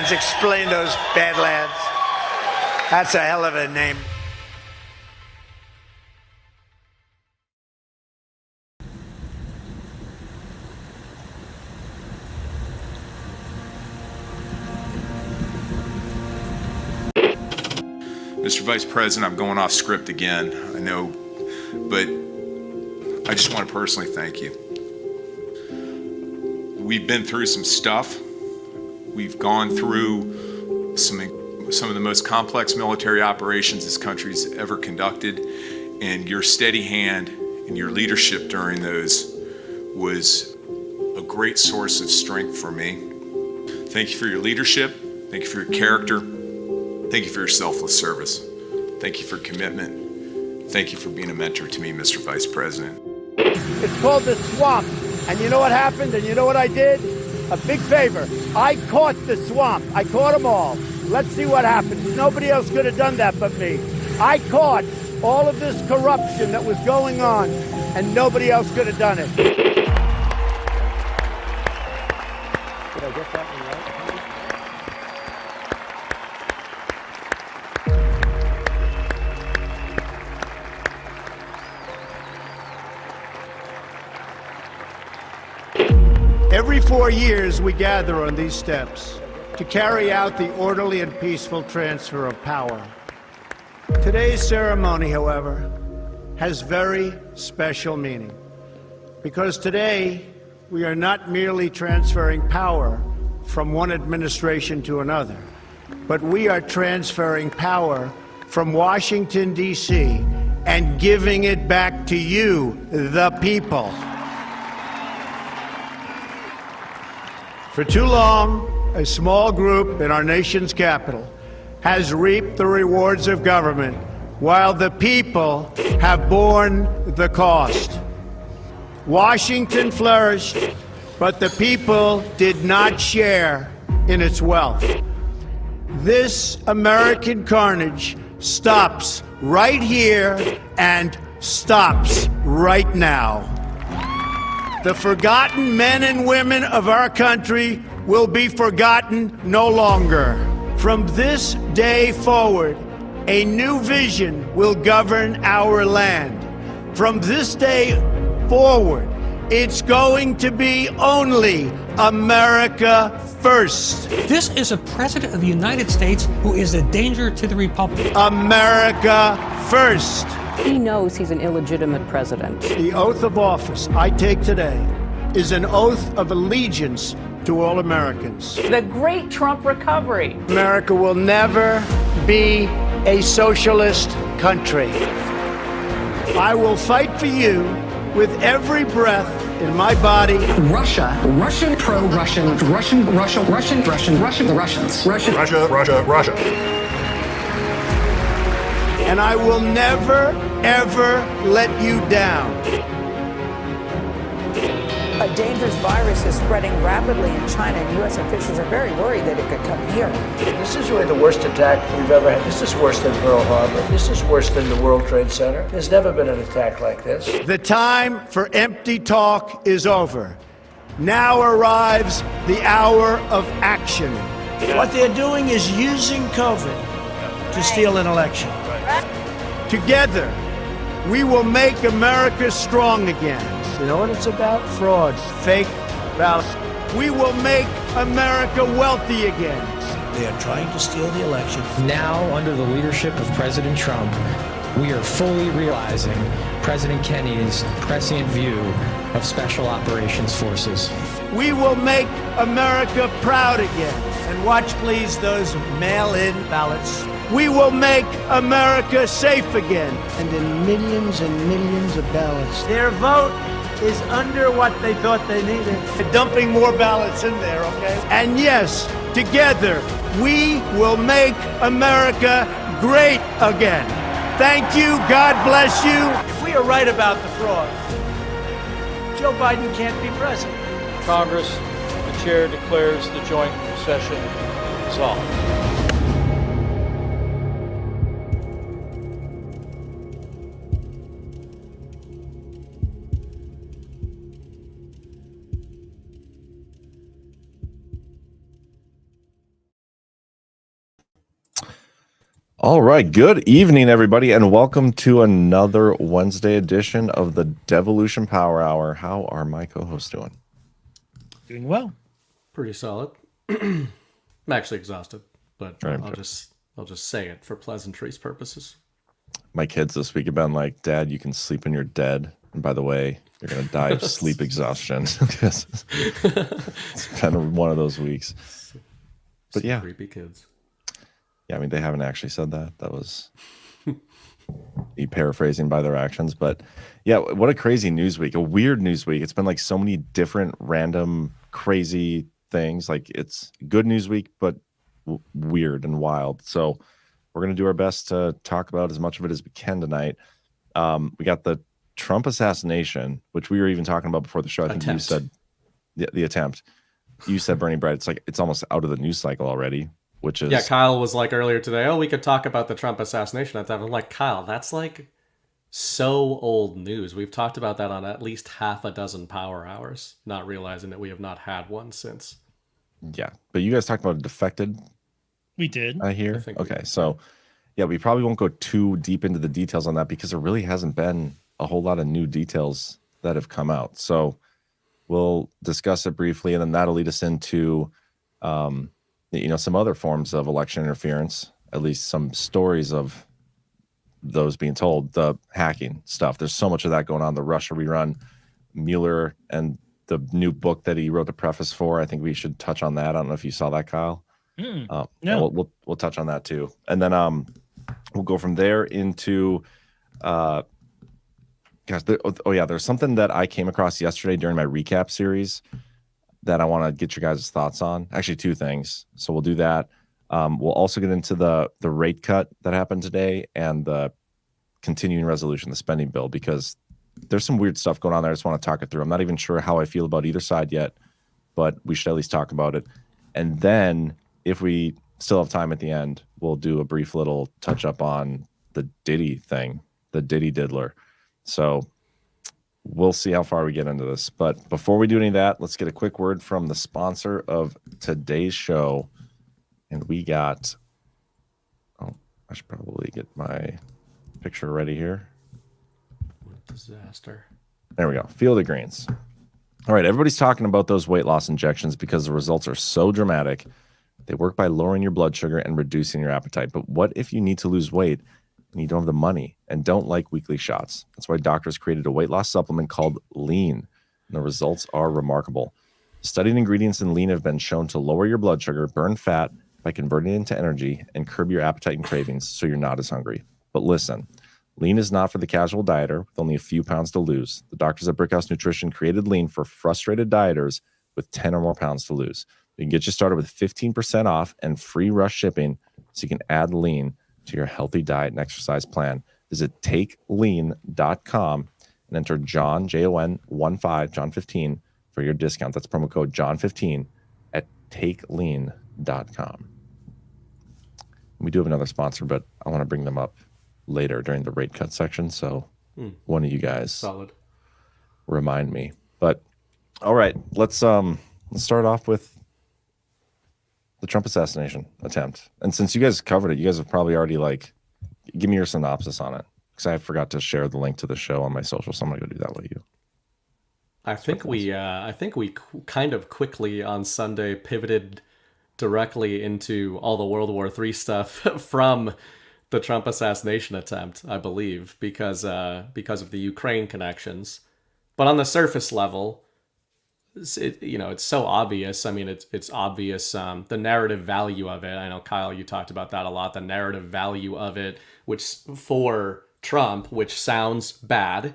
Badlands. Explain those Badlands. That's a hell of a name. Mr. Vice President, I'm going off script again, I know, but I just want to personally thank you. We've been through some stuff. We've gone through some of the most complex military operations this country's ever conducted, and your steady hand and your leadership during those was a great source of strength for me. Thank you for your leadership. Thank you for your character. Thank you for your selfless service. Thank you for commitment. Thank you for being a mentor to me, Mr. Vice President. It's called the swamp. And you know what happened? And you know what I did? A big favor. I caught the swamp. I caught them all. Let's see what happens. Nobody else could have done that but me. I caught all of this corruption that was going on, and nobody else could have done it. Did I get that one right? Every 4 years, we gather on these steps to carry out the orderly and peaceful transfer of power. Today's ceremony, however, has very special meaning, because today we are not merely transferring power from one administration to another, but we are transferring power from Washington, D.C., and giving it back to you, the people. For too long, a small group in our nation's capital has reaped the rewards of government, while the people have borne the cost. Washington flourished, but the people did not share in its wealth. This American carnage stops right here and stops right now. The forgotten men and women of our country will be forgotten no longer. From this day forward, a new vision will govern our land. From this day forward, it's going to be only America first. This is a president of the United States who is a danger to the republic. America first. He knows he's an illegitimate president. The oath of office I take today is an oath of allegiance to all Americans. The great Trump recovery. America will never be a socialist country. I will fight for you with every breath in my body. Russia, Russian, pro-Russian, Russian, Russia, Russian, Russian, Russian, the Russians. Russia. And I will never, ever let you down. A dangerous virus is spreading rapidly in China, and U.S. officials are very worried that it could come here. This is really the worst attack we've ever had. This is worse than Pearl Harbor. This is worse than the World Trade Center. There's never been an attack like this. The time for empty talk is over. Now arrives the hour of action. What they're doing is using COVID to steal an election. Together, we will make America strong again. You know what it's about? Fraud, fake ballots. We will make America wealthy again. They are trying to steal the election. Now, under the leadership of President Trump, we are fully realizing President Kennedy's prescient view of Special Operations Forces. We will make America proud again. And watch, please, those mail-in ballots. We will make America safe again. And in millions and millions of ballots, their vote is under what they thought they needed. They're dumping more ballots in there, okay? And yes, together, we will make America great again. Thank you. God bless you. If we are right about the fraud, Joe Biden can't be president. Congress, the chair declares the joint session dissolved. All right, good evening, everybody, and welcome to another Wednesday edition of the Devolution Power Hour. How are my co-hosts doing? Doing well. Pretty solid. I'm actually exhausted, but I'll just say it for pleasantries purposes. My kids this week have been like, "Dad, you can sleep when you're dead." And by the way, you're gonna die of sleep exhaustion. It's been one of those weeks. But yeah, creepy kids. Yeah, I mean, they haven't actually said that. That was me paraphrasing by their actions. But yeah, what a crazy news week, a weird news week. It's been like so many different random, crazy things. Like it's good news week, but weird and wild. So we're going to do our best to talk about as much of it as we can tonight. We got the Trump assassination, which we were even talking about before the show. I think you said the attempt. You said, Bernie Brett, it's almost out of the news cycle already. Which is, yeah, Kyle was like earlier today, oh, we could talk about the Trump assassination. I'm like, Kyle, that's like so old news. We've talked about that on at least half a dozen power hours, not realizing that we have not had one since. Yeah, but you guys talked about a defected. We did. I hear. Okay, so yeah, we probably won't go too deep into the details on that because there really hasn't been a whole lot of new details that have come out. So we'll discuss it briefly, and then that'll lead us into some other forms of election interference, at least some stories of those being told, the hacking stuff. There's so much of that going on, the Russia rerun, Mueller, and the new book that he wrote the preface for. I think we should touch on that. I don't know if you saw that, Kyle. No. We'll touch on that too. And then we'll go from there into there's something that I came across yesterday during my recap series that I want to get your guys' thoughts on. Actually, two things. So we'll do that. We'll also get into the rate cut that happened today and the continuing resolution, the spending bill, because there's some weird stuff going on there. I just want to talk it through. I'm not even sure how I feel about either side yet, but we should at least talk about it. And then if we still have time at the end, we'll do a brief little touch up on the Diddy thing, the Diddy diddler. So we'll see how far we get into this. But before we do any of that, let's get a quick word from the sponsor of today's show. And we got, I should probably get my picture ready here. Disaster. There we go. Field of Greens. All right, everybody's talking about those weight loss injections because the results are so dramatic. They work by lowering your blood sugar and reducing your appetite. But what if you need to lose weight and you don't have the money and don't like weekly shots? That's why doctors created a weight loss supplement called Lean, and the results are remarkable. Studied ingredients in Lean have been shown to lower your blood sugar, burn fat by converting it into energy, and curb your appetite and cravings so you're not as hungry. But listen, Lean is not for the casual dieter with only a few pounds to lose. The doctors at Brickhouse Nutrition created Lean for frustrated dieters with 10 or more pounds to lose. We can get you started with 15% off and free rush shipping so you can add Lean to your healthy diet and exercise plan. Visit takelean.com and enter John, Jon15, John15 for your discount. That's promo code John15 at takelean.com. We do have another sponsor, but I want to bring them up later during the rate cut section. So one of you guys remind me. But all right, let's start off with the Trump assassination attempt. And since you guys covered it, you guys have probably already give me your synopsis on it, because I forgot to share the link to the show on my social. So I'm gonna go do that with you. I think we kind of quickly on Sunday pivoted directly into all the World War III stuff from the Trump assassination attempt, I believe, because of the Ukraine connections. But on the surface level, it's so obvious. I mean, it's obvious, the narrative value of it. I know, Kyle, you talked about that a lot, the narrative value of it, which for Trump, which sounds bad,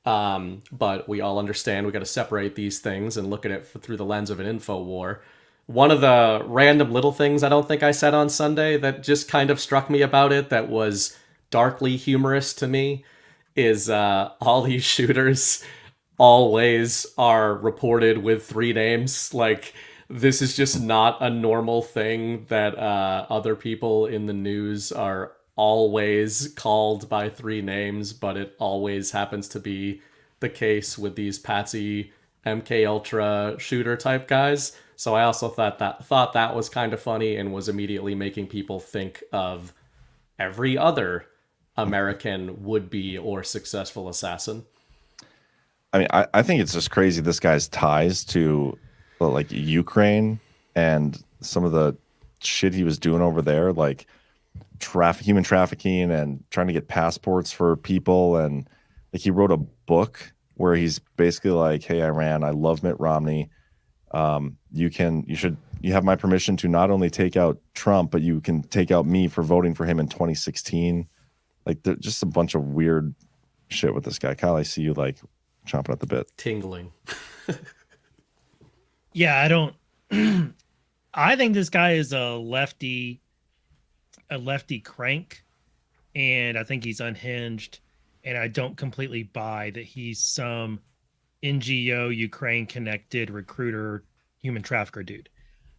but we all understand we got to separate these things and look at it through the lens of an info war. One of the random little things I don't think I said on Sunday that just kind of struck me about it that was darkly humorous to me is all these shooters always are reported with 3 names. Like, this is just not a normal thing that other people in the news are always called by 3 names, but it always happens to be the case with these patsy MK Ultra shooter type guys. So I also thought that was kind of funny and was immediately making people think of every other American would-be or successful assassin. I mean, I think it's just crazy. This guy's ties to like Ukraine and some of the shit he was doing over there, like human trafficking and trying to get passports for people. And like he wrote a book where he's basically like, "Hey, Iran, I love Mitt Romney. You have my permission to not only take out Trump, but you can take out me for voting for him in 2016. Like, there's just a bunch of weird shit with this guy. Kyle, I see you like chomping at the bit. Tingling. Yeah, I don't. I think this guy is a lefty crank, and I think he's unhinged. And I don't completely buy that he's some NGO Ukraine connected recruiter, human trafficker dude.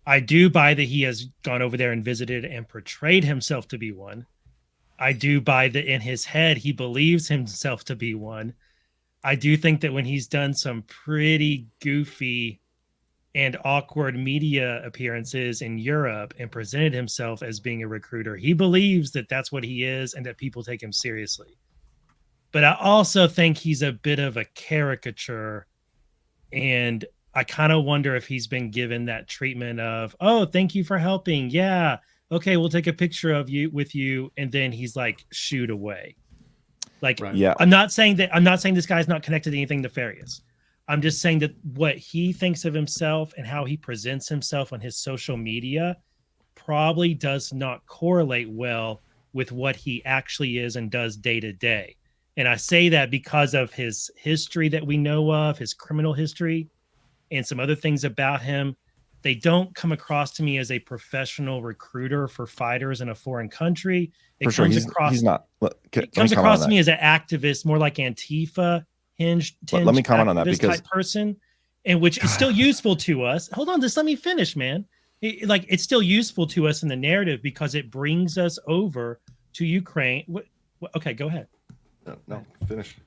I do buy that he has gone over there and visited and portrayed himself to be one. I do buy that in his head he believes himself to be one. I do think that when he's done some pretty goofy and awkward media appearances in Europe and presented himself as being a recruiter, he believes that that's what he is and that people take him seriously. But I also think he's a bit of a caricature, and I kind of wonder if he's been given that treatment of, "Oh, thank you for helping. Yeah, okay, we'll take a picture of you with you," and then he's like shooed away. Like, right. Yeah, I'm not saying this guy's not connected to anything nefarious. I'm just saying that what he thinks of himself and how he presents himself on his social media probably does not correlate well with what he actually is and does day to day. And I say that because of his history that we know of, his criminal history, and some other things about him. They don't come across to me as a professional recruiter for fighters in a foreign country. It comes across to me as an activist, more like Antifa, hinged. Let me comment on that because type person, and which is still useful to us. Hold on, just let me finish, man. It's still useful to us in the narrative because it brings us over to Ukraine. Okay, go ahead. No, finish.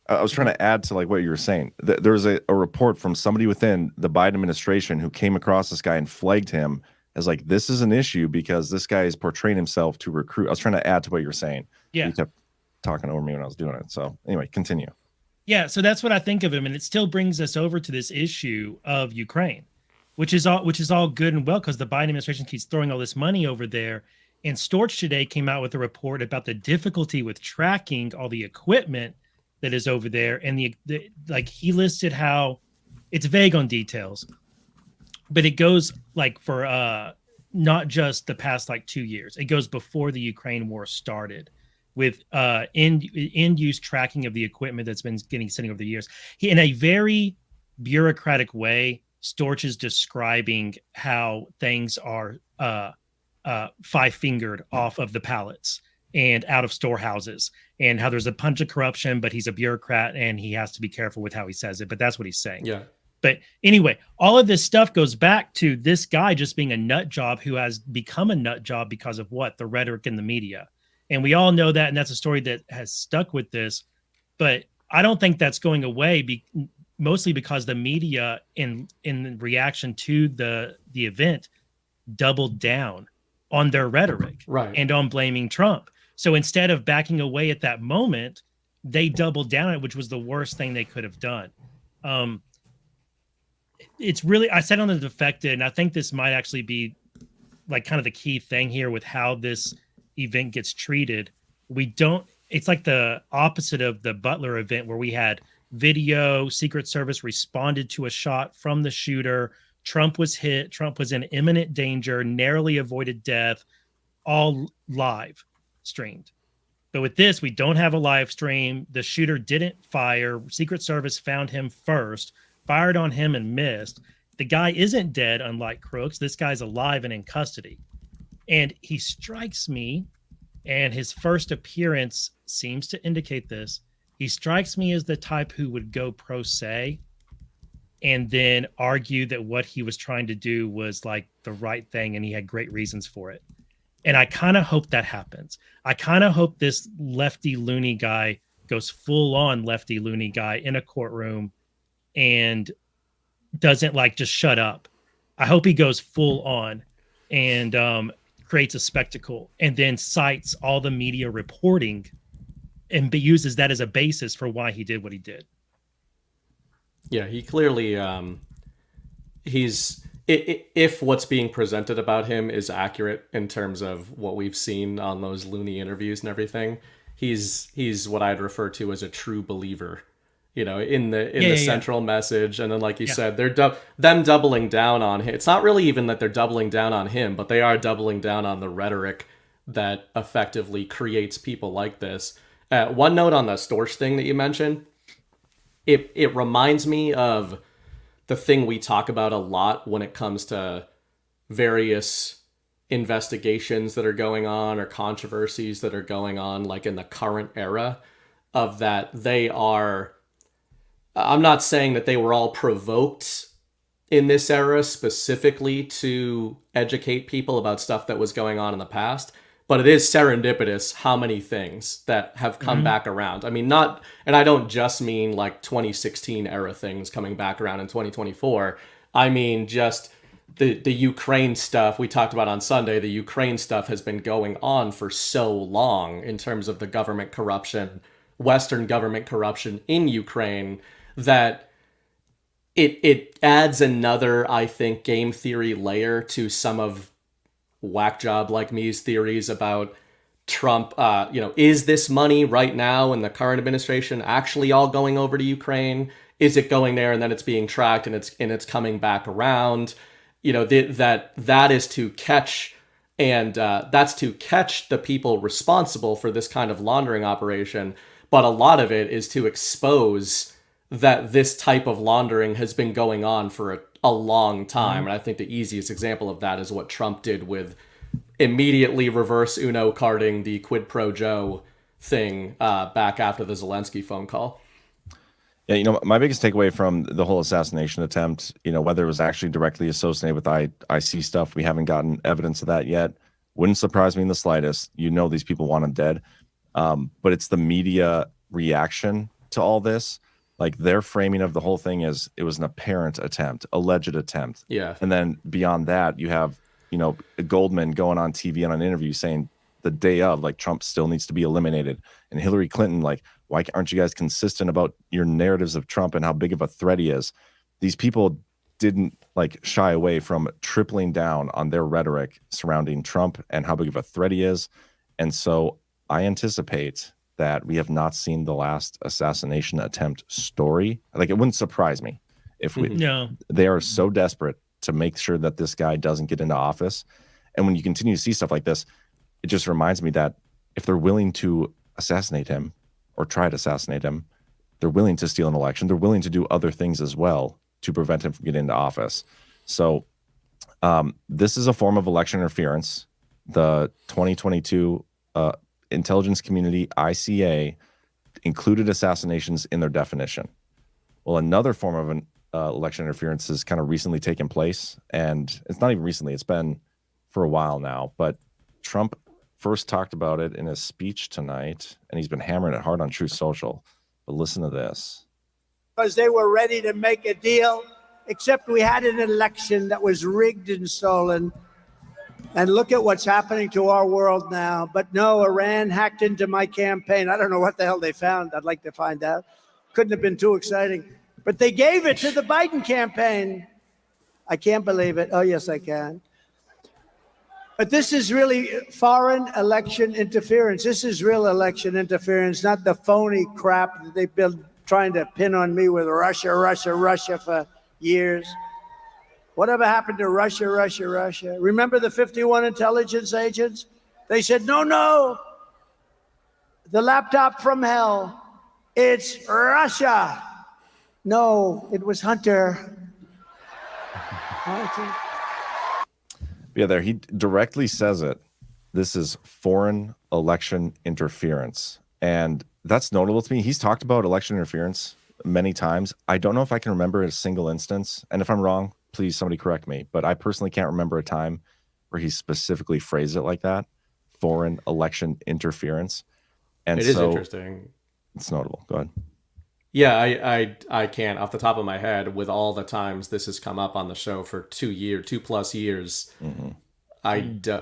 I was trying to add to like what you were saying. There's a report from somebody within the Biden administration who came across this guy and flagged him as like, this is an issue because this guy is portraying himself to recruit. I was trying to add to what you were saying. Yeah. You kept talking over me when I was doing it. So anyway, continue. Yeah. So that's what I think of him. And it still brings us over to this issue of Ukraine, which is all good and well because the Biden administration keeps throwing all this money over there. And Storch today came out with a report about the difficulty with tracking all the equipment that is over there. And like he listed how it's vague on details, but it goes like for not just the past like 2 years. It goes before the Ukraine war started with end use tracking of the equipment that's been sitting over the years. In a very bureaucratic way, Storch is describing how things are five-fingered off of the pallets and out of storehouses, and how there's a bunch of corruption, but he's a bureaucrat and he has to be careful with how he says it. But that's what he's saying. Yeah. But anyway, all of this stuff goes back to this guy just being a nut job who has become a nut job because of what? The rhetoric in the media. And we all know that, and that's a story that has stuck with this. But I don't think that's going away, mostly because the media, in reaction to the event, doubled down on their rhetoric, right, and on blaming Trump. So instead of backing away at that moment, they doubled down on it, which was the worst thing they could have done. It's really, I said on the defected, and I think this might actually be like kind of the key thing here with how this event gets treated. It's like the opposite of the Butler event where we had video, Secret Service responded to a shot from the shooter. Trump was hit. Trump was in imminent danger, narrowly avoided death, all live streamed. But with this, we don't have a live stream. The shooter didn't fire. Secret Service found him first, fired on him and missed. The guy isn't dead, unlike Crooks. This guy's alive and in custody. And he strikes me, and his first appearance seems to indicate this. He strikes me as the type who would go pro se and then argue that what he was trying to do was like the right thing and he had great reasons for it. And I kind of hope that happens. I kind of hope this lefty loony guy goes full on lefty loony guy in a courtroom and doesn't like just shut up. I hope he goes full on. And creates a spectacle, and then cites all the media reporting and uses that as a basis for why he did what he did. Yeah, he clearly if what's being presented about him is accurate in terms of what we've seen on those loony interviews and everything, he's what I'd refer to as a true believer, in the central message. And then, like you said, they're them doubling down on him. It's not really even that they're doubling down on him, but they are doubling down on the rhetoric that effectively creates people like this. One note on the Storch thing that you mentioned, it reminds me of the thing we talk about a lot when it comes to various investigations that are going on or controversies that are going on, like in the current era, of that they are, I'm not saying that they were all provoked in this era specifically to educate people about stuff that was going on in the past, but it is serendipitous how many things that have come back around. I mean, and I don't just mean like 2016 era things coming back around in 2024. I mean, just the Ukraine stuff we talked about on Sunday. The Ukraine stuff has been going on for so long in terms of the government corruption, Western government corruption in Ukraine, that it adds another, I think, game theory layer to some of whack job like me's theories about Trump. Is this money right now in the current administration actually all going over to Ukraine? Is it going there and then it's being tracked and it's coming back around? That is to catch, and that's to catch the people responsible for this kind of laundering operation. But a lot of it is to expose that this type of laundering has been going on for a long time. And I think the easiest example of that is what Trump did with immediately reverse Uno carding the quid pro Joe thing back after the Zelensky phone call. Yeah, my biggest takeaway from the whole assassination attempt, whether it was actually directly associated with IC stuff, we haven't gotten evidence of that yet. Wouldn't surprise me in the slightest. These people want him dead. But it's the media reaction to all this. Like, their framing of the whole thing is it was an apparent attempt, alleged attempt. Yeah. And then beyond that, you have, Goldman going on TV on an interview saying the day of, like, Trump still needs to be eliminated. And Hillary Clinton, like, why aren't you guys consistent about your narratives of Trump and how big of a threat he is? These people didn't shy away from tripling down on their rhetoric surrounding Trump and how big of a threat he is. And so I anticipate that we have not seen the last assassination attempt story. Like, it wouldn't surprise me if they are so desperate to make sure that this guy doesn't get into office. And when you continue to see stuff like this, it just reminds me that if they're willing to assassinate him or try to assassinate him, they're willing to steal an election. They're willing to do other things as well to prevent him from getting into office. So this is a form of election interference. The 2022 intelligence community, ICA, included assassinations in their definition. Well, another form of an election interference has kind of recently taken place, and it's not even recently, it's been for a while now, but Trump first talked about it in his speech tonight, and he's been hammering it hard on Truth Social. But listen to this. Because they were ready to make a deal, except we had an election that was rigged and stolen. And look at what's happening to our world now. But no, Iran hacked into my campaign. I don't know what the hell they found. I'd like to find out. Couldn't have been too exciting. But they gave it to the Biden campaign. I can't believe it. Oh, yes, I can. But this is really foreign election interference. This is real election interference, not the phony crap that they've been trying to pin on me with Russia for years. Whatever happened to Russia? Remember the 51 intelligence agents? They said, no, the laptop from hell, it's Russia. No, it was Hunter. Yeah, there he directly says it. This is foreign election interference. And that's notable to me. He's talked about election interference many times. I don't know if I can remember a single instance. And if I'm wrong, please somebody correct me. But I personally can't remember a time where he specifically phrased it like that. Foreign election interference. And it is interesting. It's notable. Go ahead. Yeah, I can't off the top of my head, with all the times this has come up on the show for 2 plus years.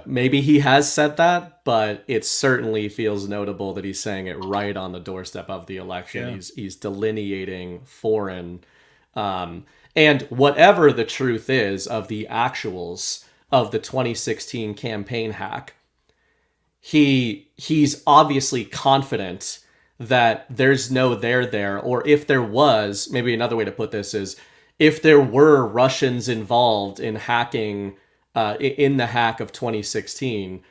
Maybe he has said that, but it certainly feels notable that he's saying it right on the doorstep of the election. Yeah. He's delineating foreign, and whatever the truth is of the actuals of the 2016 campaign hack, he's obviously confident that there's no there, or if there was, maybe another way to put this is, if there were Russians involved in hacking, in the hack of 2016,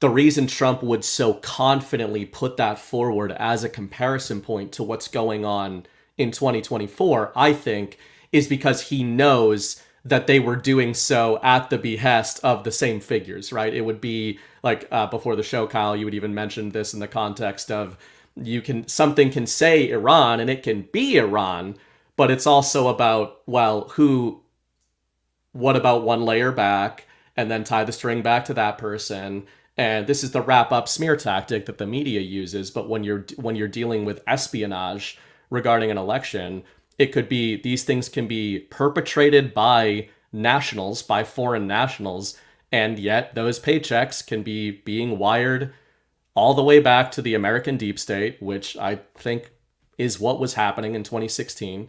the reason Trump would so confidently put that forward as a comparison point to what's going on in 2024, I think, is because he knows that they were doing so at the behest of the same figures, right? It would be like, before the show, Kyle, you would even mention this in the context of, something can say Iran and it can be Iran, but it's also about, well, what about one layer back and then tie the string back to that person? And this is the wrap up smear tactic that the media uses. But when you're dealing with espionage regarding an election, it could be, these things can be perpetrated by nationals, by foreign nationals, and yet those paychecks can be being wired all the way back to the American deep state, which I think is what was happening in 2016,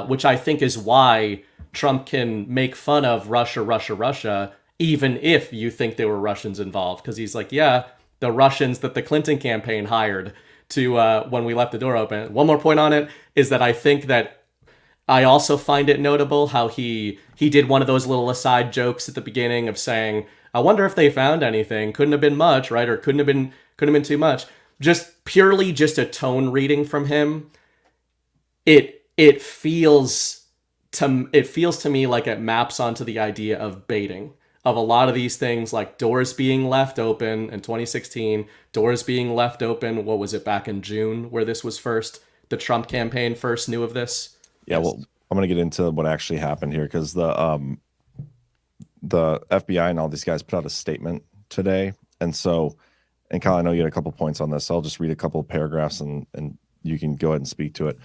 which I think is why Trump can make fun of Russia, even if you think there were Russians involved. Because he's like, yeah, the Russians that the Clinton campaign hired to when we left the door open. One more point on it is that I think that I also find it notable how he did one of those little aside jokes at the beginning of saying, I wonder if they found anything. Couldn't have been much, right? Or couldn't have been too much. Just purely just a tone reading from him. It feels to me like it maps onto the idea of baiting, of a lot of these things, like doors being left open in 2016, doors being left open. What was it, back in June where this was the Trump campaign first knew of this? Yeah, well, I'm going to get into what actually happened here, because the FBI and all these guys put out a statement today. And Kyle, I know you had a couple points on this, so I'll just read a couple of paragraphs and you can go ahead and speak to it.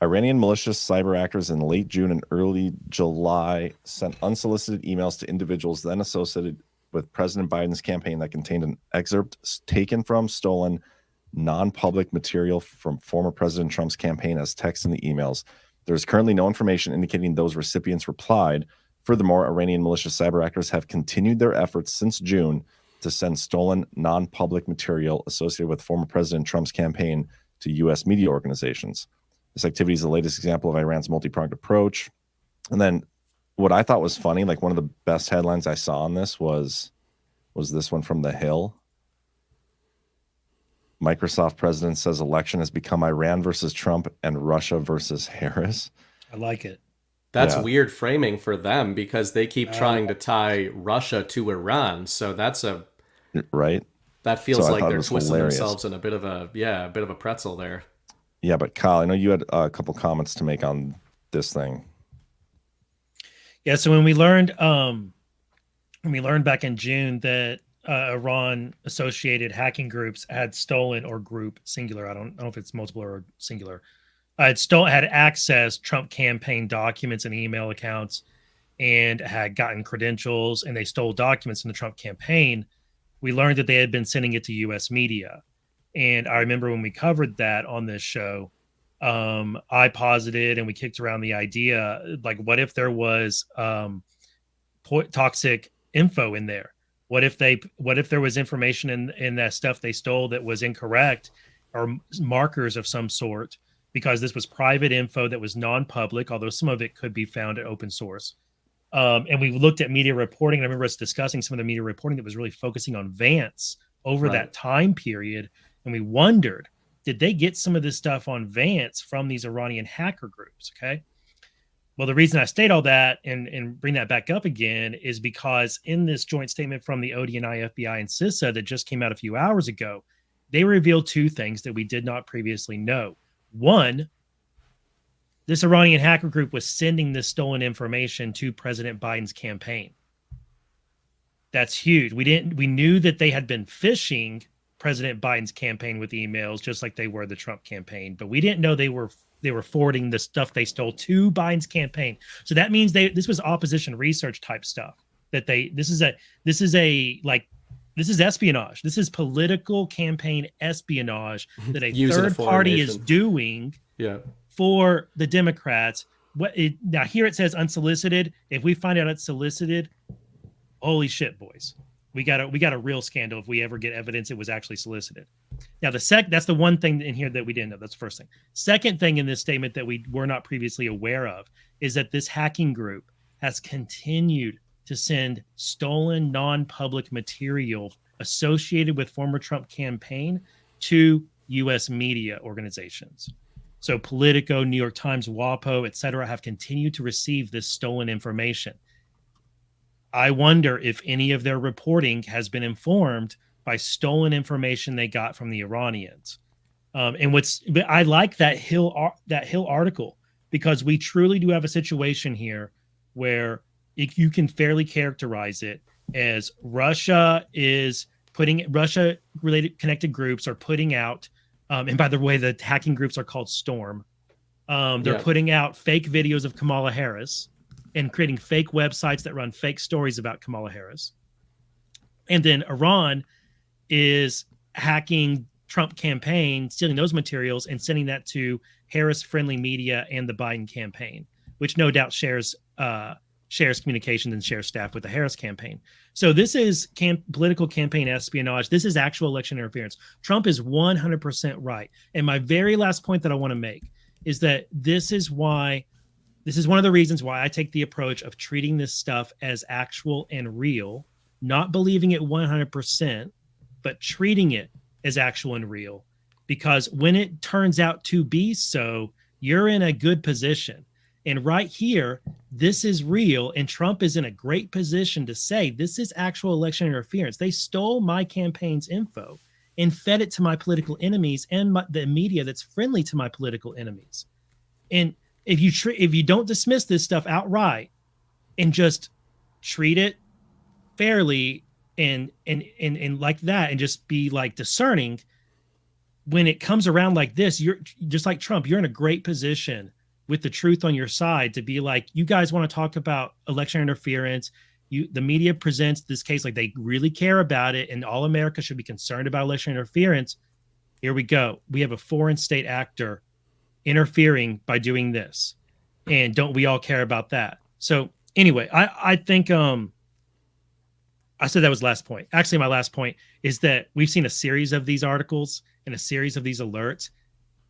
Iranian malicious cyber actors in late June and early July sent unsolicited emails to individuals then associated with President Biden's campaign that contained an excerpt taken from stolen, non-public material from former President Trump's campaign as text in the emails. There is currently no information indicating those recipients replied. Furthermore, Iranian malicious cyber actors have continued their efforts since June to send stolen, non-public material associated with former President Trump's campaign to U.S. media organizations. This activity is the latest example of Iran's multi-pronged approach. And then what I thought was funny, like one of the best headlines I saw on this was this one from The Hill. Microsoft president says election has become Iran versus Trump and Russia versus Harris. I like it. That's weird framing for them because they keep trying to tie Russia to Iran. So that's right. That feels like they're twisting themselves in a bit of a pretzel there. Yeah, but Kyle, I know you had a couple comments to make on this thing. Yeah, so when we learned back in June that Iran associated hacking groups had stolen, or group singular, I don't know if it's multiple or singular, had accessed Trump campaign documents and email accounts and had gotten credentials, and they stole documents from the Trump campaign. We learned that they had been sending it to U.S. media. And I remember when we covered that on this show, I posited and we kicked around the idea, like, what if there was toxic info in there? What if there was information in that stuff they stole that was incorrect, or markers of some sort, because this was private info that was non-public, although some of it could be found at open source. And we looked at media reporting, and I remember us discussing some of the media reporting that was really focusing on Vance over that time period. And we wondered, did they get some of this stuff on Vance from these Iranian hacker groups? Okay. Well, the reason I state all that and bring that back up again is because in this joint statement from the ODNI, FBI, and CISA that just came out a few hours ago, they revealed two things that we did not previously know. One, this Iranian hacker group was sending this stolen information to President Biden's campaign. That's huge. We knew that they had been phishing President Biden's campaign with emails, just like they were the Trump campaign, but we didn't know they were forwarding the stuff they stole to Biden's campaign. So that means this was opposition research type stuff. that this is espionage. This is political campaign espionage that a third party is doing for the Democrats. Now here it says unsolicited. If we find out it's solicited, holy shit, boys. We got a real scandal if we ever get evidence it was actually solicited. Now that's the one thing in here that we didn't know. That's the first thing. Second thing in this statement that we were not previously aware of is that this hacking group has continued to send stolen non-public material associated with former Trump campaign to U.S. media organizations. So Politico, New York Times, WAPO, etc., have continued to receive this stolen information. I wonder if any of their reporting has been informed by stolen information they got from the Iranians. But I like that Hill article, because we truly do have a situation here where you can fairly characterize it as Russia-related connected groups are putting out, and by the way, the hacking groups are called Storm. They're putting out fake videos of Kamala Harris and creating fake websites that run fake stories about Kamala Harris. And then Iran is hacking Trump campaign, stealing those materials and sending that to Harris-friendly media and the Biden campaign, which no doubt shares communications and shares staff with the Harris campaign. So this is political campaign espionage. This is actual election interference. Trump is 100% right. And my very last point that I want to make is that this is one of the reasons why I take the approach of treating this stuff as actual and real, not believing it 100%, but treating it as actual and real. Because when it turns out to be so, you're in a good position. And right here, this is real, and Trump is in a great position to say, this is actual election interference. They stole my campaign's info and fed it to my political enemies and the media that's friendly to my political enemies. And if you don't dismiss this stuff outright and just treat it fairly and like that, and just be like discerning, when it comes around like this, you're just like Trump, you're in a great position with the truth on your side to be like, you guys want to talk about election interference. The media presents this case like they really care about it, and all America should be concerned about election interference. Here we go. We have a foreign state actor interfering by doing this, and don't we all care about that? So anyway, I think I said that was last point. Actually, my last point is that we've seen a series of these articles and a series of these alerts,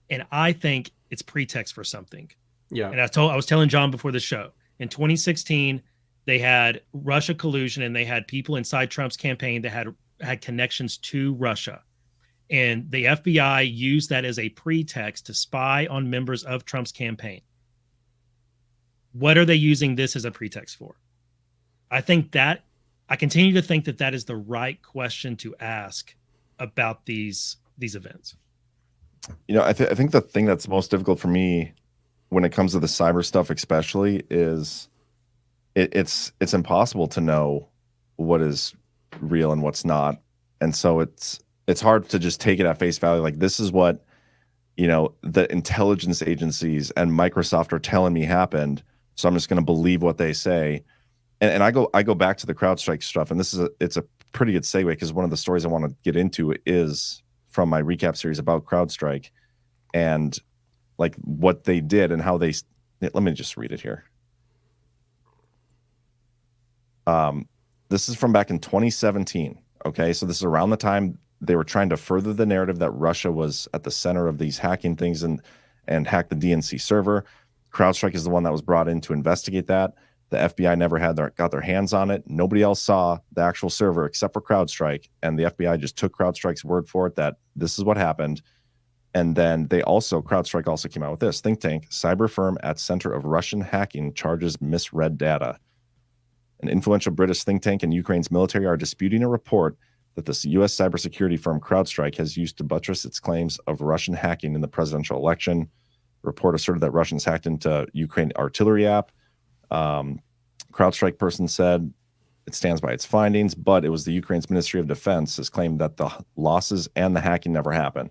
and I think it's pretext for something. Yeah. And I was telling John before the show, in 2016, they had Russia collusion, and they had people inside Trump's campaign that had connections to Russia. And the FBI used that as a pretext to spy on members of Trump's campaign. What are they using this as a pretext for? I continue to think that is the right question to ask about these events. You know, I think the thing that's most difficult for me when it comes to the cyber stuff, especially, is it's impossible to know what is real and what's not. And so it's hard to just take it at face value. Like, this is what, the intelligence agencies and Microsoft are telling me happened. So I'm just going to believe what they say. And I go back to the CrowdStrike stuff. And it's a pretty good segue, because one of the stories I want to get into is from my recap series about CrowdStrike and like what they did and how they, let me just read it here. This is from back in 2017. Okay. So this is around the time they were trying to further the narrative that Russia was at the center of these hacking things and hack the DNC server. CrowdStrike is the one that was brought in to investigate that. The FBI never got their hands on it. Nobody else saw the actual server except for CrowdStrike. And the FBI just took CrowdStrike's word for it that this is what happened. And then CrowdStrike also came out with this. Think tank, cyber firm at center of Russian hacking charges misread data. An influential British think tank and Ukraine's military are disputing a report that this U.S. cybersecurity firm CrowdStrike has used to buttress its claims of Russian hacking in the presidential election. The report asserted that Russians hacked into Ukraine artillery app. CrowdStrike person said it stands by its findings, but it was the Ukraine's Ministry of Defense has claimed that the losses and the hacking never happened.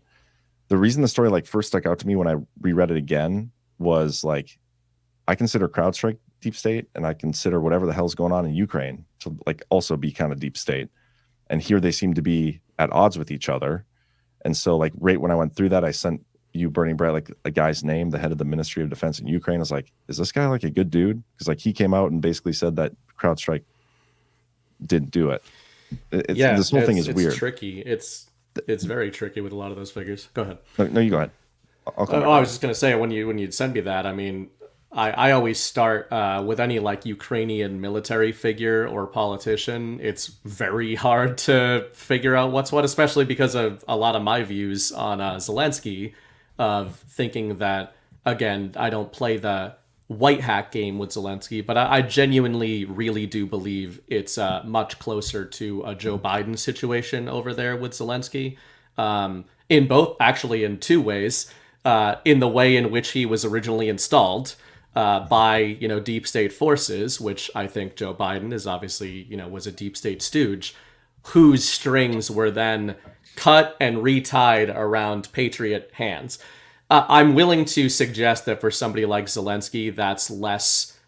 The reason the story first stuck out to me when I reread it again was I consider CrowdStrike deep state, and I consider whatever the hell's going on in Ukraine to like also be kind of deep state. And here they seem to be at odds with each other. And so like right when I went through that, I sent you, Burning Bright, like a guy's name, the head of the Ministry of Defense in Ukraine. I was like, is this guy like a good dude? Because like he came out and basically said that CrowdStrike didn't do it. This whole thing is weird. It's tricky. It's very tricky with a lot of those figures. Go ahead. No, you go ahead. I was just gonna say when you'd send me that, I mean, I always start with any like Ukrainian military figure or politician. It's very hard to figure out what's what, especially because of a lot of my views on Zelensky, of thinking that, again, I don't play the white hat game with Zelensky, but I genuinely really do believe it's much closer to a Joe Biden situation over there with Zelensky. In two ways. In the way in which he was originally installed by, deep state forces, which I think Joe Biden is obviously, was a deep state stooge, whose strings were then cut and retied around Patriot hands. I'm willing to suggest that for somebody like Zelensky, that's less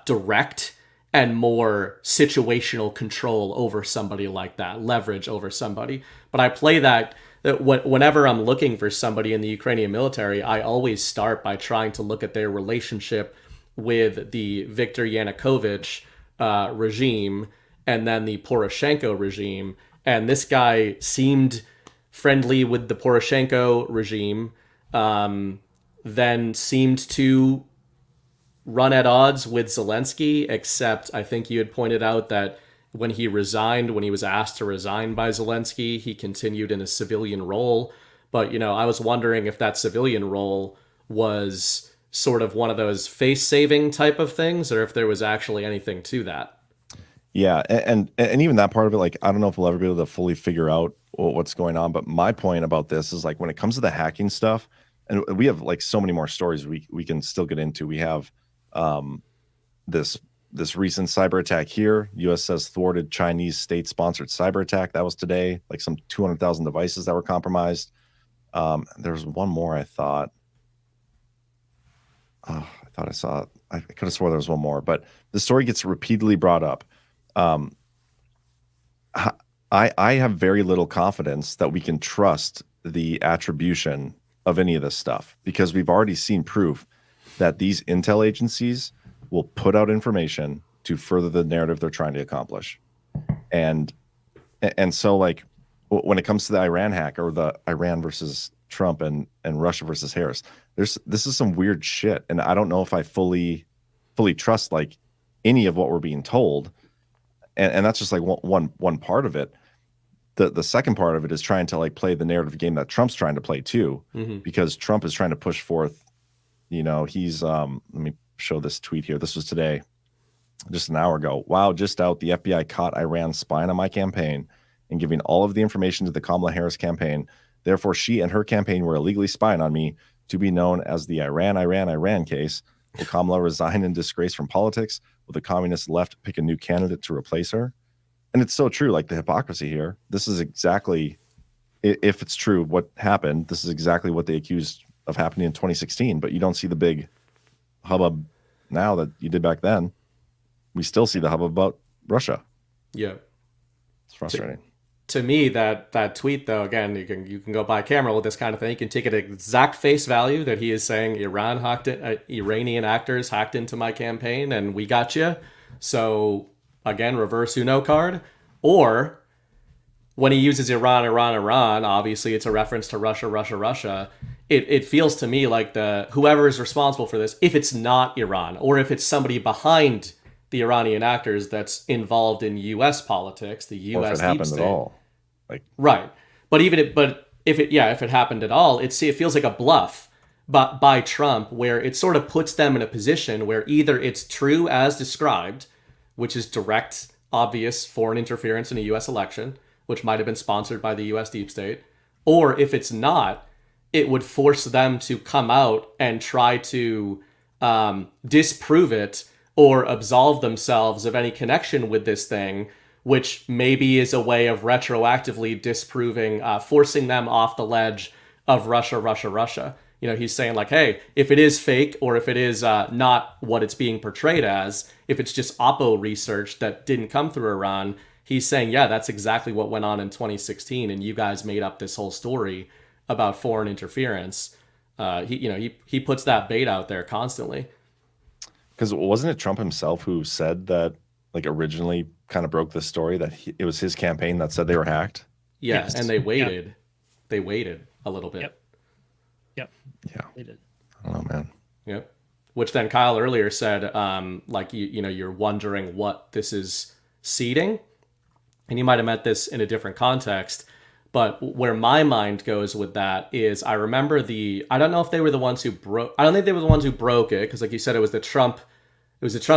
direct and more situational control over somebody like that, leverage over somebody. But I play that whenever I'm looking for somebody in the Ukrainian military, I always start by trying to look at their relationship with the Viktor Yanukovych regime and then the Poroshenko regime. And this guy seemed friendly with the Poroshenko regime, then seemed to run at odds with Zelensky, except I think you had pointed out that when he was asked to resign by Zelensky, he continued in a civilian role. But, I was wondering if that civilian role was sort of one of those face-saving type of things, or if there was actually anything to that. Yeah, and even that part of it, like, I don't know if we'll ever be able to fully figure out what's going on. But my point about this is, like, when it comes to the hacking stuff, and we have, like, so many more stories we can still get into. We have this recent cyber attack here. U.S. says thwarted Chinese state-sponsored cyber attack. That was today, like some 200,000 devices that were compromised. There was one more, I thought. I thought I saw it. I could have swore there was one more, but the story gets repeatedly brought up. I have very little confidence that we can trust the attribution of any of this stuff, because we've already seen proof that these intel agencies will put out information to further the narrative they're trying to accomplish. And so, like, when it comes to the Iran hack, or the Iran versus Trump and Russia versus Harris, this is some weird shit. And I don't know if I fully trust like any of what we're being told. And that's just like one part of it. The second part of it is trying to like play the narrative game that Trump's trying to play too, because Trump is trying to push forth, he's let me show this tweet here. This was today, just an hour ago. Wow, just out, the FBI caught Iran spying on my campaign and giving all of the information to the Kamala Harris campaign. Therefore, she and her campaign were illegally spying on me, to be known as the Iran case. Will Kamala resign in disgrace from politics? Will the communist left pick a new candidate to replace her? And it's so true, like the hypocrisy here. This is exactly, if it's true what happened, this is exactly what they accused of happening in 2016. But you don't see the big hubbub now that you did back then. We still see the hubbub about Russia. Yeah, it's frustrating. To me, that tweet, though, again, you can go by camera with this kind of thing. You can take it at exact face value that he is saying Iranian actors hacked into my campaign and we got you. So again, reverse Uno card. Or when he uses Iran, obviously it's a reference to Russia. It feels to me like whoever is responsible for this, if it's not Iran, or if it's somebody behind the Iranian actors that's involved in U.S. politics, the U.S. Or if it happened at all, right? But if it happened at all, it feels like a bluff, but by Trump, where it sort of puts them in a position where either it's true as described, which is direct, obvious foreign interference in a U.S. election, which might have been sponsored by the U.S. deep state, or if it's not, it would force them to come out and try to disprove it or absolve themselves of any connection with this thing, which maybe is a way of retroactively disproving, forcing them off the ledge of Russia. You know, he's saying like, hey, if it is fake or if it is not what it's being portrayed as, if it's just Oppo research that didn't come through Iran, he's saying, yeah, that's exactly what went on in 2016, and you guys made up this whole story about foreign interference. He puts that bait out there constantly. Because wasn't it Trump himself who said that, like, originally kind of broke this story that it was his campaign that said they were hacked? Yeah, Yes. and they waited. Yep. They waited a little bit. Yep. Yeah. They did. I don't know, man. Yep. Which then Kyle earlier said, like, you're wondering what this is seeding. And you might have meant this in a different context. But where my mind goes with that is I remember I don't know if they were the ones who broke, I don't think they were the ones who broke it, because like you said, it was the Trump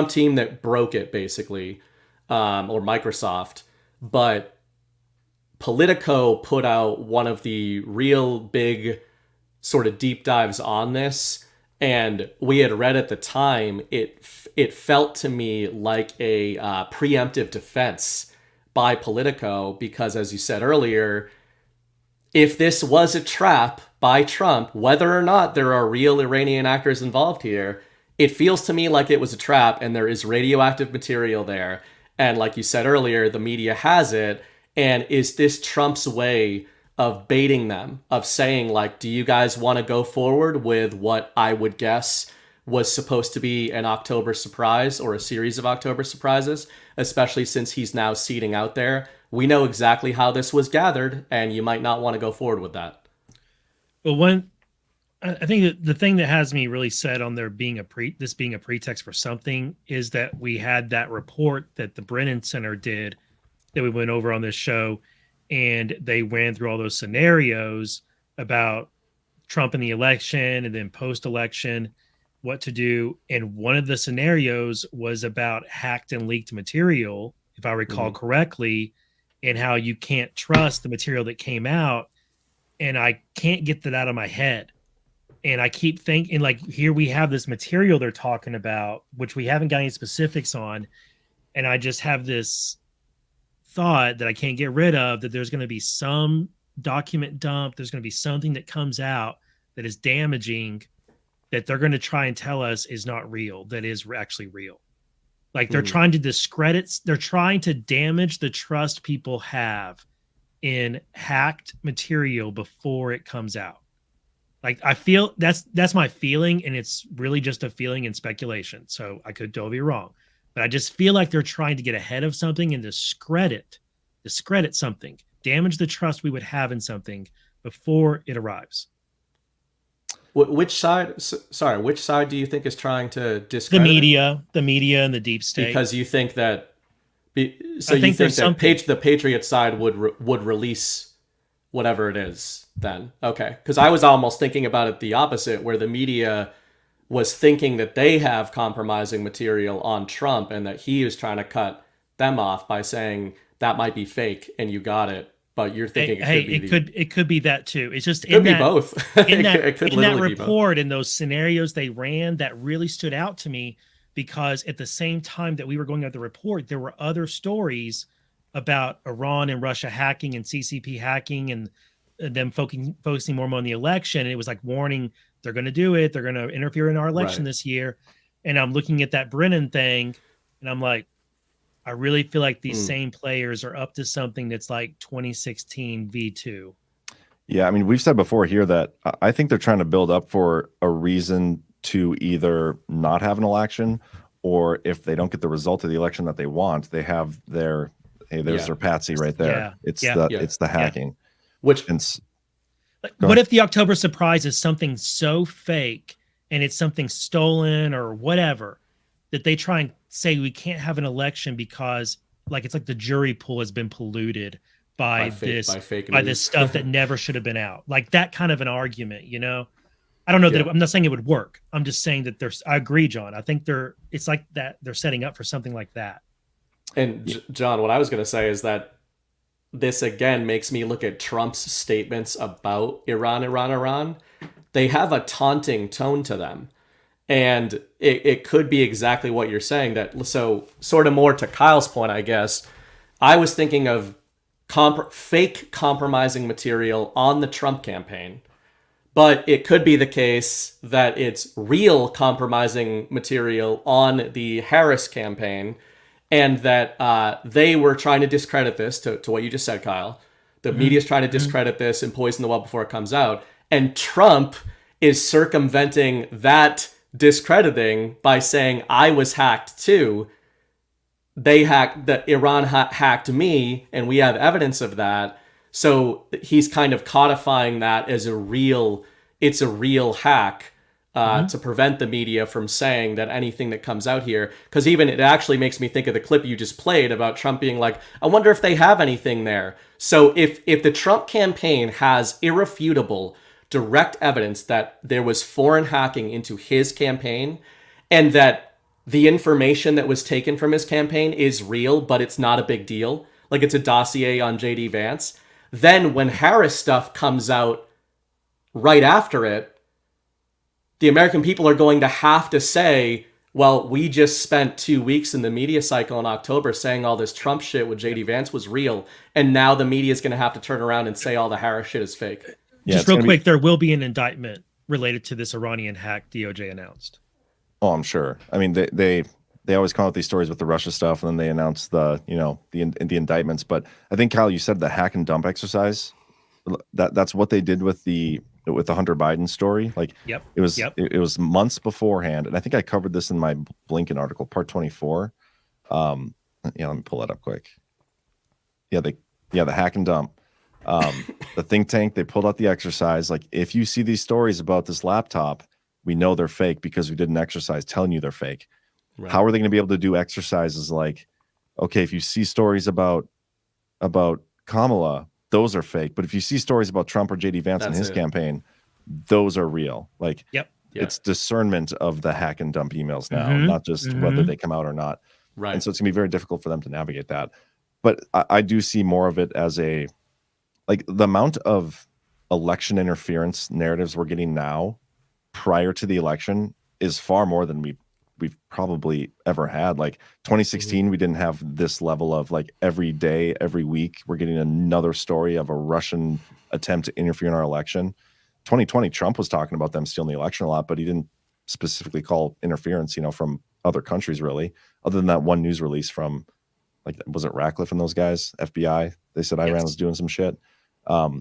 team that broke it, basically, or Microsoft. But Politico put out one of the real big sort of deep dives on this, and we had read at the time, it felt to me like a preemptive defense by Politico, because as you said earlier, if this was a trap by Trump, whether or not there are real Iranian actors involved here, it feels to me like it was a trap and there is radioactive material there. And like you said earlier, the media has it. And is this Trump's way of baiting them, of saying, like, do you guys want to go forward with what I would guess was supposed to be an October surprise or a series of October surprises, especially since he's now seeding out there? We know exactly how this was gathered, and you might not want to go forward with that. Well, I think that the thing that has me really set on there being this being a pretext for something is that we had that report that the Brennan Center did that we went over on this show, and they ran through all those scenarios about Trump in the election and then post-election, what to do. And one of the scenarios was about hacked and leaked material, if I recall correctly, and how you can't trust the material that came out. And I can't get that out of my head. And I keep thinking, like, here we have this material they're talking about, which we haven't got any specifics on. And I just have this thought that I can't get rid of, that there's going to be some document dump. There's going to be something that comes out that is damaging, that they're going to try and tell us is not real, that is actually real. Like they're trying to discredit, they're trying to damage the trust people have in hacked material before it comes out. Like I feel that's my feeling, and it's really just a feeling and speculation. So I could totally be wrong, but I just feel like they're trying to get ahead of something and discredit something, damage the trust we would have in something before it arrives. Which side do you think is trying to discredit the media and the deep state? Because you think that, the Patriot side would release whatever it is then? Okay, because I was almost thinking about it the opposite, where the media was thinking that they have compromising material on Trump and that he is trying to cut them off by saying that might be fake and you got it. But you're thinking it could be that too. It's just it could be both. In that, it could in that literally be report both. and those scenarios they ran, that really stood out to me, because at the same time that we were going at the report, there were other stories about Iran and Russia hacking and CCP hacking and them focusing more on the election. And it was like warning, they're going to do it. They're going to interfere in our election this year. And I'm looking at that Brennan thing, and I'm like, I really feel like these same players are up to something that's like 2016 V2. Yeah, I mean, we've said before here that I think they're trying to build up for a reason to either not have an election, or if they don't get the result of the election that they want, they have their, hey, there's their patsy right there. It's the hacking. Which what if the October surprise is something so fake and it's something stolen or whatever, that they try and say we can't have an election because, like, it's like the jury pool has been polluted by this stuff that never should have been out. Like that kind of an argument, you know? I don't know that I'm not saying it would work. I'm just saying that I agree, John. I think it's like that they're setting up for something like that. And John, what I was going to say is that this again makes me look at Trump's statements about Iran. They have a taunting tone to them. And it could be exactly what you're saying. That, so sort of more to Kyle's point, I guess, I was thinking of fake compromising material on the Trump campaign, But it could be the case that it's real compromising material on the Harris campaign, and that they were trying to discredit this, to what you just said, Kyle. The media's trying to discredit this and poison the well before it comes out. And Trump is circumventing that discrediting by saying, I was hacked too. Iran hacked me, and we have evidence of that. So he's kind of codifying that as a real hack to prevent the media from saying that anything that comes out here, because even it actually makes me think of the clip you just played about Trump being like, I wonder if they have anything there. So if the Trump campaign has irrefutable direct evidence that there was foreign hacking into his campaign, and that the information that was taken from his campaign is real, but it's not a big deal, like it's a dossier on JD Vance, then when Harris stuff comes out right after it, the American people are going to have to say, well, we just spent 2 weeks in the media cycle in October saying all this Trump shit with JD Vance was real, and now the media is going to have to turn around and say all the Harris shit is fake. Yeah, just real quick, there will be an indictment related to this Iranian hack DOJ announced. Oh, I'm sure. I mean, they always come out with these stories with the Russia stuff, and then they announce the indictments. But I think, Kyle, you said the hack and dump exercise. That's what they did with the Hunter Biden story. Like, it was months beforehand, and I think I covered this in my Blinken article, part 24. Let me pull that up quick. The hack and dump. The think tank, they pulled out the exercise. Like, if you see these stories about this laptop, we know they're fake because we did an exercise telling you they're fake. Right. How are they going to be able to do exercises like, okay, if you see stories about Kamala, those are fake. But if you see stories about Trump or JD Vance in his campaign, those are real. Like, it's discernment of the hack and dump emails now, not just whether they come out or not. Right. And so it's going to be very difficult for them to navigate that. But I do see more of it as the amount of election interference narratives we're getting now prior to the election is far more than we've probably ever had. Like 2016, we didn't have this level of like every day, every week, we're getting another story of a Russian attempt to interfere in our election. 2020, Trump was talking about them stealing the election a lot, but he didn't specifically call interference, from other countries really, other than that one news release from, like, was it Ratcliffe and those guys, FBI? They said Iran was doing some shit. But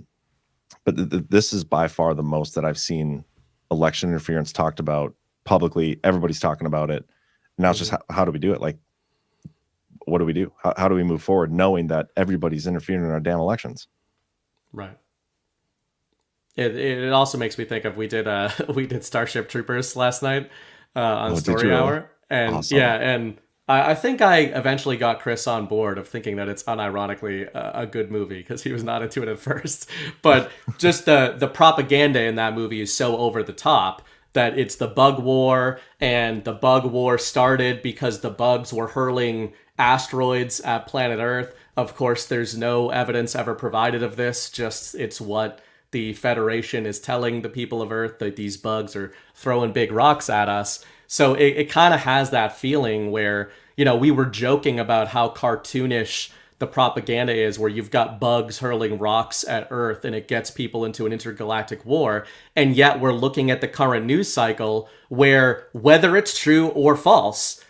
this is by far the most that I've seen election interference talked about publicly. Everybody's talking about it. Now it's just how do we do it? Like, what do we do? How do we move forward knowing that everybody's interfering in our damn elections? Right. It also makes me think of we did Starship Troopers last night on Story Hour, and awesome. and I think I eventually got Chris on board of thinking that it's unironically a good movie because he was not into it at first. But just the propaganda in that movie is so over the top that it's the bug war, and the bug war started because the bugs were hurling asteroids at planet Earth. Of course, there's no evidence ever provided of this, just it's what the Federation is telling the people of Earth, that these bugs are throwing big rocks at us. So it kind of has that feeling where, we were joking about how cartoonish the propaganda is, where you've got bugs hurling rocks at Earth and it gets people into an intergalactic war. And yet we're looking at the current news cycle where, whether it's true or false,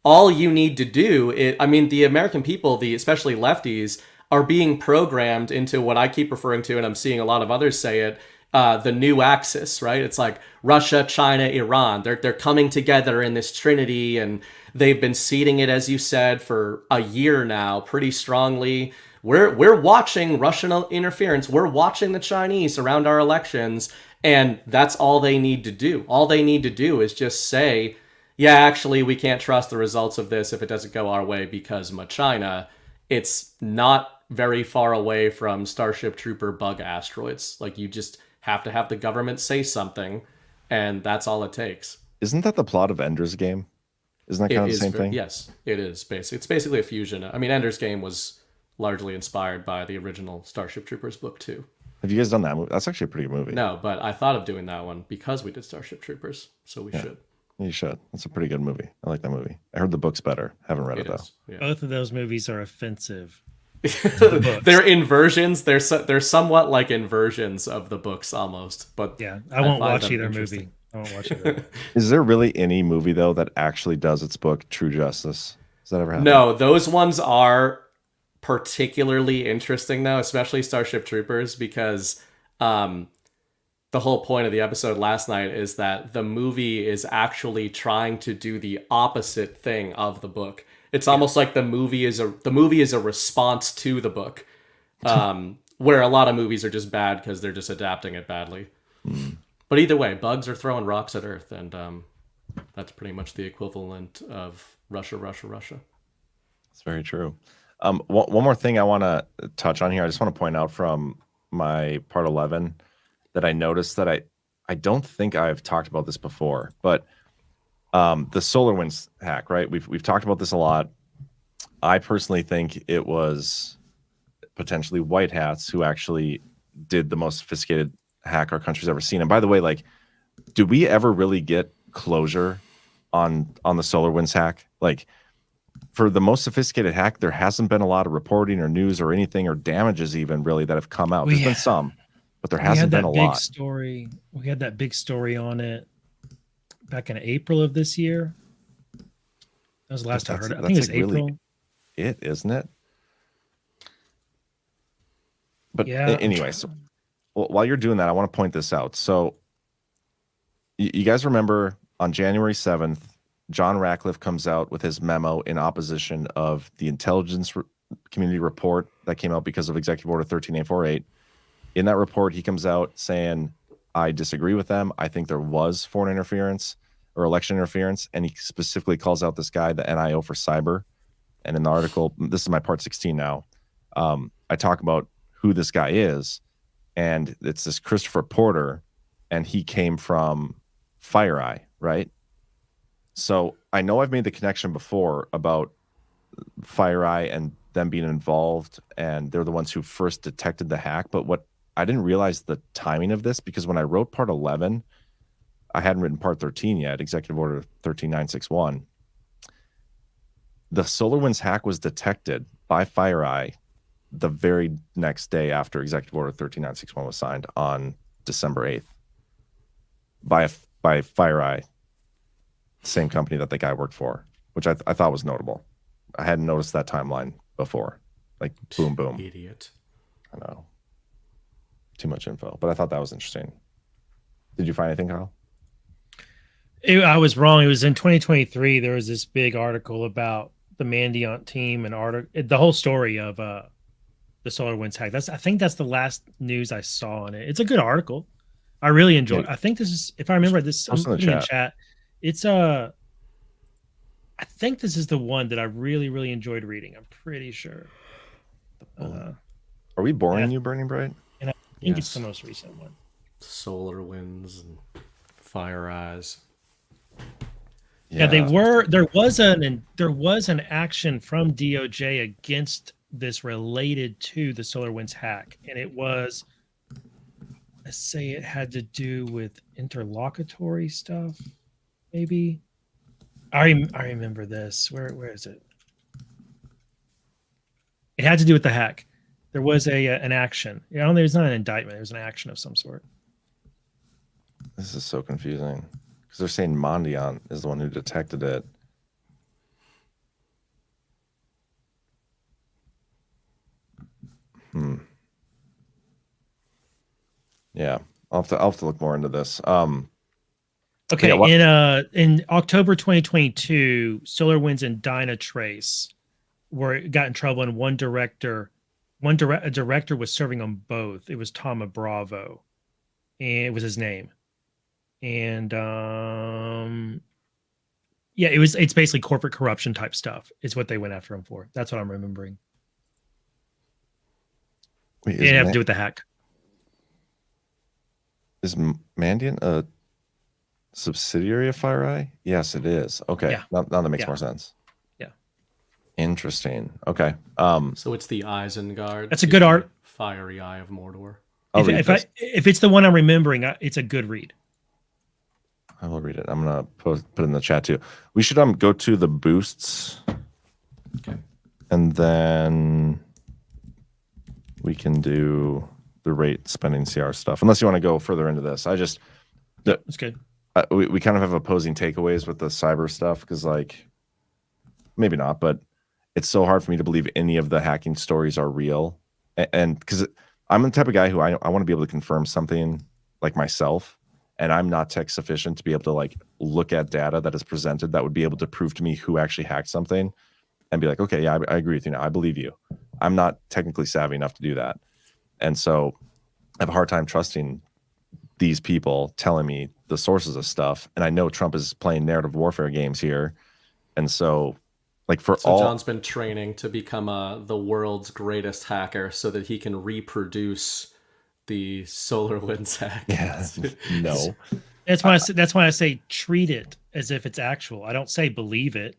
all you need to do the American people, especially lefties, are being programmed into what I keep referring to, and I'm seeing a lot of others say it, the new axis, right? It's like Russia, China, Iran. They're coming together in this trinity, and they've been seeding it, as you said, for a year now, pretty strongly. We're watching Russian interference. We're watching the Chinese around our elections, and that's all they need to do. All they need to do is just say, yeah, actually, we can't trust the results of this if it doesn't go our way because of China. It's not very far away from Starship Trooper bug asteroids. Like, you just have to have the government say something, and that's all it takes. Isn't that the plot of Ender's Game? Isn't that kind of the same thing? Yes, it is. It's basically a fusion. I mean, Ender's Game was largely inspired by the original Starship Troopers book too. Have you guys done that movie? That's actually a pretty good movie. No, but I thought of doing that one because we did Starship Troopers, so we should. You should. That's a pretty good movie. I like that movie. I heard the book's better. Haven't read it though. Yeah. Both of those movies are offensive books. inversions. They're somewhat like inversions of the books almost. But Yeah, I won't find watch them either interesting. movie. I won't watch either. Is there really any movie though that actually does its book true justice? Does that ever happen? No, those ones are particularly interesting though, especially Starship Troopers, because the whole point of the episode last night is that the movie is actually trying to do the opposite thing of the book. It's almost like the movie is a response to the book, where a lot of movies are just bad because they're just adapting it badly. But either way, bugs are throwing rocks at Earth, and that's pretty much the equivalent of Russia, Russia, Russia. It's very true. One more thing I want to touch on here. I just want to point out from my part 11 that I noticed that I don't think I've talked about this before, but the SolarWinds hack, right? We've talked about this a lot. I personally think it was potentially white hats who actually did the most sophisticated hack our country's ever seen. And by the way, like, do we ever really get closure on the SolarWinds hack? Like, for the most sophisticated hack, there hasn't been a lot of reporting or news or anything or damages even really that have come out. There's been some, but there hasn't been a lot. Story. We had that big story on it back in April of this year. That was the last I heard it. I think it was like April. Really isn't it? But yeah. Anyways, while you're doing that, I want to point this out. So you guys remember on January 7th, John Ratcliffe comes out with his memo in opposition of the intelligence community report that came out because of Executive Order 13848. In that report, he comes out saying, I disagree with them. I think there was foreign interference or election interference. And he specifically calls out this guy, the NIO for cyber. And in the article, this is my part 16 now, I talk about who this guy is. And it's this Christopher Porter. And he came from FireEye, right? So I know I've made the connection before about FireEye and them being involved, and they're the ones who first detected the hack. But what I didn't realize the timing of this, because when I wrote part 11, I hadn't written part 13 yet, Executive Order 13961. The SolarWinds hack was detected by FireEye the very next day after Executive Order 13961 was signed on December 8th by FireEye, same company that the guy worked for, which I thought was notable. I hadn't noticed that timeline before. Like, boom, boom. Idiot. I know. Too much info, but I thought that was interesting. Did you find anything, Kyle? I was wrong. It was in 2023. There was this big article about the Mandiant team and the whole story of the SolarWinds hack. I think that's the last news I saw on it. It's a good article. I really enjoyed it. I think this is, if I remember this, I'm putting in chat. It's I think this is the one that I really, really enjoyed reading. I'm pretty sure. Are we boring you, Burning Bright? And I think it's the most recent one. SolarWinds and FireEyes. Yeah, they were. There was an action from DOJ against this related to the SolarWinds hack, and it was, let's say, it had to do with interlocutory stuff. Maybe I remember this. Where is it? It had to do with the hack. There was an action. I don't know. There's not an indictment. There was an action of some sort. This is so confusing because they're saying Mandiant is the one who detected it. Yeah, I'll have to look more into this. Okay, yeah, in October 2022, SolarWinds and Dynatrace got in trouble, and a director was serving on both. It was Tom Bravo, and it was his name. And yeah, it's basically corporate corruption type stuff. Is what they went after him for. That's what I'm remembering. Wait, it didn't have to do with the hack. Is Mandiant a subsidiary of FireEye? Yes, it is. Okay, yeah. Now that makes more sense. Yeah, interesting. Okay, so it's the Isengard. That's a good art. Fiery Eye of Mordor. If it's the one I'm remembering, it's a good read. I will read it. I'm gonna put it in the chat too. We should go to the boosts. Okay. And then we can do the rate spending CR stuff. Unless you want to go further into this. That's good. We kind of have opposing takeaways with the cyber stuff because, like, maybe not, but it's so hard for me to believe any of the hacking stories are real. And because I'm the type of guy who I want to be able to confirm something like myself, and I'm not tech sufficient to be able to like look at data that is presented that would be able to prove to me who actually hacked something and be like, okay, yeah, I agree with you now. I believe you. I'm not technically savvy enough to do that. And so I have a hard time trusting these people telling me the sources of stuff. And I know Trump is playing narrative warfare games here. And so like John's been training to become the world's greatest hacker so that he can reproduce the SolarWinds hack. Yeah, no. That's why I say treat it as if it's actual. I don't say believe it.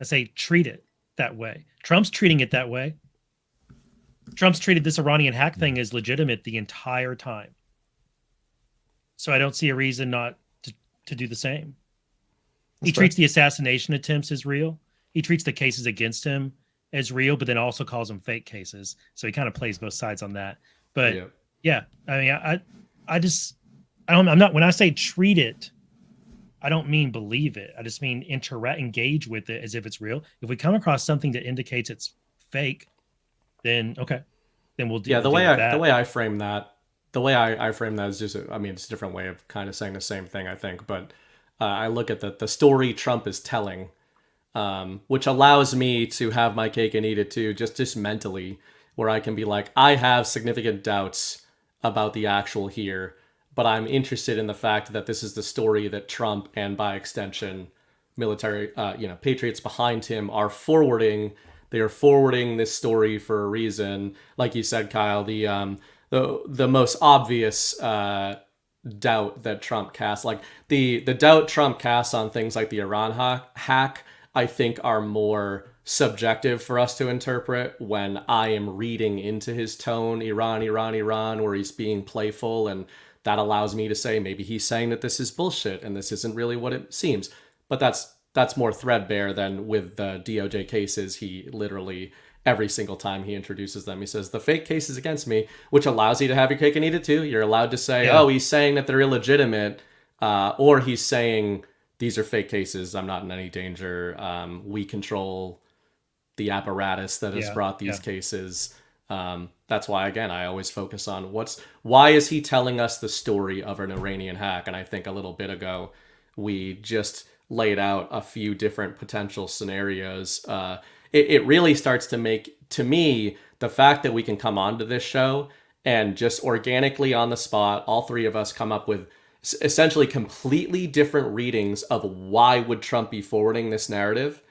I say treat it that way. Trump's treating it that way. Trump's treated this Iranian hack thing as legitimate the entire time. So I don't see a reason not to do the same. He treats the assassination attempts as real. He treats the cases against him as real, but then also calls them fake cases. So he kind of plays both sides on that. But yeah, I mean, I'm not, when I say treat it, I don't mean believe it. I just mean engage with it as if it's real. If we come across something that indicates it's fake, then okay, then we'll do. Yeah, the way I frame that is just, I mean, it's a different way of kind of saying the same thing, I think. But I look at the story Trump is telling, which allows me to have my cake and eat it too, just mentally, where I can be like, I have significant doubts about the actual here, but I'm interested in the fact that this is the story that Trump and by extension military, patriots behind him are forwarding. They are forwarding this story for a reason. Like you said, Kyle, the most obvious doubt that Trump casts, like the doubt Trump casts on things like the Iran hack, I think are more subjective for us to interpret when I am reading into his tone, Iran, where he's being playful, and that allows me to say maybe he's saying that this is bullshit and this isn't really what it seems. But that's more threadbare than with the DOJ cases. He literally, every single time he introduces them, he says, the fake case is against me, which allows you to have your cake and eat it too. You're allowed to say, oh, he's saying that they're illegitimate, or he's saying these are fake cases. I'm not in any danger. We control the apparatus that has brought these cases. That's why, again, I always focus on why is he telling us the story of an Iranian hack? And I think a little bit ago, we just laid out a few different potential scenarios. It really starts to make, to me, the fact that we can come onto this show and just organically on the spot, all three of us come up with essentially completely different readings of why would Trump be forwarding this narrative.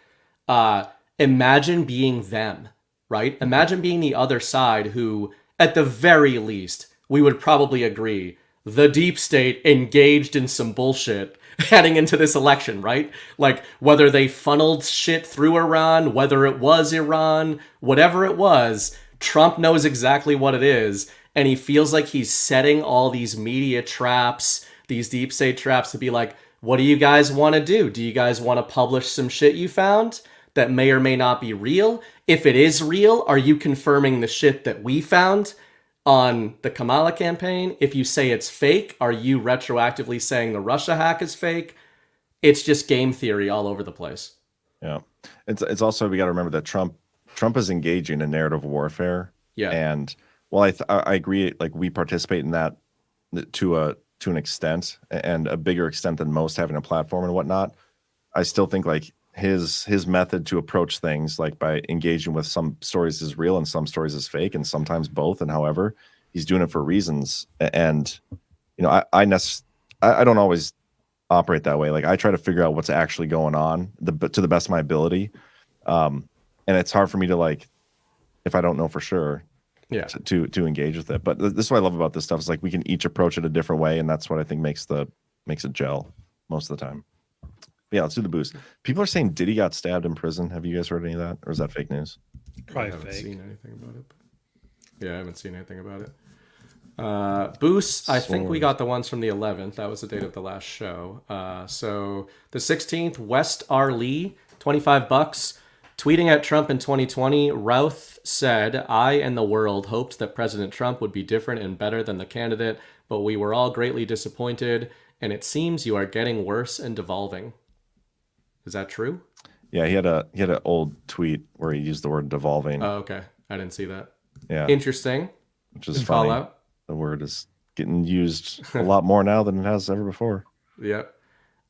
Imagine being them, right? Imagine being the other side who, at the very least, we would probably agree, the deep state engaged in some bullshit heading into this election, right? Like, whether they funneled shit through Iran, whether it was Iran, whatever it was, Trump knows exactly what it is, and he feels like he's setting all these media traps, these deep state traps, to be like, what do you guys want to do? Do you guys want to publish some shit you found that may or may not be real? If it is real, are you confirming the shit that we found on the Kamala campaign? If you say it's fake, are you retroactively saying the Russia hack is fake? It's just game theory all over the place. Yeah. It's also, we got to remember that Trump is engaging in narrative warfare. Yeah. And well, I agree, like, we participate in that to an extent, and a bigger extent than most, having a platform and whatnot. I still think like his method to approach things, like by engaging with some stories is real and some stories is fake, and sometimes both, and however he's doing it for reasons. And I don't always operate that way. Like, I try to figure out what's actually going on to the best of my ability, and it's hard for me to, like, if I don't know for sure, to engage with it. But this is what I love about this stuff, is like we can each approach it a different way, and that's what I think makes it gel most of the time. Yeah, let's do the boost. People are saying Diddy got stabbed in prison. Have you guys heard any of that, or is that fake news? Probably I haven't fake. seen anything about it. Yeah, I haven't seen anything about it. Boosts, I think we got the ones from the 11th. That was the date of the last show. So the 16th, West R. Lee, $25. Tweeting at Trump in 2020, Routh said, "I and the world hoped that President Trump would be different and better than the candidate, but we were all greatly disappointed, and it seems you are getting worse and devolving." Is that true? Yeah, he had an old tweet where he used the word devolving. Oh, okay. I didn't see that. Yeah. Interesting. Which is funny. Fallout. The word is getting used a lot more now than it has ever before. Yep.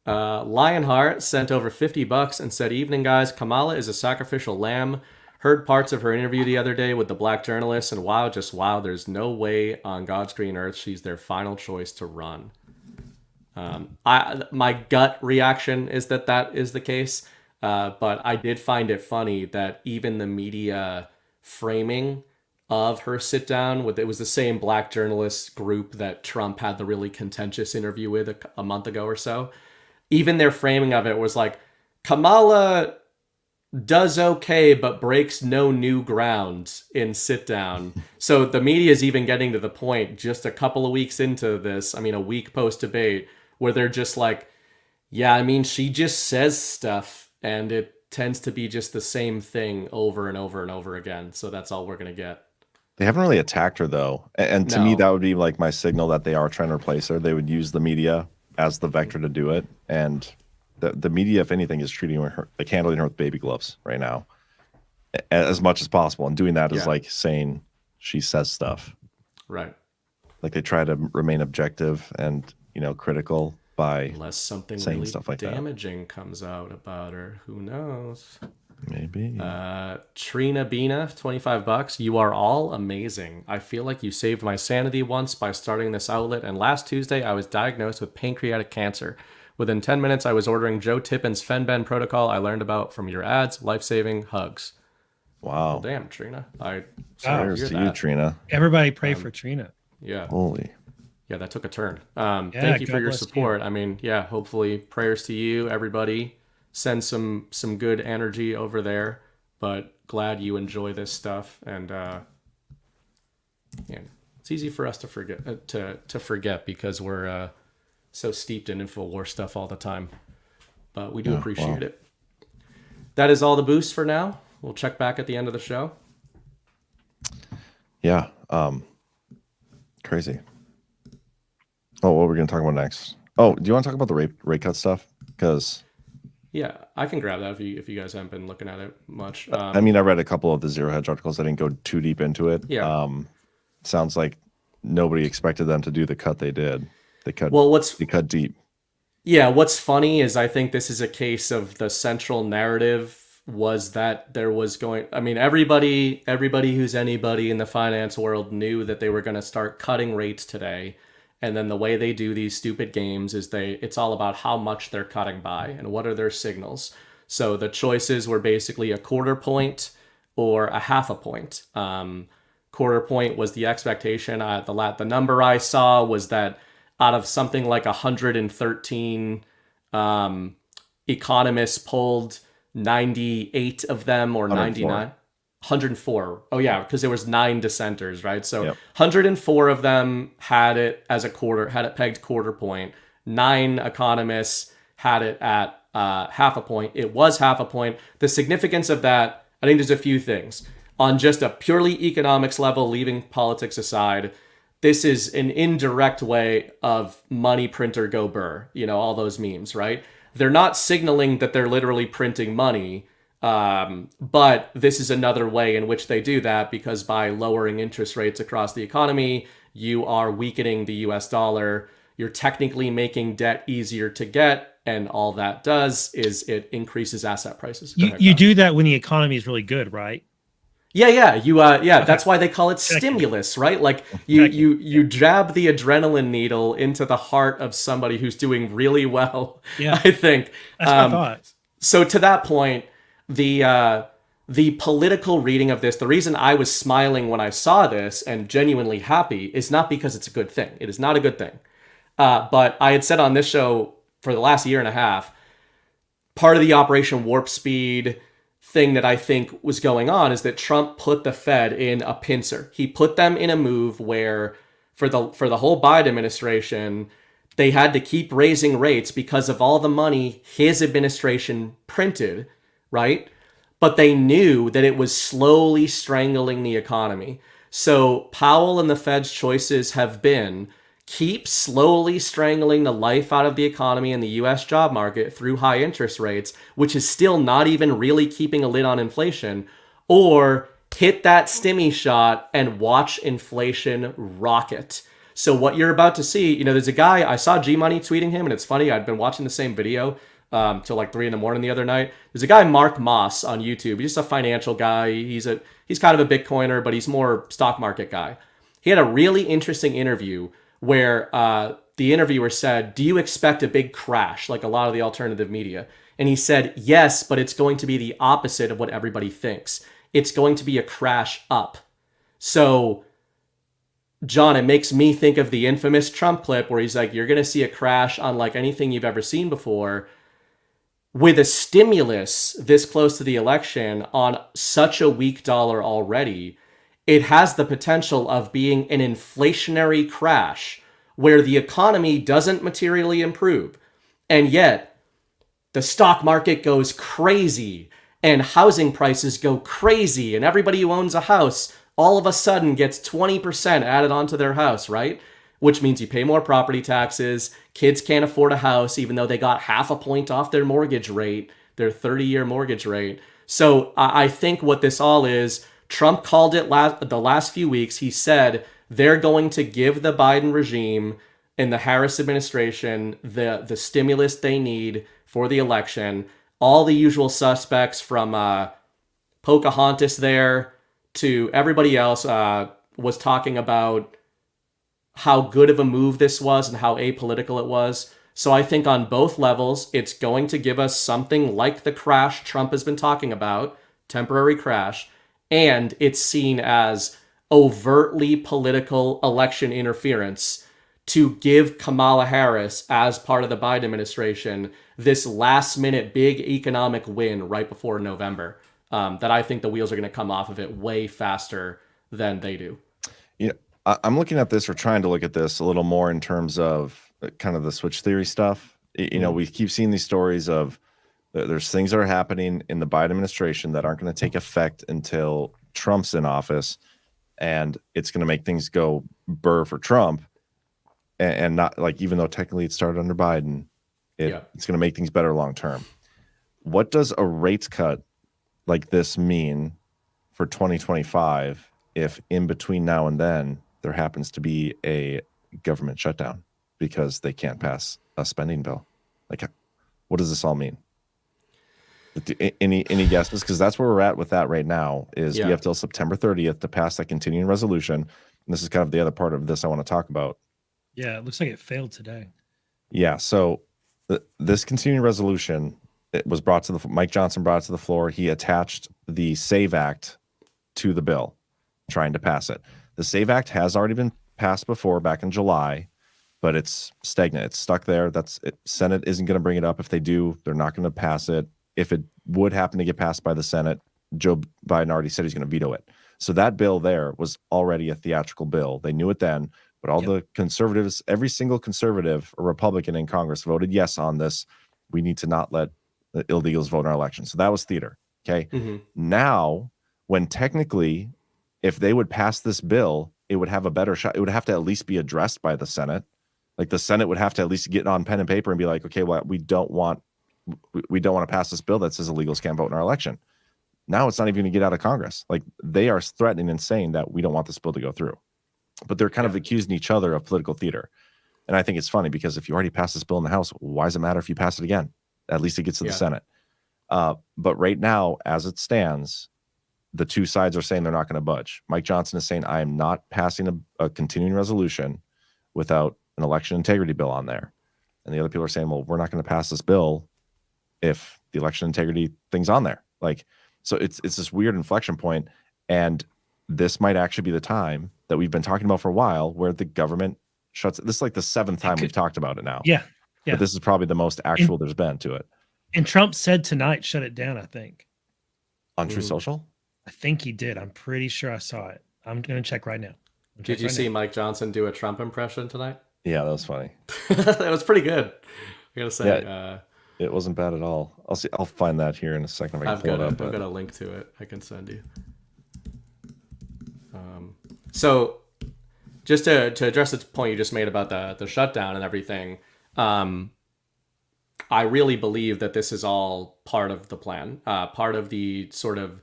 Lionheart sent over $50 and said, "Evening, guys. Kamala is a sacrificial lamb. Heard parts of her interview the other day with the black journalist, and wow, just wow, there's no way on God's green earth she's their final choice to run." My gut reaction is that is the case, but I did find it funny that even the media framing of her sit down with, it was the same black journalist group that Trump had the really contentious interview with a month ago or so. Even their framing of it was like, Kamala does okay, but breaks no new ground in sit down. So the media is even getting to the point just a couple of weeks into this, a week post debate, where they're just like, yeah, she just says stuff and it tends to be just the same thing over and over and over again. So that's all we're going to get. They haven't really attacked her, though. And to me, that would be like my signal that they are trying to replace her. They would use the media as the vector to do it. And the media, if anything, is treating her, like handling her with baby gloves right now as much as possible. And doing that is like saying she says stuff. Right. Like they try to remain objective and, critical by unless something saying really stuff like damaging comes out about her. Who knows? Maybe. Trina Bina, $25. "You are all amazing. I feel like you saved my sanity once by starting this outlet, and last Tuesday I was diagnosed with pancreatic cancer. Within 10 minutes I was ordering Joe Tippin's Fenben protocol I learned about from your ads. Life-saving. Hugs." Wow. Well, damn, Trina. Cheers to you, Trina. Everybody pray for Trina. Yeah. Holy. Yeah, that took a turn. Thank you for your support. Hopefully prayers to you, everybody. Send some good energy over there, but glad you enjoy this stuff. And it's easy for us to forget to forget because we're so steeped in InfoWars stuff all the time. But we do appreciate it. That is all the boosts for now. We'll check back at the end of the show. Yeah. Crazy. Oh, what we're going to talk about next? Oh, do you want to talk about the rate cut stuff? Because yeah, I can grab that if you guys haven't been looking at it much. I read a couple of the Zero Hedge articles. I didn't go too deep into it. Yeah. Sounds like nobody expected them to do the cut they did. They cut deep. Yeah, what's funny is I think this is a case of the central narrative was that there was everybody who's anybody in the finance world knew that they were going to start cutting rates today. And then the way they do these stupid games is it's all about how much they're cutting by and what are their signals. So the choices were basically a 1/4 point or a 1/2 point. 1/4 point was the expectation. The number I saw was that out of something like 113 economists polled, 98 of them or 99. 104. Oh yeah, because there was 9 dissenters, right? So 104 of them had it as had it pegged 1/4 point. 9 economists had it at 1/2 point. It was 1/2 point. The significance of that, I think there's a few things. On just a purely economics level, leaving politics aside, this is an indirect way of money printer go burr, all those memes, right? They're not signaling that they're literally printing money. But this is another way in which they do that because by lowering interest rates across the economy, you are weakening the US dollar. You're technically making debt easier to get. And all that does is it increases asset prices. You do that when the economy is really good, right? Yeah. That's why they call it stimulus, right? Like you jab the adrenaline needle into the heart of somebody who's doing really well. Yeah. I think. That's what I thought. So to that point, the political reading of this, the reason I was smiling when I saw this and genuinely happy is not because it's a good thing. It is not a good thing. But I had said on this show for the last year and a half, part of the Operation Warp Speed thing that I think was going on is that Trump put the Fed in a pincer. He put them in a move where for the whole Biden administration, they had to keep raising rates because of all the money his administration printed, right? but they knew that it was slowly strangling the economy. So Powell and the Fed's choices have been keep slowly strangling the life out of the economy and the US job market through high interest rates, which is still not even really keeping a lid on inflation, or hit that stimmy shot and watch inflation rocket. So what you're about to see, there's a guy, I saw G-Money tweeting him, and it's funny, I'd been watching the same video till like 3 a.m. the other night. There's a guy, Mark Moss, on YouTube. He's just a financial guy. He's kind of a Bitcoiner, but he's more stock market guy. He had a really interesting interview where the interviewer said, do you expect a big crash like a lot of the alternative media? And he said, yes, but it's going to be the opposite of what everybody thinks. It's going to be a crash up. So, John, it makes me think of the infamous Trump clip where he's like, you're going to see a crash unlike anything you've ever seen before. With a stimulus this close to the election on such a weak dollar already, it has the potential of being an inflationary crash where the economy doesn't materially improve. And yet, the stock market goes crazy and housing prices go crazy and everybody who owns a house all of a sudden gets 20% added onto their house, right? Which means you pay more property taxes. Kids can't afford a house even though they got half a point off their mortgage rate, their 30-year mortgage rate. So I think what this all is, Trump called it the last few weeks. He said they're going to give the Biden regime and the Harris administration the stimulus they need for the election. All the usual suspects from Pocahontas there to everybody else was talking about how good of a move this was and how apolitical it was. So I think on both levels, it's going to give us something like the crash Trump has been talking about, temporary crash, and it's seen as overtly political election interference to give Kamala Harris, as part of the Biden administration, this last-minute big economic win right before November. That I think the wheels are going to come off of it way faster than they do. I'm looking at this, or trying to look at this a little more in terms of kind of the switch theory stuff. We keep seeing these stories of there's things that are happening in the Biden administration that aren't going to take effect until Trump's in office, and it's going to make things go burr for Trump, and not like, even though technically it started under Biden, it's going to make things better long term. What does a rates cut like this mean for 2025 if in between now and then there happens to be a government shutdown because they can't pass a spending bill? Like, what does this all mean? Any guesses? Because that's where we're at with that right now. We have till September 30th to pass that continuing resolution. And this is kind of the other part of this I want to talk about. Yeah, it looks like it failed today. Yeah, so this continuing resolution, it was brought to Mike Johnson brought it to the floor. He attached the SAVE Act to the bill, trying to pass it. The SAVE Act has already been passed before, back in July, but it's stagnant. It's stuck there. Senate isn't going to bring it up. If they do, they're not going to pass it. If it would happen to get passed by the Senate, Joe Biden already said he's going to veto it. So that bill there was already a theatrical bill. They knew it then, but all the conservatives, every single conservative or Republican in Congress voted yes on this. We need to not let the illegals vote in our election. So that was theater. Okay. Now, when technically, if they would pass this bill, it would have a better shot. It would have to at least be addressed by the Senate. Like, the Senate would have to at least get on pen and paper and be like, okay, well, we don't want to pass this bill that says illegals can't vote in our election. Now it's not even going to get out of Congress. Like, they are threatening and saying that we don't want this bill to go through. But they're kind of accusing each other of political theater. And I think it's funny because if you already passed this bill in the House, why does it matter if you pass it again? At least it gets to the Senate. But right now, as it stands, the two sides are saying they're not going to budge. Mike Johnson is saying, I am not passing a continuing resolution without an election integrity bill on there. And the other people are saying, well, we're not going to pass this bill if the election integrity thing's on there. Like, so it's this weird inflection point. And this might actually be the time that we've been talking about for a while where the government shuts. This is like the 7th time we've talked about it now. Yeah. But this is probably the most actual there's been to it. And Trump said tonight, shut it down, I think. On True Social? I think he did. I'm pretty sure I saw it. I'm going to check right now. Did you see Mike Johnson do a Trump impression tonight? Yeah, that was funny. That was pretty good. I got to say. It wasn't bad at all. I'll find that here in a second if I can pull it up. I've got a link to it I can send you. So just to address the point you just made about the shutdown and everything, I really believe that this is all part of the plan, part of the sort of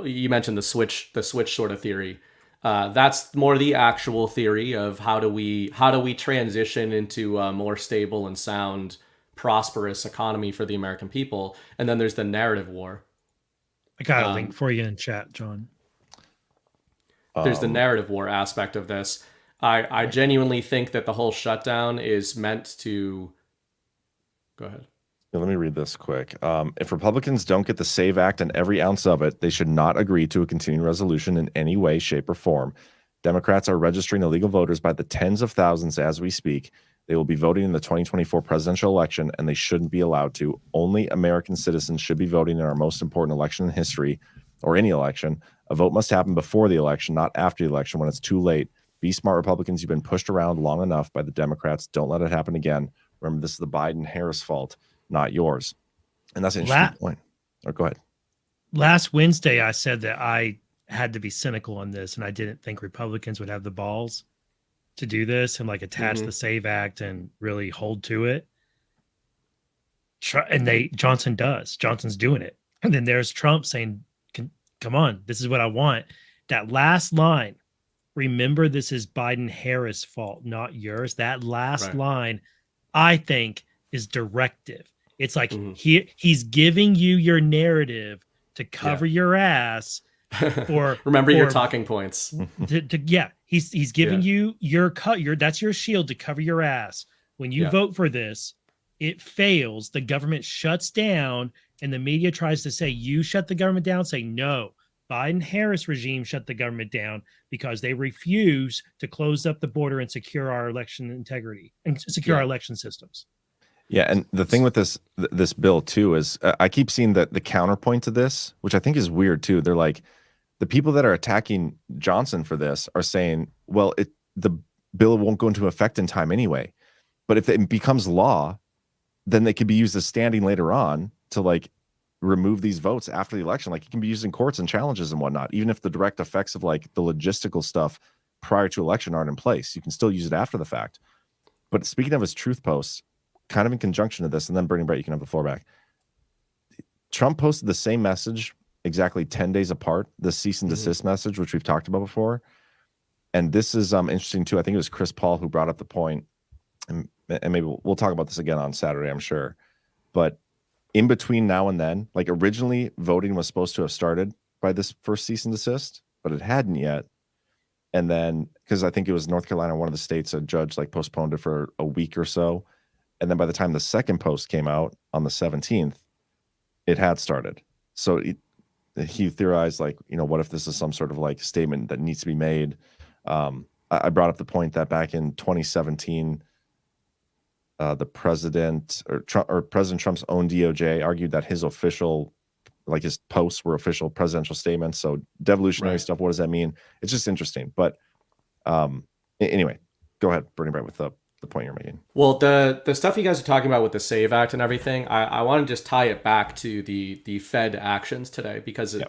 you mentioned the switch sort of theory. That's more the actual theory of how do we transition into a more stable and sound, prosperous economy for the American people. And then there's the narrative war. I got a link for you in chat, John. There's the narrative war aspect of this. I genuinely think that the whole shutdown is meant to... Go ahead. Yeah, let me read this quick. If Republicans don't get the SAVE Act and every ounce of it, they should not agree to a continuing resolution in any way, shape, or form. Democrats are registering illegal voters by the tens of thousands as we speak. They will be voting in the 2024 presidential election, and they shouldn't be allowed to. Only American citizens should be voting in our most important election in history, or any election. A vote must happen before the election, not after the election when it's too late. Be smart, Republicans. You've been pushed around long enough by the Democrats. Don't let it happen again. Remember, this is the Biden-Harris fault, not yours. And that's an interesting point. Oh, go ahead. Last Wednesday, I said that I had to be cynical on this, and I didn't think Republicans would have the balls to do this and like attach the SAVE Act and really hold to it. And Johnson does. Johnson's doing it. And then there's Trump saying, come on, this is what I want. That last line, remember, this is Biden-Harris fault, not yours. That last line, I think, is directive. It's like he's giving you your narrative to cover your ass, or remember your talking points. He's giving you your that's your shield to cover your ass. When you vote for this, it fails. The government shuts down, and the media tries to say you shut the government down. Say no. Biden-Harris regime shut the government down because they refuse to close up the border and secure our election integrity and secure our election systems. Yeah, and the thing with this bill too is I keep seeing that the counterpoint to this, which I think is weird too. They're like, the people that are attacking Johnson for this are saying, well, the bill won't go into effect in time anyway. But if it becomes law, then they could be used as standing later on to like remove these votes after the election. Like it can be used in courts and challenges and whatnot, even if the direct effects of like the logistical stuff prior to election aren't in place. You can still use it after the fact. But speaking of his truth posts, kind of in conjunction to this, and then Bernie Brett, you can have the floor back. Trump posted the same message exactly 10 days apart, the cease and desist message, which we've talked about before. And this is interesting too. I think it was Chris Paul who brought up the point, and maybe we'll talk about this again on Saturday, I'm sure. But in between now and then, like originally voting was supposed to have started by this first cease and desist, but it hadn't yet. And then, because I think it was North Carolina, one of the states, a judge like postponed it for a week or so. And then by the time the second post came out on the 17th, it had started. So he theorized, like, you know, what if this is some sort of like statement that needs to be made? I brought up the point that back in 2017, the president or President Trump's own DOJ argued that his official, like his posts were official presidential statements. So devolutionary stuff, what does that mean? It's just interesting. But anyway, go ahead, Bernie Brett, with the point you're making. Well, the stuff you guys are talking about with the SAVE Act and everything, I want to just tie it back to the Fed actions today, because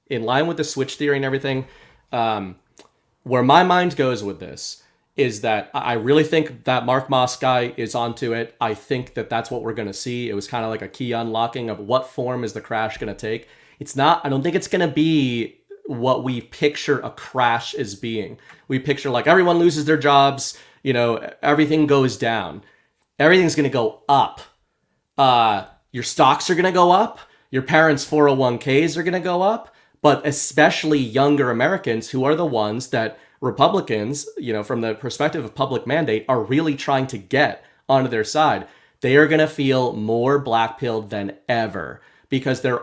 in line with the switch theory and everything, where my mind goes with this is that I really think that Mark Moss guy is onto it. I think that that's what we're going to see. It was kind of like a key unlocking of what form is the crash going to take. I don't think it's going to be what we picture a crash as being. We picture like everyone loses their jobs, you know, everything goes down. Everything's going to go up. Your stocks are going to go up. Your parents' 401ks are going to go up. But especially younger Americans, who are the ones that Republicans, you know, from the perspective of public mandate, are really trying to get onto their side. They are going to feel more black-pilled than ever, because they've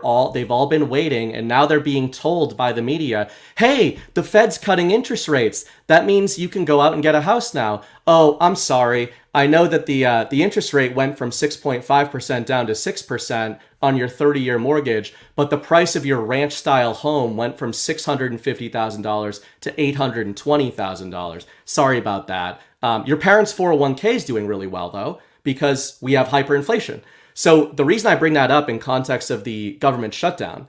all been waiting, and now they're being told by the media, hey, the Fed's cutting interest rates. That means you can go out and get a house now. Oh, I'm sorry. I know that the interest rate went from 6.5% down to 6% on your 30-year mortgage, but the price of your ranch-style home went from $650,000 to $820,000. Sorry about that. Your parents' 401k is doing really well, though, because we have hyperinflation. So the reason I bring that up in context of the government shutdown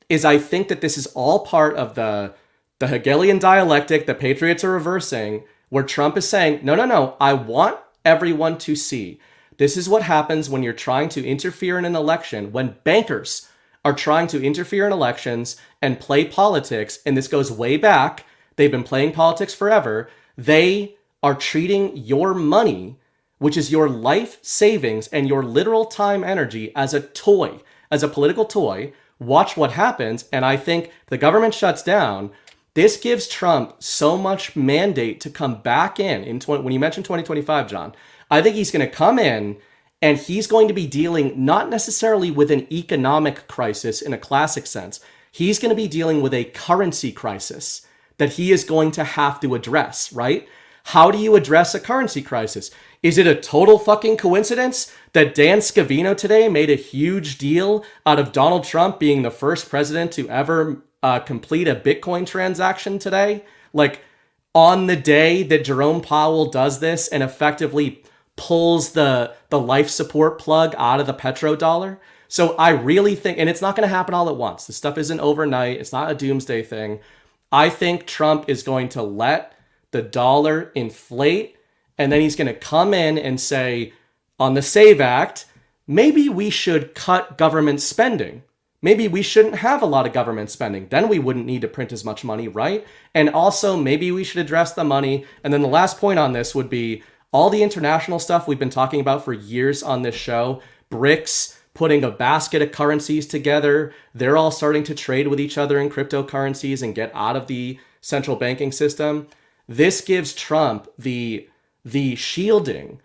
is I think that this is all part of the Hegelian dialectic the patriots are reversing, where Trump is saying, no, I want everyone to see. This is what happens when you're trying to interfere in an election, when bankers are trying to interfere in elections and play politics, and this goes way back. They've been playing politics forever. They are treating your money, which is your life savings and your literal time energy, as a toy, as a political toy. Watch what happens. And I think the government shuts down. This gives Trump so much mandate to come back in when you mentioned 2025, John, I think he's going to come in and he's going to be dealing not necessarily with an economic crisis in a classic sense. He's going to be dealing with a currency crisis that he is going to have to address, right? How do you address a currency crisis? Is it a total fucking coincidence that Dan Scavino today made a huge deal out of Donald Trump being the first president to ever complete a Bitcoin transaction today? Like, on the day that Jerome Powell does this and effectively pulls the life support plug out of the petrodollar. So I really think, and it's not going to happen all at once. This stuff isn't overnight. It's not a doomsday thing. I think Trump is going to let the dollar inflate, and then he's going to come in and say, on the SAVE Act, maybe we should cut government spending. Maybe we shouldn't have a lot of government spending. Then we wouldn't need to print as much money, right? And also, maybe we should address the money. And then the last point on this would be all the international stuff we've been talking about for years on this show. BRICS, putting a basket of currencies together. They're all starting to trade with each other in cryptocurrencies and get out of the central banking system. This gives Trump the shielding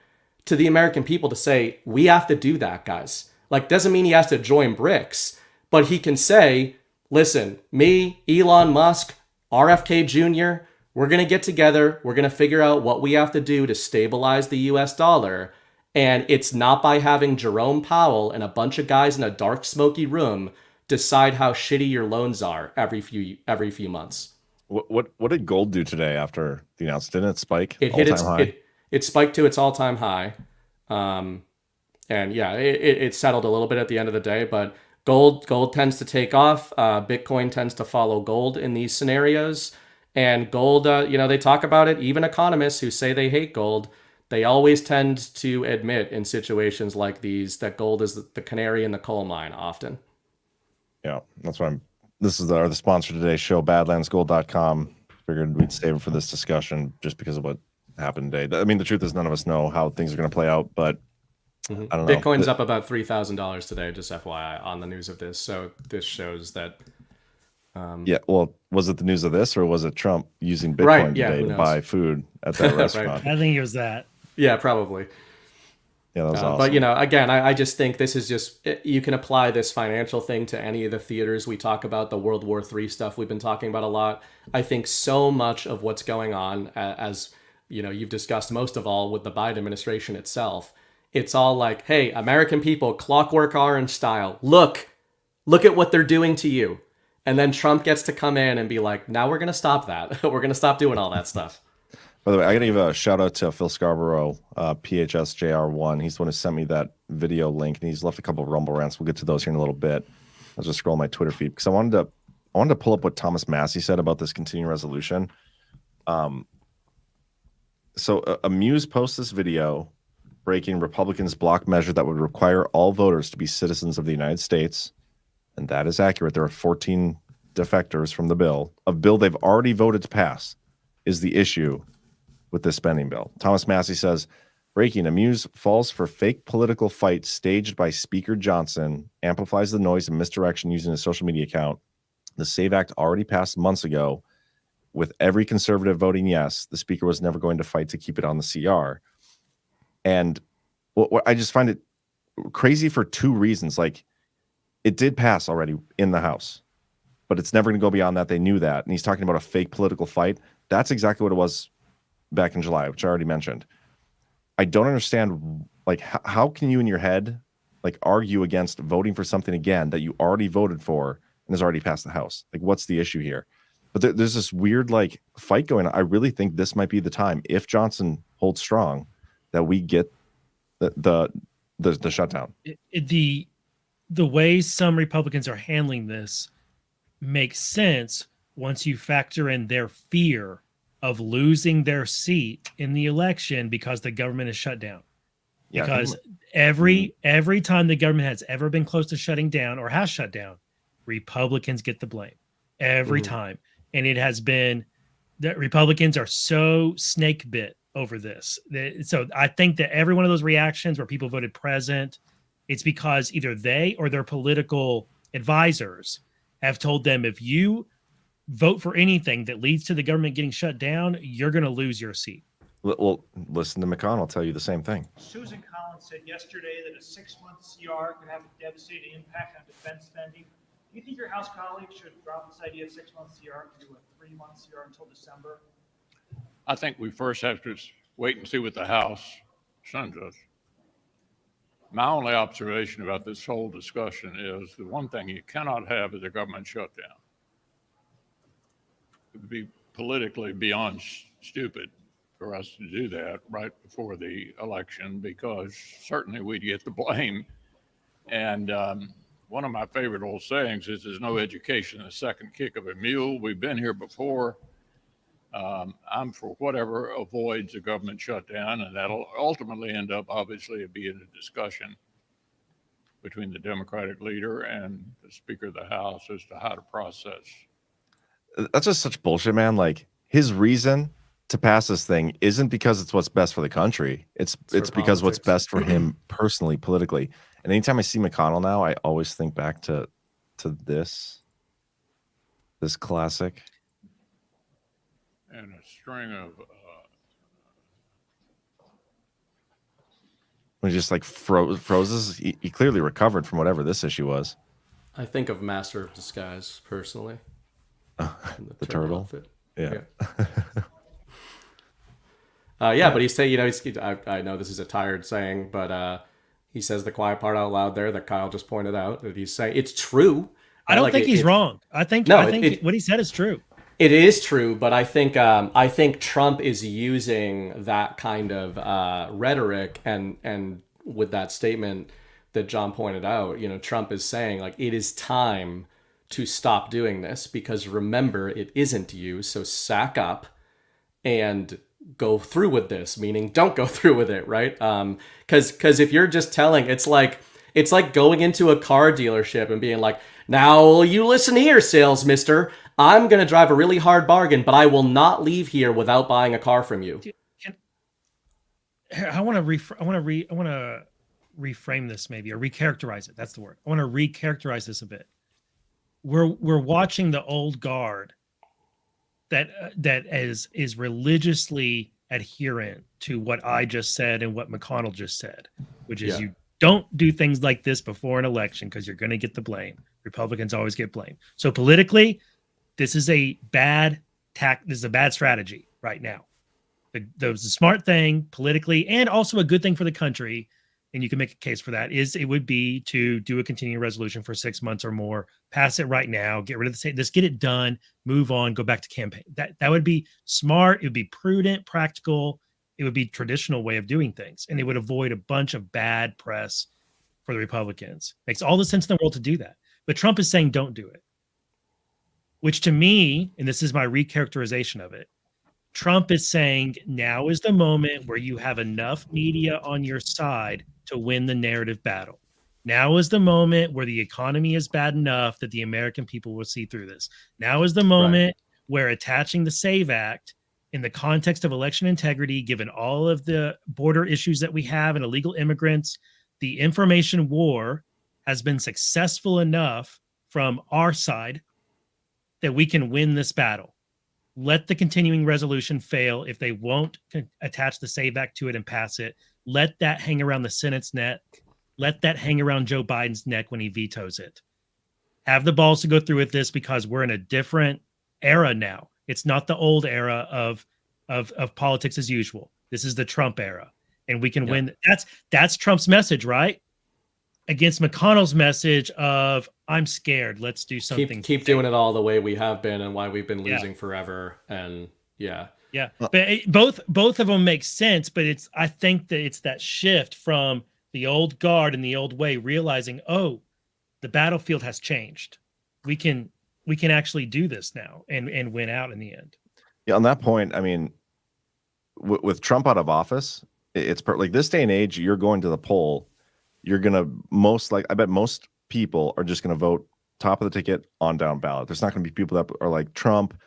to the American people to say, we have to do that, guys. Like, doesn't mean he has to join BRICS, but he can say, listen, me, Elon Musk, RFK Jr., we're going to get together. We're going to figure out what we have to do to stabilize the US dollar. And it's not by having Jerome Powell and a bunch of guys in a dark, smoky room decide how shitty your loans are every few months. What did gold do today after the announcement? Didn't it spike? It hit it spiked to its all-time high. And yeah, it settled a little bit at the end of the day, but gold tends to take off. Bitcoin tends to follow gold in these scenarios. And gold, they talk about it. Even economists who say they hate gold, they always tend to admit in situations like these that gold is the canary in the coal mine often. Yeah, that's why this is the sponsor of today's show, badlandsgold.com. Figured we'd save it for this discussion just because of what happened today. I mean, the truth is none of us know how things are going to play out, but I don't know. Bitcoin's up about $3,000 today, just FYI, on the news of this. So this shows that. Yeah, well, was it the news of this, or was it Trump using Bitcoin today to buy food at that restaurant? I think it was that. Yeah, probably. Yeah, that was awesome. But, again, I just think this is just, you can apply this financial thing to any of the theaters we talk about, the World War III stuff we've been talking about a lot. I think so much of what's going on, as you've discussed most of all with the Biden administration itself, it's all like, hey, American people, Clockwork Orange style, look at what they're doing to you. And then Trump gets to come in and be like, now we're going to stop that. We're going to stop doing all that stuff. By the way, I got to give a shout out to Phil Scarborough, PHSJR1. He's the one who sent me that video link, and he's left a couple of Rumble rants. We'll get to those here in a little bit. I was just scrolling my Twitter feed because I wanted to pull up what Thomas Massey said about this continuing resolution. So Amuse posts this video breaking Republicans' block measure that would require all voters to be citizens of the United States. And that is accurate. There are 14 defectors from the bill. A bill they've already voted to pass is the issue with this spending bill. Thomas Massey says, breaking, Amuse falls for fake political fight staged by Speaker Johnson, amplifies the noise and misdirection using his social media account. The SAVE Act already passed months ago. With every conservative voting yes, the Speaker was never going to fight to keep it on the CR. And what I just find it crazy for two reasons. Like, it did pass already in the House, but it's never going to go beyond that. They knew that. And he's talking about a fake political fight. That's exactly what it was back in July, which I already mentioned. I don't understand, like, how can you in your head, like, argue against voting for something again that you already voted for and has already passed the House? Like, what's the issue here? But there's this weird, like, fight going on. I really think this might be the time, if Johnson holds strong, that we get the the shutdown. The way some Republicans are handling this makes sense once you factor in their fear of losing their seat in the election because the government is shut down. Yeah, Because every time the government has ever been close to shutting down or has shut down, Republicans get the blame every time. And it has been that Republicans are so snake bit over this. So I think that every one of those reactions where people voted present, it's because either they or their political advisors have told them, if you vote for anything that leads to the government getting shut down, you're going to lose your seat. Well, listen to McConnell tell you the same thing. Susan Collins said yesterday that a 6-month CR could have a devastating impact on defense spending. Do you think your House colleagues should drop this idea of 6-month CR to do a 3-month CR until December? I think we first have to wait and see what the House sends us. My only observation about this whole discussion is the one thing you cannot have is a government shutdown. It would be politically beyond stupid for us to do that right before the election, because certainly we'd get the blame. And one of my favorite old sayings is, there's no education in the second kick of a mule. We've been here before. I'm for whatever avoids a government shutdown, and that'll ultimately end up, obviously, being a discussion between the Democratic leader and the Speaker of the House as to how to process. That's just such bullshit, man. Like, his reason to pass this thing isn't because it's what's best for the country. It's because what's best for him personally, politically. And anytime I see McConnell now, I always think back to this classic. And a string of when he just like froze. He clearly recovered from whatever this issue was. I think of Master of Disguise personally. The turtle. Outfit. Yeah. Yeah, but he's saying, I know this is a tired saying, but he says the quiet part out loud there that Kyle just pointed out, that he's saying it's true. I don't think he's wrong. I think what he said is true. It is true, but I think Trump is using that kind of rhetoric, and with that statement that John pointed out, Trump is saying, like, it is time to stop doing this, because remember, it isn't you, so sack up and go through with this, meaning don't go through with it, right? Because if you're just telling, it's like going into a car dealership and being like, now you listen here, sales mister, I'm going to drive a really hard bargain, but I will not leave here without buying a car from you. I want to reframe this maybe, or recharacterize it. That's the word. I want to recharacterize this a bit. We're watching the old guard that is religiously adherent to what I just said and what McConnell just said, which is you don't do things like this before an election because you're going to get the blame. Republicans always get blamed. So politically, this is a bad this is a bad strategy right now. The smart thing politically, and also a good thing for the country, and you can make a case for that, is it would be to do a continuing resolution for 6 months or more, pass it right now, get rid of the state, just get it done, move on, go back to campaign. That would be smart. It would be prudent, practical. It would be traditional way of doing things, and it would avoid a bunch of bad press for the Republicans. Makes all the sense in the world to do that. But Trump is saying don't do it, which to me, and this is my recharacterization of it, Trump is saying now is the moment where you have enough media on your side to win the narrative battle. Now is the moment where the economy is bad enough that the American people will see through this. Now is the moment where attaching the SAVE Act in the context of election integrity, given all of the border issues that we have and illegal immigrants, the information war has been successful enough from our side that we can win this battle. Let the continuing resolution fail if they won't attach the SAVE Act to it and pass it. Let that hang around the Senate's neck. Let that hang around Joe Biden's neck when he vetoes it. Have the balls to go through with this, because we're in a different era now. It's not the old era of politics as usual. This is the Trump era, and we can win. That's Trump's message, right? Against McConnell's message of I'm scared. Let's do something. Keep doing it all the way we have been, and why we've been losing forever. And but both of them make sense. But I think that it's that shift from the old guard and the old way, realizing, oh, the battlefield has changed. We can actually do this now and win out in the end. Yeah, on that point, I mean, with Trump out of office, it's like this day and age, you're going to the poll, you're gonna I bet most people are just gonna vote top of the ticket on down ballot. There's not gonna be people that are like Trump.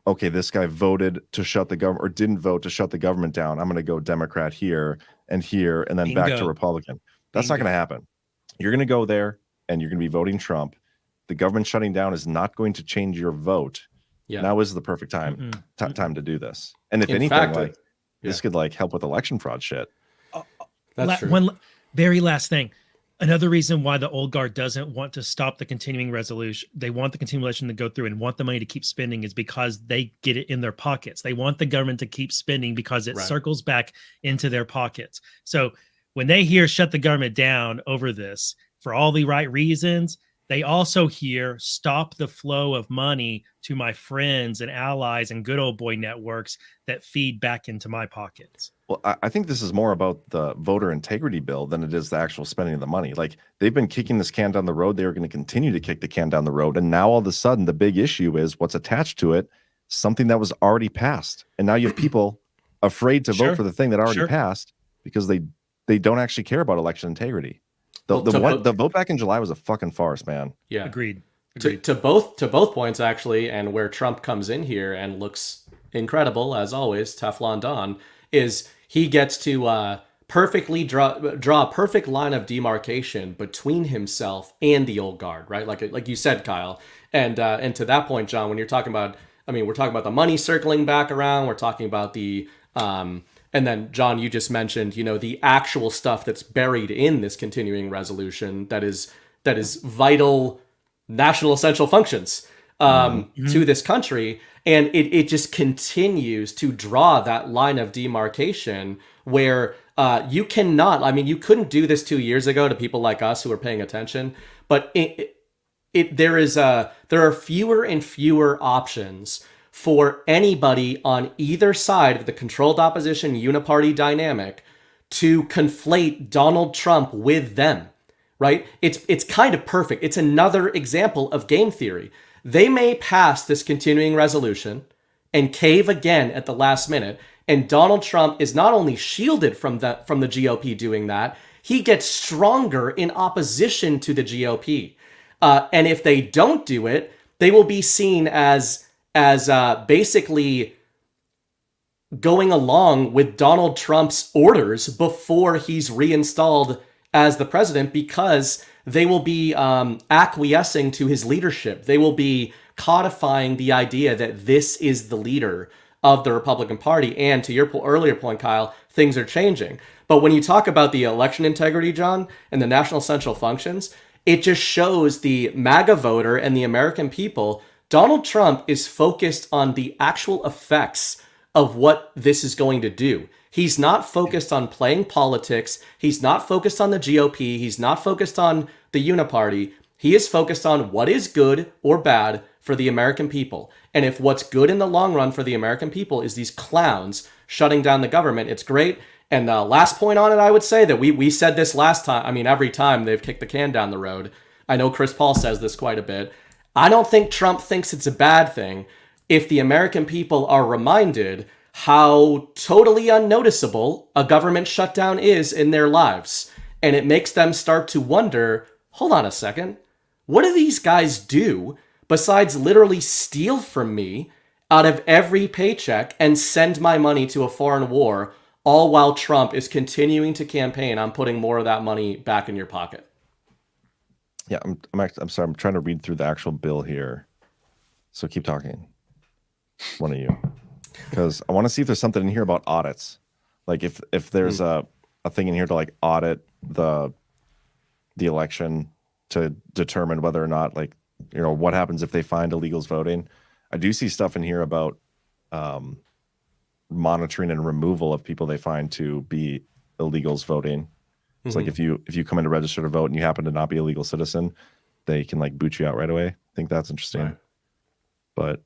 Okay, this guy voted to shut the government or didn't vote to shut the government down. I'm gonna go Democrat here, and then back to Republican. That's not gonna happen. You're gonna go there and you're gonna be voting Trump. The government shutting down is not going to change your vote. Yeah. Now is the perfect time time to do this. And if anything, this could like help with election fraud shit. That's true. One very last thing. Another reason why the old guard doesn't want to stop the continuing resolution, they want the continuation to go through and want the money to keep spending, is because they get it in their pockets. They want the government to keep spending because it circles back into their pockets. So when they hear shut the government down over this for all the right reasons, they also hear stop the flow of money to my friends and allies and good old boy networks that feed back into my pockets. Well, I think this is more about the voter integrity bill than it is the actual spending of the money. Like, they've been kicking this can down the road. They are going to continue to kick the can down the road. And now all of a sudden, the big issue is what's attached to it, something that was already passed. And now you have people afraid to vote for the thing that already passed because they don't actually care about election integrity. The vote back in July was a fucking farce, man. Yeah, agreed. To both points actually, and where Trump comes in here and looks incredible as always, Teflon Don, is he gets to perfectly draw a perfect line of demarcation between himself and the old guard, right? Like you said, Kyle, and to that point, John, when you're talking about, I mean, we're talking about the money circling back around. We're talking about the and then, John, you just mentioned, the actual stuff that's buried in this continuing resolution that is vital national essential functions to this country. And it just continues to draw that line of demarcation where you cannot, I mean, you couldn't do this 2 years ago to people like us who are paying attention, but there are fewer and fewer options for anybody on either side of the controlled opposition uniparty dynamic to conflate Donald Trump with them, right? It's kind of perfect. It's another example of game theory. They may pass this continuing resolution and cave again at the last minute, and Donald Trump is not only shielded from the GOP doing that, he gets stronger in opposition to the GOP. And if they don't do it, they will be seen as basically going along with Donald Trump's orders before he's reinstalled as the president, because they will be acquiescing to his leadership. They will be codifying the idea that this is the leader of the Republican Party. And to your earlier point, Kyle, things are changing. But when you talk about the election integrity, John, and the national essential functions, it just shows the MAGA voter and the American people. Donald Trump is focused on the actual effects of what this is going to do. He's not focused on playing politics. He's not focused on the GOP. He's not focused on the uniparty. He is focused on what is good or bad for the American people. And if what's good in the long run for the American people is these clowns shutting down the government, it's great. And the last point on it, I would say that we said this last time. I mean, every time they've kicked the can down the road. I know Chris Paul says this quite a bit. I don't think Trump thinks it's a bad thing if the American people are reminded how totally unnoticeable a government shutdown is in their lives. And it makes them start to wonder, hold on a second, what do these guys do besides literally steal from me out of every paycheck and send my money to a foreign war, all while Trump is continuing to campaign on putting more of that money back in your pocket? Yeah, I'm sorry. I'm trying to read through the actual bill here. So keep talking, one of you, because I want to see if there's something in here about audits. Like if there's a thing in here to like audit the election to determine whether or not, like, what happens if they find illegals voting. I do see stuff in here about monitoring and removal of people they find to be illegals voting. It's like if you come in to register to vote and you happen to not be a legal citizen, they can like boot you out right away. I think that's interesting. Right. But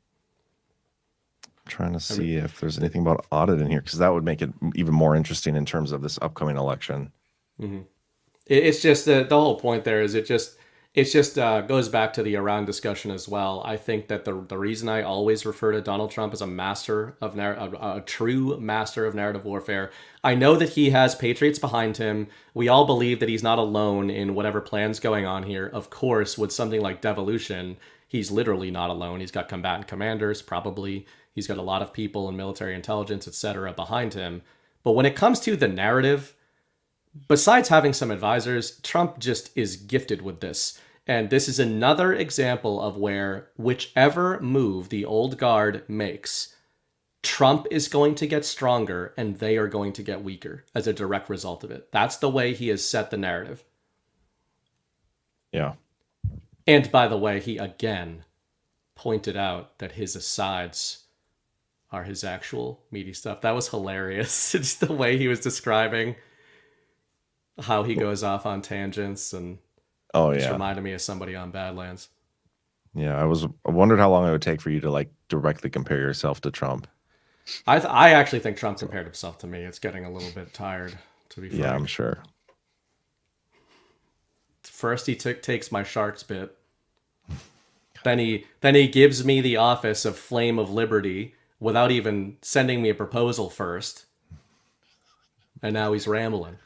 I'm trying to see if there's anything about audit in here, because that would make it even more interesting in terms of this upcoming election. It's just the whole point there is it just goes back to the Iran discussion as well. I think that the reason I always refer to Donald Trump as a master of a true master of narrative warfare. I know that he has patriots behind him. We all believe that he's not alone in whatever plans going on here. Of course, with something like Devolution, he's literally not alone. He's got combatant commanders, probably. He's got a lot of people in military intelligence, etc., behind him. But when it comes to the narrative, besides having some advisors, Trump just is gifted with this. And this is another example of where whichever move the old guard makes, Trump is going to get stronger and they are going to get weaker as a direct result of it. That's the way he has set the narrative. Yeah. And by the way, he again pointed out that his asides are his actual meaty stuff. That was hilarious. It's the way he was describing how he goes off on tangents and just reminded me of somebody on Badlands. Yeah, I wondered how long it would take for you to like directly compare yourself to Trump. I actually think Trump compared himself to me. It's getting a little bit tired, to be frank. Yeah, I'm sure. First he takes my shark's bit. Then he gives me the office of Flame of Liberty without even sending me a proposal first. And now he's rambling.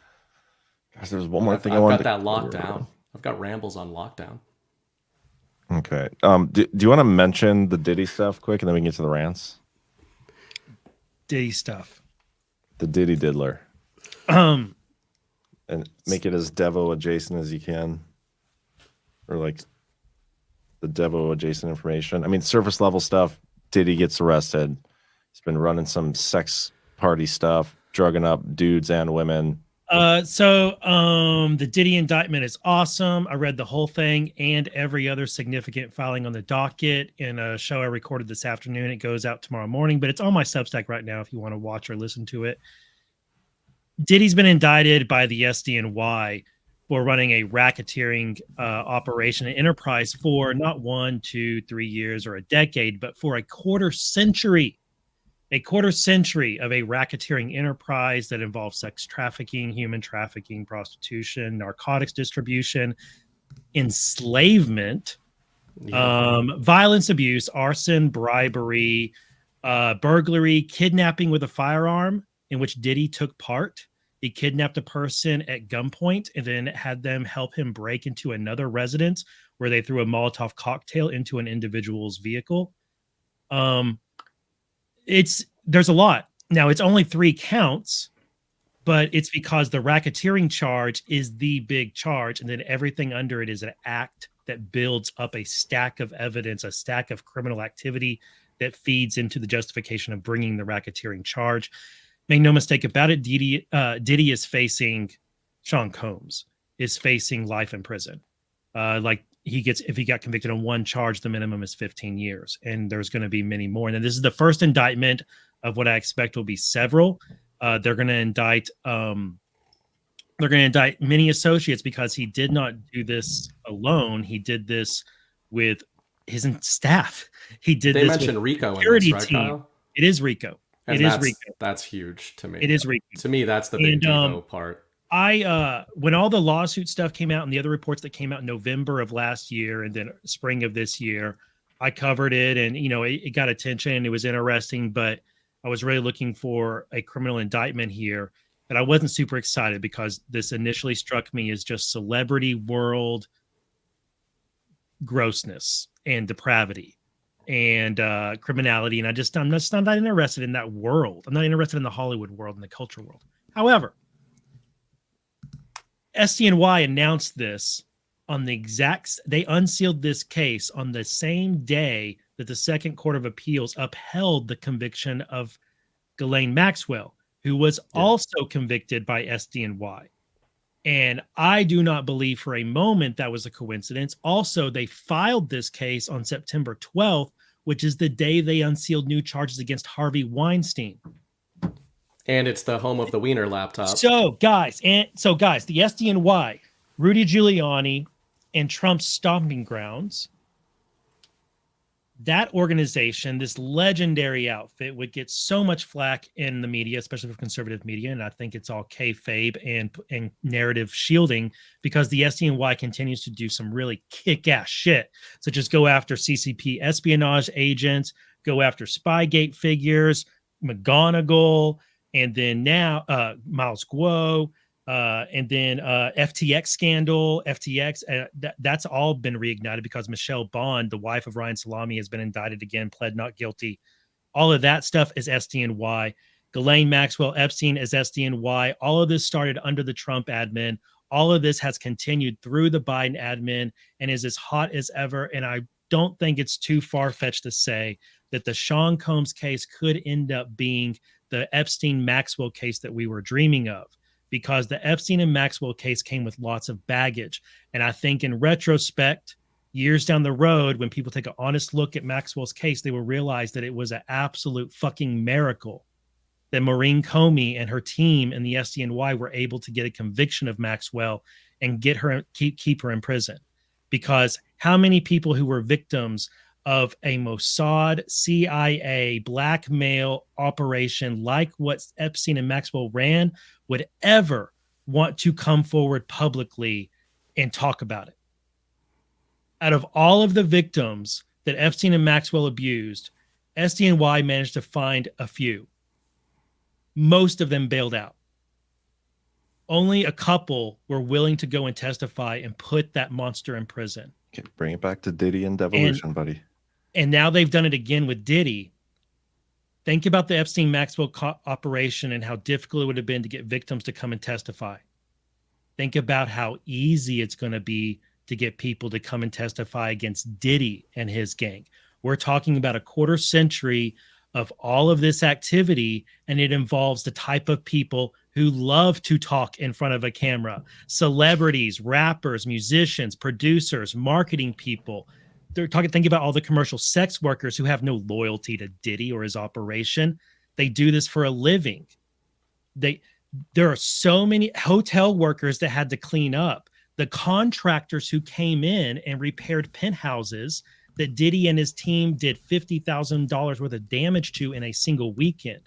Gosh, there's one more thing I've I wanted got that to locked cover. down. I've got rambles on lockdown. Okay. Do you want to mention the Diddy stuff quick, and then we can get to the rants? Diddy stuff. The Diddy diddler. And make it as Devo adjacent as you can, or like the Devo adjacent information. I mean, surface level stuff. Diddy gets arrested. He's been running some sex party stuff, drugging up dudes and women. The Diddy indictment is awesome. I read the whole thing and every other significant filing on the docket in a show I recorded this afternoon. It goes out tomorrow morning, but it's on my Substack right now if you want to watch or listen to it. Diddy's been indicted by the SDNY for running a racketeering operation, an enterprise for not 1, 2, 3 years or a decade, but for a quarter century of a racketeering enterprise that involves sex trafficking, human trafficking, prostitution, narcotics distribution, enslavement, violence, abuse, arson, bribery, burglary, kidnapping with a firearm, in which Diddy took part. He kidnapped a person at gunpoint and then had them help him break into another residence where they threw a Molotov cocktail into an individual's vehicle. There's a lot. Now, it's only 3 counts, but it's because the racketeering charge is the big charge, and then everything under it is an act that builds up a stack of evidence, a stack of criminal activity that feeds into the justification of bringing the racketeering charge. Make no mistake about it, Diddy is facing, Sean Combs is facing life in prison. If he got convicted on 1 charge, the minimum is 15 years, and there's going to be many more. And then this is the first indictment of what I expect will be several. They're going to indict many associates because he did not do this alone. He did this with his staff. They mentioned Rico in this, right, Kyle? It is Rico. And that's huge to me. It is Rico. To me, that's the big Devo part. When all the lawsuit stuff came out and the other reports that came out in November of last year and then spring of this year, I covered it, and it got attention. It was interesting, but I was really looking for a criminal indictment here. But I wasn't super excited because this initially struck me as just celebrity world grossness and depravity and criminality, and I'm not interested in that world. I'm not interested in the Hollywood world and the culture world. However, SDNY announced this on they unsealed this case on the same day that the Second Court of Appeals upheld the conviction of Ghislaine Maxwell, who was also convicted by SDNY. And I do not believe for a moment that was a coincidence. Also, they filed this case on September 12th, which is the day they unsealed new charges against Harvey Weinstein. And it's the home of the Wiener laptop. So guys, the SDNY, Rudy Giuliani, and Trump's stomping grounds, that organization, this legendary outfit, would get so much flack in the media, especially for conservative media, and I think it's all kayfabe and narrative shielding, because the SDNY continues to do some really kick-ass shit, such as go after CCP espionage agents, go after Spygate figures, McGonagall, and then now Miles Guo, and then FTX scandal. FTX, that's all been reignited because Michelle Bond, the wife of Ryan Salami, has been indicted again, pled not guilty. All of that stuff is SDNY. Ghislaine Maxwell Epstein is SDNY. All of this started under the Trump admin. All of this has continued through the Biden admin and is as hot as ever. And I don't think it's too far-fetched to say that the Sean Combs case could end up being the Epstein-Maxwell case that we were dreaming of, because the Epstein and Maxwell case came with lots of baggage. And I think in retrospect, years down the road, when people take an honest look at Maxwell's case, they will realize that it was an absolute fucking miracle that Maureen Comey and her team and the SDNY were able to get a conviction of Maxwell and get her, keep her in prison. Because how many people who were victims of a Mossad, CIA, blackmail operation like what Epstein and Maxwell ran would ever want to come forward publicly and talk about it? Out of all of the victims that Epstein and Maxwell abused, SDNY managed to find a few. Most of them bailed out. Only a couple were willing to go and testify and put that monster in prison. Okay, bring it back to Diddy and Devolution, buddy. And now they've done it again with Diddy. Think about the Epstein-Maxwell operation and how difficult it would have been to get victims to come and testify. Think about how easy it's going to be to get people to come and testify against Diddy and his gang. We're talking about a quarter century of all of this activity, and it involves the type of people who love to talk in front of a camera. Celebrities, rappers, musicians, producers, marketing people. They're talking, think about all the commercial sex workers who have no loyalty to Diddy or his operation. They do this for a living. There are so many hotel workers that had to clean up. The contractors who came in and repaired penthouses that Diddy and his team did $50,000 worth of damage to in a single weekend.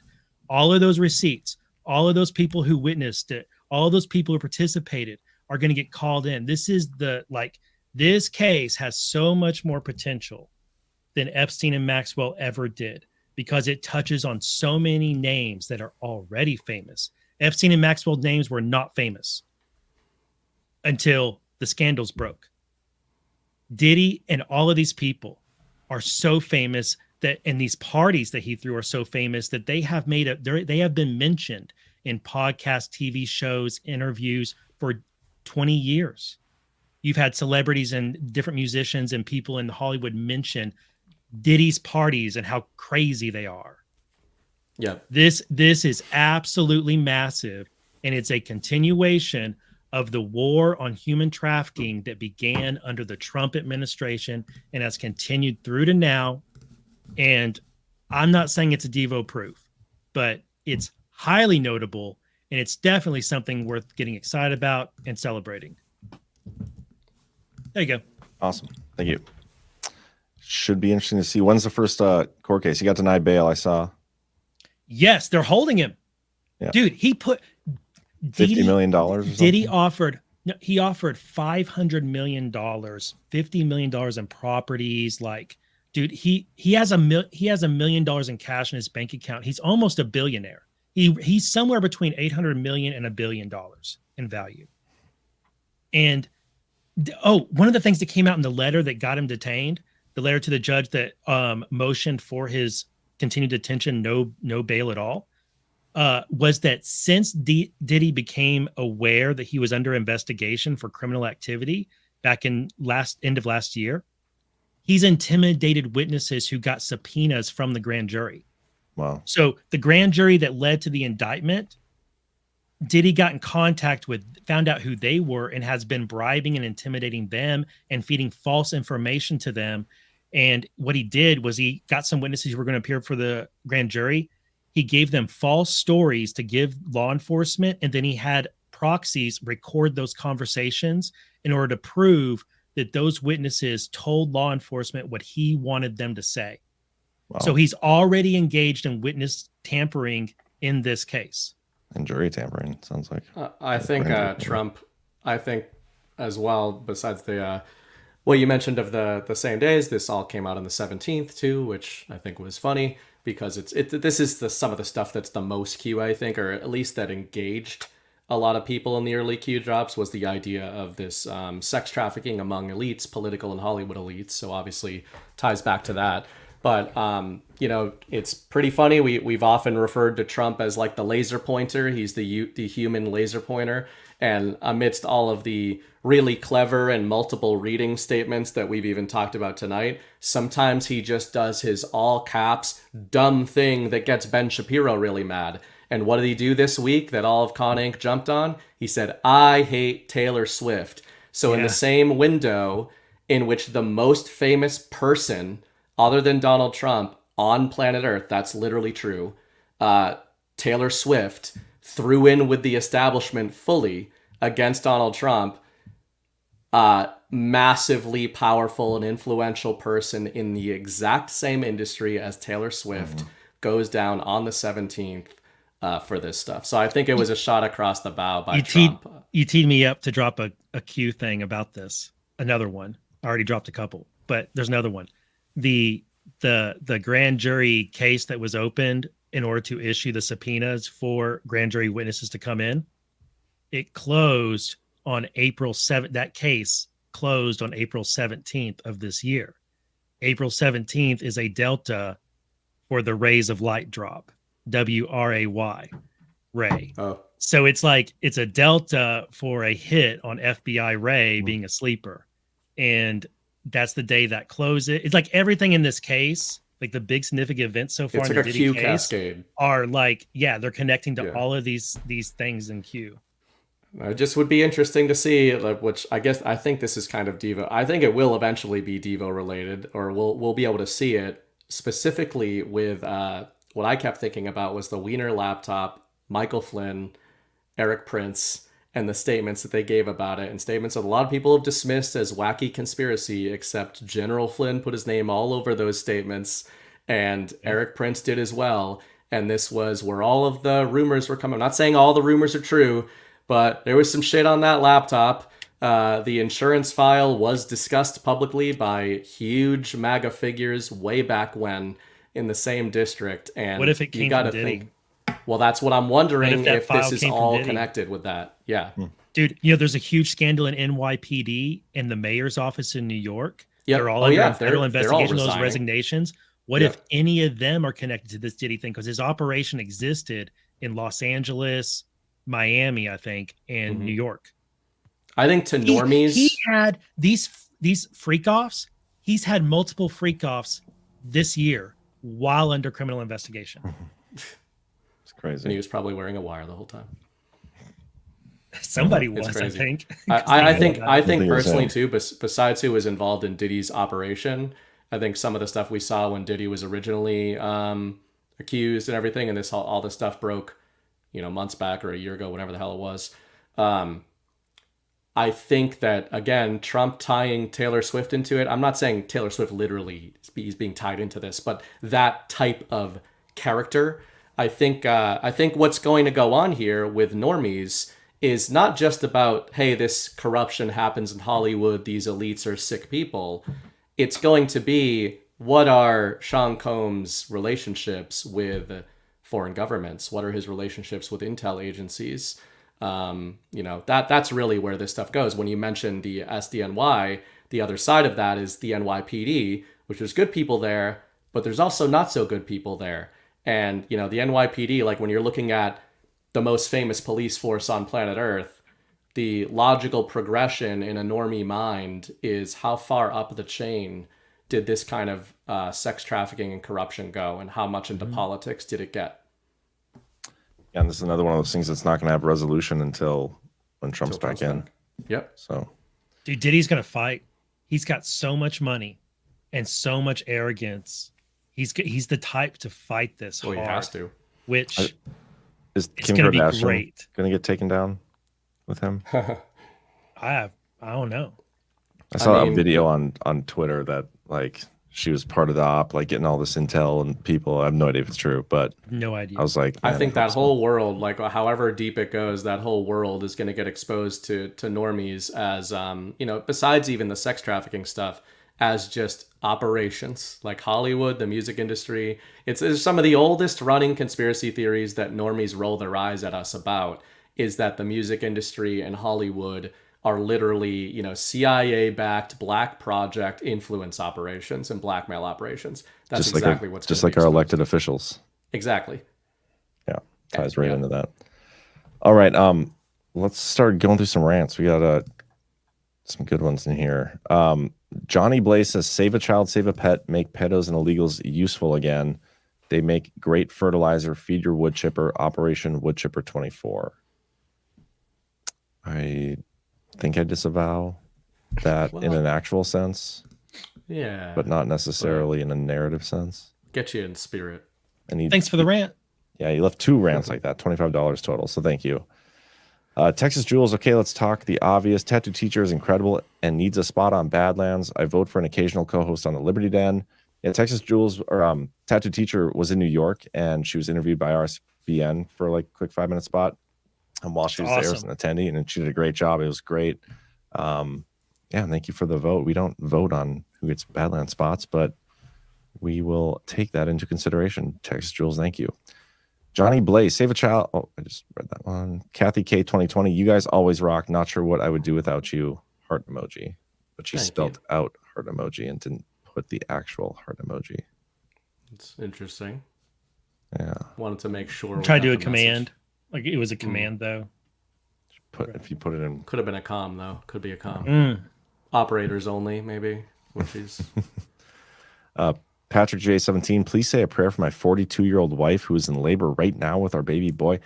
All of those receipts, all of those people who witnessed it, all of those people who participated are going to get called in. This case has so much more potential than Epstein and Maxwell ever did, because it touches on so many names that are already famous. Epstein and Maxwell names were not famous until the scandals broke. Diddy and all of these people are so famous that, and these parties that he threw are so famous that they have been mentioned in podcasts, TV shows, interviews for 20 years. You've had celebrities and different musicians and people in Hollywood mention Diddy's parties and how crazy they are. Yeah. This is absolutely massive, and it's a continuation of the war on human trafficking that began under the Trump administration and has continued through to now. And I'm not saying it's a Devo proof, but it's highly notable, and it's definitely something worth getting excited about and celebrating. There you go. Awesome. Thank you. Should be interesting to see. When's the first court case? He got denied bail, I saw. Yes, they're holding him. Yeah. Dude, he put $50 million or something? Diddy offered $500 million, $50 million in properties. Like, dude, he has $1 million in cash in his bank account. He's almost a billionaire. He's somewhere between $800 million and $1 billion in value. And one of the things that came out in the letter that got him detained, the letter to the judge that motioned for his continued detention, no bail at all, was that since Diddy became aware that he was under investigation for criminal activity back in end of last year, he's intimidated witnesses who got subpoenas from the grand jury. Wow. So the grand jury that led to the indictment, Diddy got in contact with, found out who they were, and has been bribing and intimidating them and feeding false information to them. And what he did was he got some witnesses who were going to appear for the grand jury. He gave them false stories to give law enforcement, and then he had proxies record those conversations in order to prove that those witnesses told law enforcement what he wanted them to say. Wow. So he's already engaged in witness tampering in this case. And jury tampering, sounds like. I think Trump, I think as well, besides the what you mentioned of the same days, this all came out on the 17th too, which I think was funny because this is some of the stuff that's the most Q, I think, or at least that engaged a lot of people in the early Q drops, was the idea of this sex trafficking among elites, political and Hollywood elites. So obviously ties back to that. But, it's pretty funny. We've often referred to Trump as like the laser pointer. He's the human laser pointer. And amidst all of the really clever and multiple reading statements that we've even talked about tonight, sometimes he just does his all caps dumb thing that gets Ben Shapiro really mad. And what did he do this week that all of Con Inc. jumped on? He said, "I hate Taylor Swift." So in the same window in which the most famous person other than Donald Trump on planet Earth, that's literally true, Taylor Swift threw in with the establishment fully against Donald Trump, massively powerful and influential person in the exact same industry as Taylor Swift goes down on the 17th for this stuff. So I think it was a shot across the bow by Trump. You teed me up to drop a Q thing about this. Another one. I already dropped a couple, but there's another one. The grand jury case that was opened in order to issue the subpoenas for grand jury witnesses to come in, it closed on April 7th. That case closed on April 17th of this year. April 17th is a delta for the rays of light drop, WRAY, ray. Oh. So it's like it's a delta for a hit on FBI Ray being a sleeper. And that's the day that closes. It's like everything in this case, like the big significant events so far It's in like the a Diddy Q case cascade. are like, they're connecting to all of these things in Q. It just would be interesting to see, which I think this is kind of Devo. I think it will eventually be Devo related, or we'll be able to see it specifically with what I kept thinking about was the Wiener laptop, Michael Flynn, Eric Prince, and the statements that they gave about it, and statements that a lot of people have dismissed as wacky conspiracy, except General Flynn put his name all over those statements, and Eric Prince did as well. And this was where all of the rumors were coming. I'm not saying all the rumors are true, but there was some shit on that laptop. The insurance file was discussed publicly by huge MAGA figures way back when in the same district. And what if it came from Diddy? Well, that's what I'm wondering, if this is all Diddy? connected with that. Yeah. Dude, there's a huge scandal in NYPD and the mayor's office in New York. Yep. They're all under federal they're all investigation, those resigning. resignations. What if any of them are connected to this Diddy thing? Because his operation existed in Los Angeles, Miami, I think, and New York. I think to normies, he had these freak offs. He's had multiple freak offs this year while under criminal investigation. It's crazy. And he was probably wearing a wire the whole time. Somebody It's was, crazy. I think. I think personally too, besides who was involved in Diddy's operation, I think some of the stuff we saw when Diddy was originally accused and everything, and all this stuff broke, months back or a year ago, whatever the hell it was. I think that, again, Trump tying Taylor Swift into it, I'm not saying Taylor Swift literally is being tied into this, but that type of character, I think what's going to go on here with normies is not just about, hey, this corruption happens in Hollywood, these elites are sick people. It's going to be, what are Sean Combs' relationships with foreign governments? What are his relationships with intel agencies? That's really where this stuff goes. When you mention the SDNY, the other side of that is the NYPD, which there's good people there, but there's also not so good people there. And, the NYPD, like when you're looking at the most famous police force on planet Earth, the logical progression in a normie mind is how far up the chain did this kind of sex trafficking and corruption go, and how much into politics did it get? Yeah, and this is another one of those things that's not going to have resolution until when Trump's back in. Yep. So, dude, Diddy's going to fight. He's got so much money and so much arrogance. He's the type to fight this hard. He has to. Which is it's Kim going to be Kardashian great. going to get taken down with him? I don't know. I saw a video on Twitter that like she was part of the op, like getting all this intel and people. I have no idea if it's true, but no idea. I was like, I think that whole world, like however deep it goes, that whole world is going to get exposed to normies as, besides even the sex trafficking stuff, as just operations. Like Hollywood, the music industry. It's some of the oldest running conspiracy theories that normies roll their eyes at us about is that the music industry and Hollywood are literally, CIA-backed black project influence operations and blackmail operations. That's just exactly like what's just like our elected officials. Exactly. Yeah, ties right into that. All right, let's start going through some rants. We got some good ones in here. Johnny Blaze says, "Save a child, save a pet. Make pedos and illegals useful again. They make great fertilizer. Feed your wood chipper. Operation Wood Chipper 24." I think I disavow that in an actual sense. Yeah. But not necessarily in a narrative sense. Get you in spirit. And thanks for the rant. Yeah, you left 2 rants like that, $25 total. So thank you. Texas Jules, okay, let's talk the obvious. Tattoo Teacher is incredible and needs a spot on Badlands. I vote for an occasional co-host on the Liberty Den. Yeah, Texas Jules, or Tattoo Teacher was in New York, and she was interviewed by RSBN for like a quick 5-minute spot. And while she was there as an attendee, and she did a great job. It was great. Yeah, thank you for the vote. We don't vote on who gets Badlands spots, but we will take that into consideration. Texas Jules, thank you. Johnny Blaze, save a child. Oh, I just read that one. Kathy K 2020, you guys always rock. Not sure what I would do without you. Heart emoji. But she spelled out heart emoji and didn't put the actual heart emoji. It's interesting. Yeah. Wanted to make sure. Try to do a command. Like it was a command though. If you put it in. Could have been a comm though. Could be a comm. Operators only, maybe. Which is. Patrick J17, please say a prayer for my 42-year-old wife who is in labor right now with our baby boy.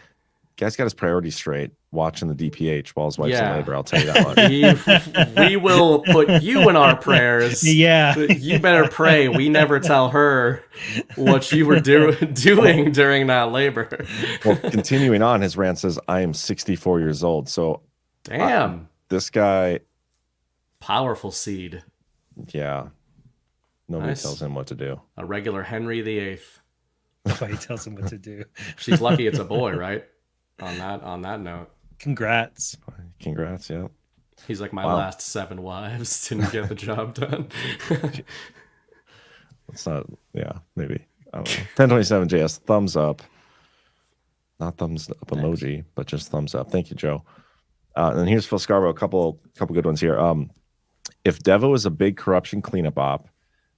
Guy's got his priorities straight, watching the DPH while his wife's in labor. I'll tell you that much. We will put you in our prayers. Yeah. You better pray. We never tell her what you were doing during that labor. Well, continuing on, his rant says, I am 64 years old. So, damn. This guy. Powerful seed. Yeah. Nobody tells him what to do. A regular Henry VIII. Nobody tells him what to do. She's lucky it's a boy, right? On that note. Congrats. Yeah. He's like, my last 7 wives didn't get the job done. It's not, maybe. I don't know. 1027JS, thumbs up. Not thumbs up emoji, but just thumbs up. Thank you, Joe. And here's Phil Scarborough, a couple good ones here. If Devo is a big corruption cleanup op,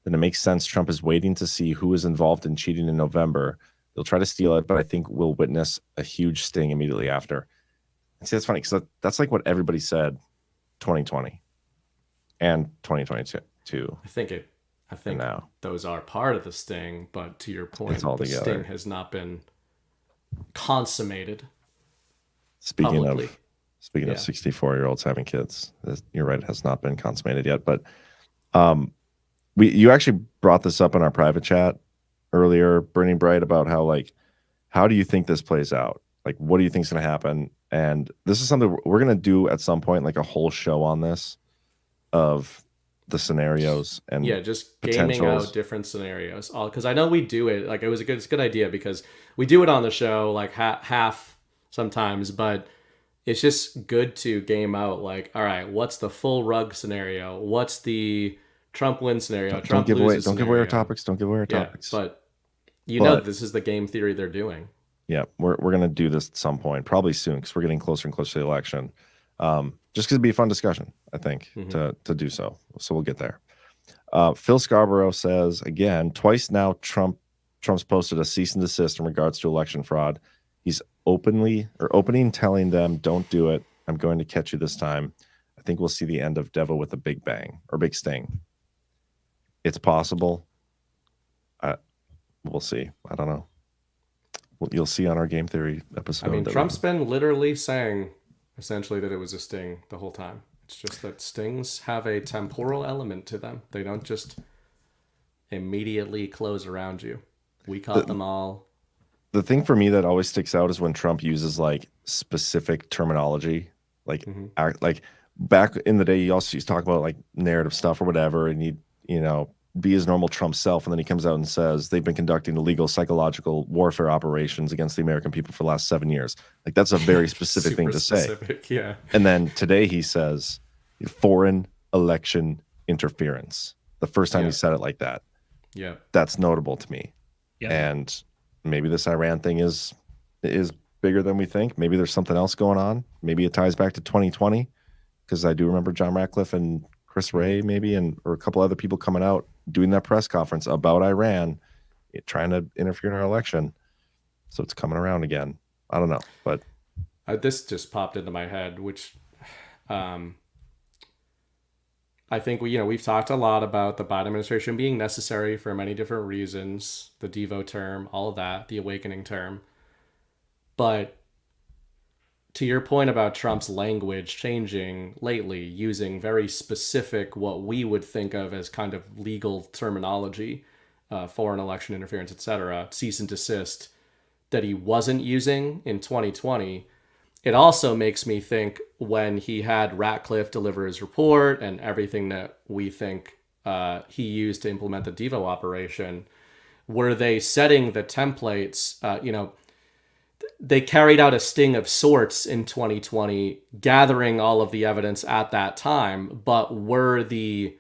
then it makes sense Trump is waiting to see who is involved in cheating in November. They'll try to steal it, but I think we'll witness a huge sting immediately after. And see, that's funny because that's like what everybody said 2020 and 2022. I think now those are part of the sting, but to your point, all the together. sting has not been consummated. Speaking publicly. of 64-year-olds having kids, you're right, it has not been consummated yet. But you actually brought this up in our private chat earlier, Burning Bright, about how do you think this plays out? Like, what do you think is going to happen? And this is something we're going to do at some point, like a whole show on this of the scenarios and just gaming out different scenarios. Because I know we do it. Like, it's a good idea because we do it on the show like half sometimes, but it's just good to game out. Like, all right, what's the full rug scenario? What's the Trump wins scenario? Don't give away our topics. Don't give away our topics. But this is the game theory they're doing. Yeah, we're gonna do this at some point, probably soon, because we're getting closer and closer to the election. Just because it'd be a fun discussion, I think, to do so. So we'll get there. Phil Scarborough says again, twice now Trump's posted a cease and desist in regards to election fraud. He's opening telling them, don't do it. I'm going to catch you this time. I think we'll see the end of Devo with a big bang or big sting. It's possible. We'll see. I don't know. You'll see on our game theory episode. I mean, Trump's been literally saying essentially that it was a sting the whole time. It's just that stings have a temporal element to them. They don't just immediately close around you. We caught them all. The thing for me that always sticks out is when Trump uses like specific terminology, like back in the day, he also used to talk about like narrative stuff or whatever, and he'd, be his normal Trump self. And then he comes out and says they've been conducting illegal psychological warfare operations against the American people for the last 7 years. Like, that's a very specific thing to specific, say. Yeah. And then today he says foreign election interference. The first time he said it like that. Yeah. That's notable to me. Yeah. And maybe this Iran thing is bigger than we think. Maybe there's something else going on. Maybe it ties back to 2020, because I do remember John Ratcliffe and Chris Wray maybe, or a couple other people coming out doing that press conference about Iran trying to interfere in our election. So it's coming around again. I don't know, but this just popped into my head, which I think we've talked a lot about the Biden administration being necessary for many different reasons, the Devo term, all of that, the awakening term. But to your point about Trump's language changing lately, using very specific, what we would think of as kind of legal terminology, foreign election interference, etc., cease and desist, that he wasn't using in 2020, it also makes me think when he had Ratcliffe deliver his report and everything that we think he used to implement the Devo operation, were they setting the templates, they carried out a sting of sorts in 2020, gathering all of the evidence at that time, but were the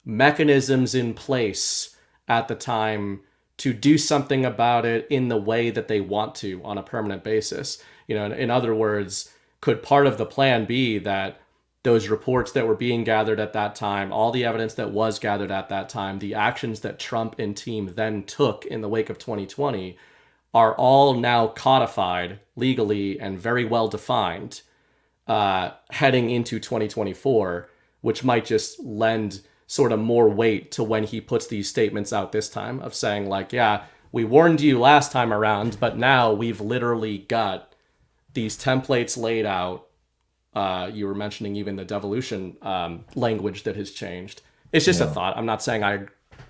mechanisms in place at the time to do something about it in the way that they want to on a permanent basis? In other words, could part of the plan be that those reports that were being gathered at that time, all the evidence that was gathered at that time, the actions that Trump and team then took in the wake of 2020 are all now codified legally and very well defined heading into 2024, which might just lend sort of more weight to when he puts these statements out this time of saying like, yeah, we warned you last time around, but now we've literally got these templates laid out. You were mentioning even the devolution language that has changed. It's just a thought. I'm not saying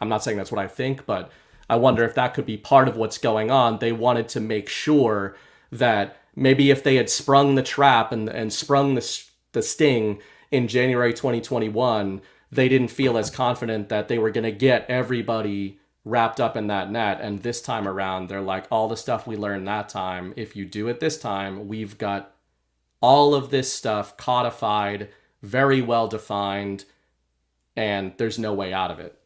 that's what I think, but I wonder if that could be part of what's going on. They wanted to make sure that maybe if they had sprung the trap and sprung the sting in January 2021, they didn't feel as confident that they were going to get everybody wrapped up in that net. And this time around, they're like, all the stuff we learned that time, if you do it this time, we've got all of this stuff codified, very well defined, and there's no way out of it.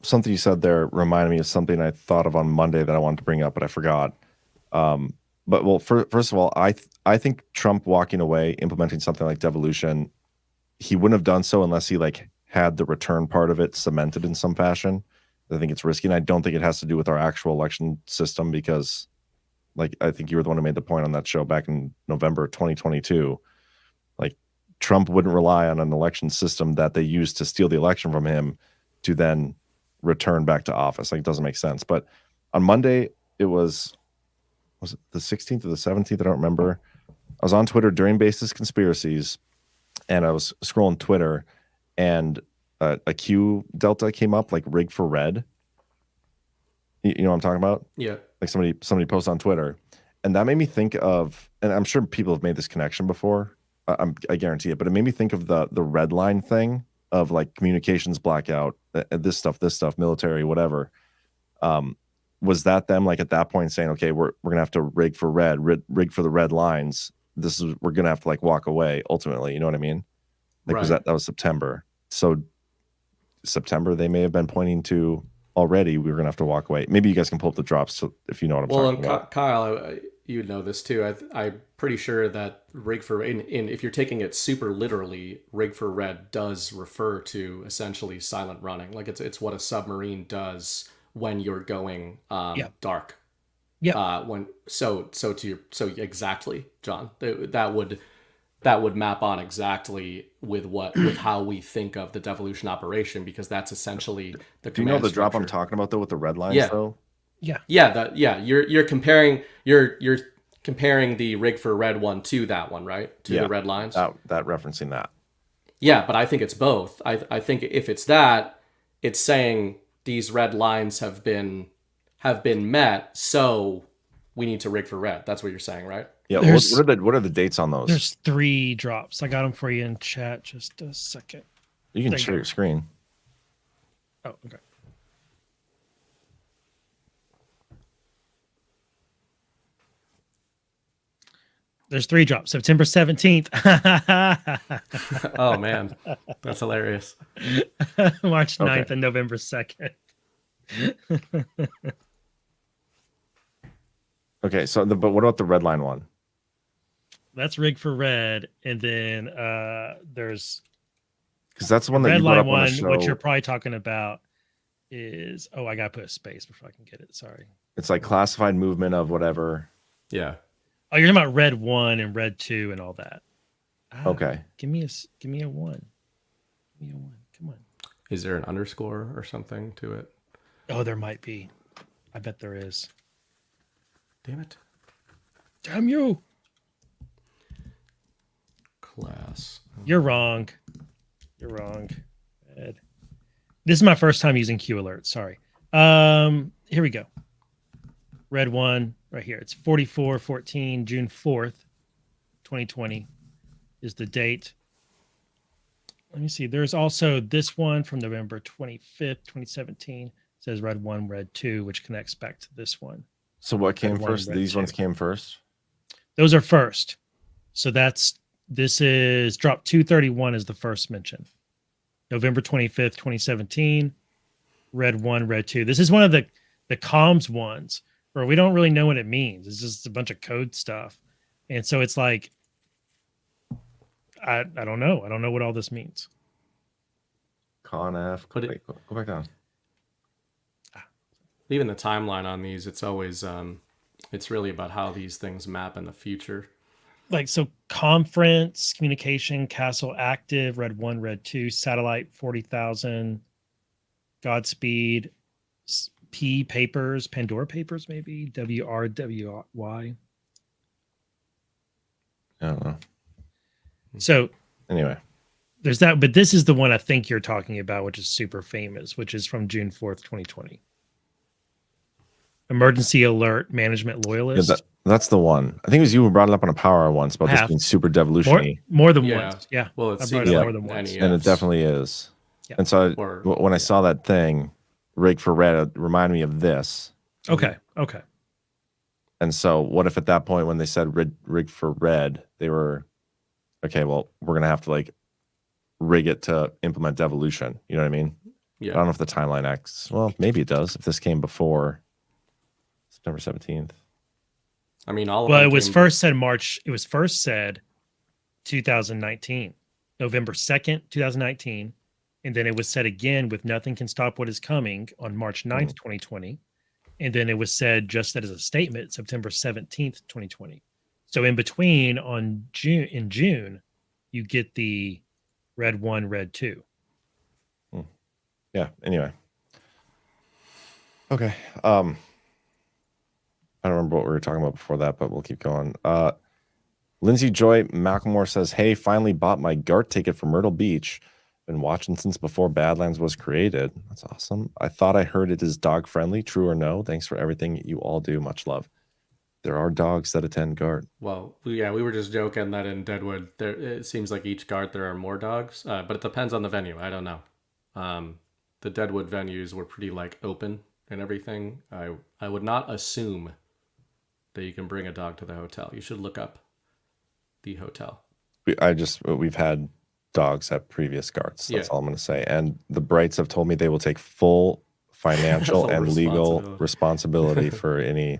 Something you said there reminded me of something I thought of on Monday that I wanted to bring up, but I forgot. First of all, I think Trump walking away, implementing something like devolution, he wouldn't have done so unless he had the return part of it cemented in some fashion. I think it's risky, and I don't think it has to do with our actual election system, because I think you were the one who made the point on that show back in November 2022. Trump wouldn't rely on an election system that they used to steal the election from him to then return back to office. It doesn't make sense. But on Monday, was it the 16th or the 17th? I don't remember. I was on Twitter during Basis Conspiracies, and I was scrolling Twitter, and a Q Delta came up, rig for red. You know what I'm talking about? Yeah. Somebody posts on Twitter, and that made me think of, and I'm sure people have made this connection before. I guarantee it, but it made me think of the red line thing of communications blackout, this stuff, military, whatever. Was that them at that point saying, okay, we're gonna have to rig for rig for the red lines. We're gonna have to walk away ultimately. You know what I mean? Right. That was September. So September they may have been pointing to already we were gonna have to walk away. Maybe you guys can pull up the drops if you know what I'm talking about. Kyle, you know this too. I'm pretty sure that rig for if you're taking it super literally, rig for red does refer to essentially silent running. It's what a submarine does when you're going dark. Yeah. So exactly, John. That would map on exactly with how we think of the devolution operation, because that's essentially the. Do you know the drop I'm talking about though with the red lines though? Yeah. You're comparing the rig for red one to that one, right? To the red lines. That referencing that. Yeah, but I think it's both. I think if it's that, it's saying these red lines have been met, so we need to rig for red. That's what you're saying, right? Yeah. There's- What are the dates on those? There's 3 drops. I got them for you in chat. Just a second. You can There you share go. your screen. Oh, okay. There's 3 drops. September 17th. Oh man, that's hilarious. March 9th Okay. and November 2nd. Okay. So but what about the red line one? That's Rig for Red. And then there's Because that's the one the that red you brought line up on one, the show. what you're probably talking about is I gotta put a space before I can get it. Sorry. It's like classified movement of whatever. Yeah. Oh, you're talking about Red 1 and Red 2 and all that. Okay. Give me a 1. Give me a 1. Come on. Is there an underscore or something to it? Oh, there might be. I bet there is. Damn it. Damn you. Class. You're wrong. You're wrong. Ed. This is my first time using Q Alert. Sorry. Here we go. Red 1 right here. It's 4414 June 4th, 2020 is the date. Let me see. There's also this one from November 25th, 2017. It says Red 1, Red 2, which connects back to this one. So what came Red 1, first? Red These 2. ones came first. Those are first. So this is drop 231 is the first mention. November 25th, 2017. Red 1, Red 2. This is one of the comms ones where we don't really know what it means. It's just a bunch of code stuff. And so it's like, I don't know. I don't know what all this means. Conf. Wait, go back down. Even the timeline on these, it's always it's really about how these things map in the future. Like, so conference, communication, castle active, Red 1, Red 2, satellite 40,000, Godspeed, P papers, Pandora papers, maybe WRWY. I don't know. So Anyway, there's that, but this is the one I think you're talking about, which is super famous, which is from June 4th, 2020. Emergency alert management yeah, loyalist. that's the one. I think it was you who brought it up on a power hour once about this being super devolution-y. More than Yeah. once. Yeah. Well, it I seems brought it up like more than once. NES. And it definitely is. Yeah. And so Or- when I saw that thing, Rig for Red, it reminded me of this. Okay. Okay. And so what if at that point when they said rig for red, they were, okay, well, we're going to have to like rig it to implement devolution. You know what I mean? Yeah. I don't know if the timeline acts. Well, maybe it does if this came before September 17th. I mean, all of Well, them it was came- first said March. It was first said 2019, November 2nd, 2019. And then it was said again with Nothing Can Stop What Is Coming on March 9th, 2020. And then it was said just that as a statement, September 17th, 2020. So in between in June, you get the Red 1, Red 2. Yeah. Anyway. Okay. I don't remember what we were talking about before that, but we'll keep going. Lindsay Joy Macklemore says, "Hey, finally bought my GART ticket for Myrtle Beach. Been watching since before Badlands was created. That's awesome. I thought I heard it is dog friendly. True or no? Thanks for everything you all do. Much love." There are dogs that attend GART. Well, yeah, we were just joking that in Deadwood, there it seems like each guard there are more dogs, but it depends on the venue. I don't know. The Deadwood venues were pretty like open and everything. I would not assume that you can bring a dog to the hotel. You should look up the hotel. We've had dogs at previous GARTs. That's Yeah. all I'm going to say. And the Brights have told me they will take full financial Full and legal responsibility. responsibility for any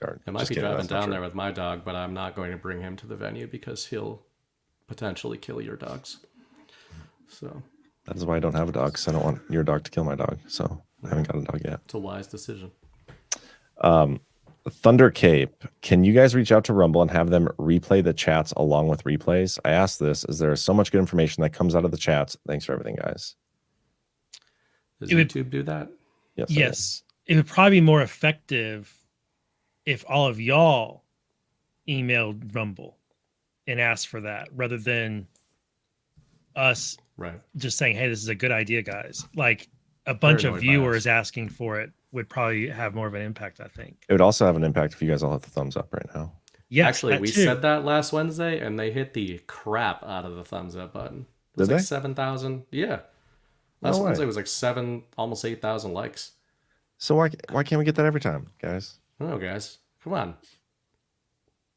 GART. I might Just be kidding, driving that's not down true. there with my dog, but I'm not going to bring him to the venue because he'll potentially kill your dogs. So That is why I don't have a dog, because I don't want your dog to kill my dog. So I haven't got a dog yet. it's a wise decision. Thunder Cape, can you guys reach out to Rumble and have them replay the chats along with replays? I asked this as there is so much good information that comes out of the chats. Thanks for everything, guys. Does It would- YouTube do that? Yes. Yes. It would probably be more effective if all of y'all emailed Rumble and asked for that rather than us Right. just saying, hey, this is a good idea, guys. Like a bunch of annoyed by viewers asking for it would probably have more of an impact, I think. It would also have an impact if you guys all hit the thumbs up right now. Yes, Actually, that we too. said that last Wednesday, and they hit the crap out of the thumbs up button. It was Did like they? 7,000. Yeah. No Last way. Wednesday was like almost 8,000 likes. So why can't we get that every time, guys? I don't know, guys. Come on.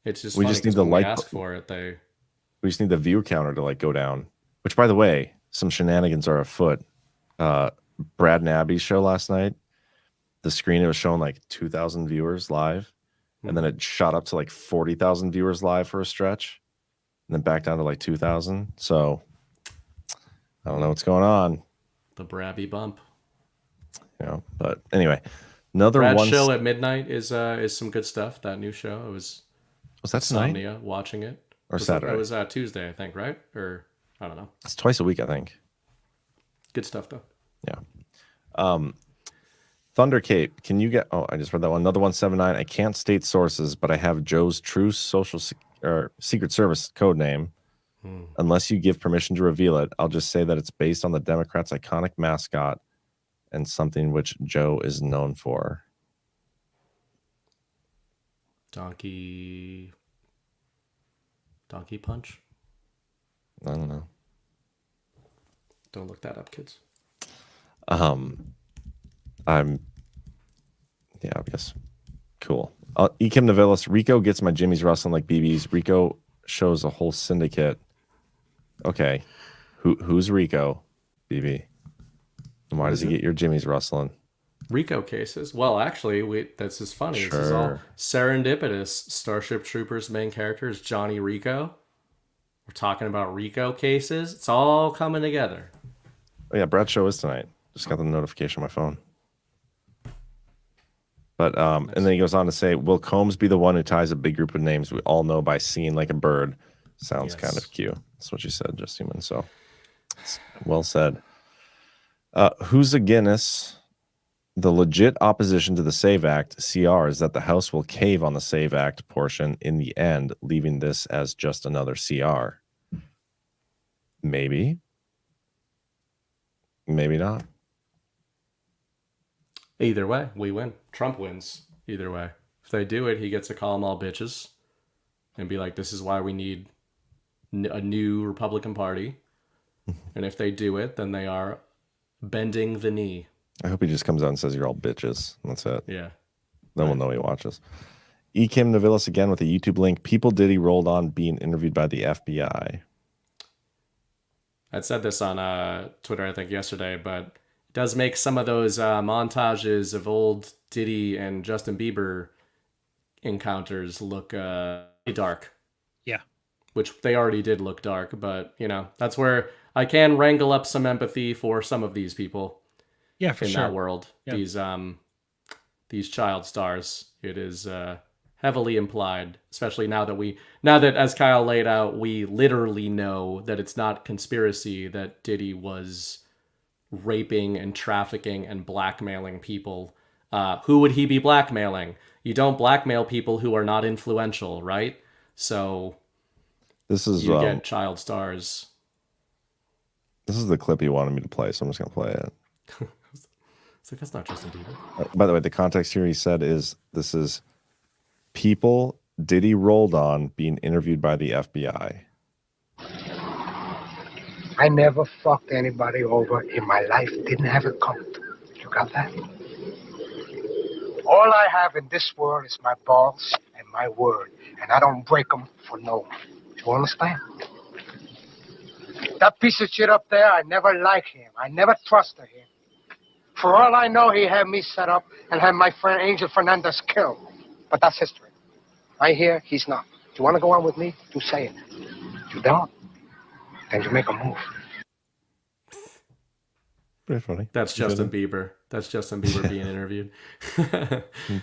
It's just We funny just need 'cause the when like we ask button. for it, they... We just need the view counter to like go down. Which, by the way, some shenanigans are afoot. Brad and Abby's show last night, the screen, it was showing like 2,000 viewers live, and then it shot up to like 40,000 viewers live for a stretch, and then back down to like 2,000. So I don't know what's going on. The Brabby bump. But anyway, another Brad's one show at midnight is some good stuff. That new show. It was that tonight? Insomnia watching it. Or Saturday? It was Tuesday, I think, right? Or I don't know. It's twice a week, I think. Good stuff though. Yeah. Thunder Cape, can you get? Oh, I just read that one. Another 179. I can't state sources, but I have Joe's true Secret Service code name. Unless you give permission to reveal it, I'll just say that it's based on the Democrats' iconic mascot and something which Joe is known for. Donkey Punch? I don't know. Don't look that up, kids. I guess. Cool. Ekim Navilis, Rico gets my Jimmy's rustling like BB's. Rico shows a whole syndicate. Okay. Who's Rico, BB? And why does he get your Jimmy's rustling? Rico cases. Well, actually, that's just funny. Sure. This is all serendipitous. Starship Troopers' main character is Johnny Rico. We're talking about Rico cases. It's all coming together. Oh yeah, Brad's show is tonight. Just got the notification on my phone. But and then he goes on to say, will Combs be the one who ties a big group of names we all know by singing like a bird? Sounds kind of cute. That's what you said, Just Human. So well said. Who's a Guinness? The legit opposition to the SAVE Act, CR, is that the House will cave on the SAVE Act portion in the end, leaving this as just another CR. Maybe. Maybe not. Either way, we win. Trump wins. Either way. If they do it, he gets to call them all bitches and be like, this is why we need a new Republican Party. And if they do it, then they are bending the knee. I hope he just comes out and says you're all bitches. That's it. Yeah. Then we'll know he watches. Ekim Navilis again with a YouTube link. People Diddy rolled on being interviewed by the FBI. I'd said this on Twitter, I think, yesterday, but it does make some of those montages of old Diddy and Justin Bieber encounters look dark. Yeah. Which they already did look dark, but, that's where I can wrangle up some empathy for some of these people. Yeah, for in sure. that world. Yeah. These child stars. It is heavily implied, especially now that as Kyle laid out, we literally know that it's not conspiracy that Diddy was raping and trafficking and blackmailing people. Who would he be blackmailing? You don't blackmail people who are not influential, right? So this is you get child stars. This is the clip he wanted me to play, so I'm just gonna play it. It's like, that's not Justin Bieber. By the way, the context here he said this is people Diddy rolled on being interviewed by the FBI. I never fucked anybody over in my life. Didn't have it coming. You got that? All I have in this world is my balls and my word, and I don't break them for no one. You understand? That piece of shit up there, I never liked him. I never trusted him. For all I know, he had me set up and had my friend Angel Fernandez killed. But that's history. I hear he's not. You want to go on with me? You say it. You don't, then you make a move. Pretty funny. That's Justin Bieber. That's Justin Bieber being interviewed.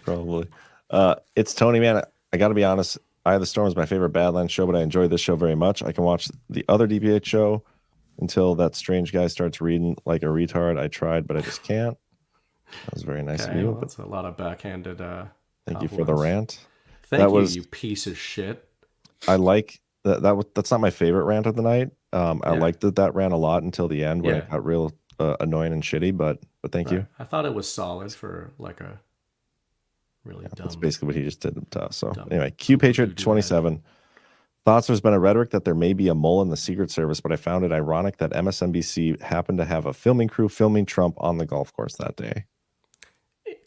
Probably. It's Tony, man. I got to be honest. Eye of the Storm is my favorite Badlands show, but I enjoy this show very much. I can watch the other DPH show until that strange guy starts reading like a retard. I tried, but I just can't. That was very nice of you. Well, that's a lot of backhanded. Thank you for the rant. Thank you, you piece of shit. I like that. That's not my favorite rant of the night. I liked that rant a lot until the end when it got real annoying and shitty. But thank you. I thought it was solid for like a Really dumb. That's basically what he just did to us. So Dumb. anyway, Q Patriot 27 thoughts there's been a rhetoric that there may be a mole in the Secret Service, but I found it ironic that MSNBC happened to have a filming crew filming Trump on the golf course that day.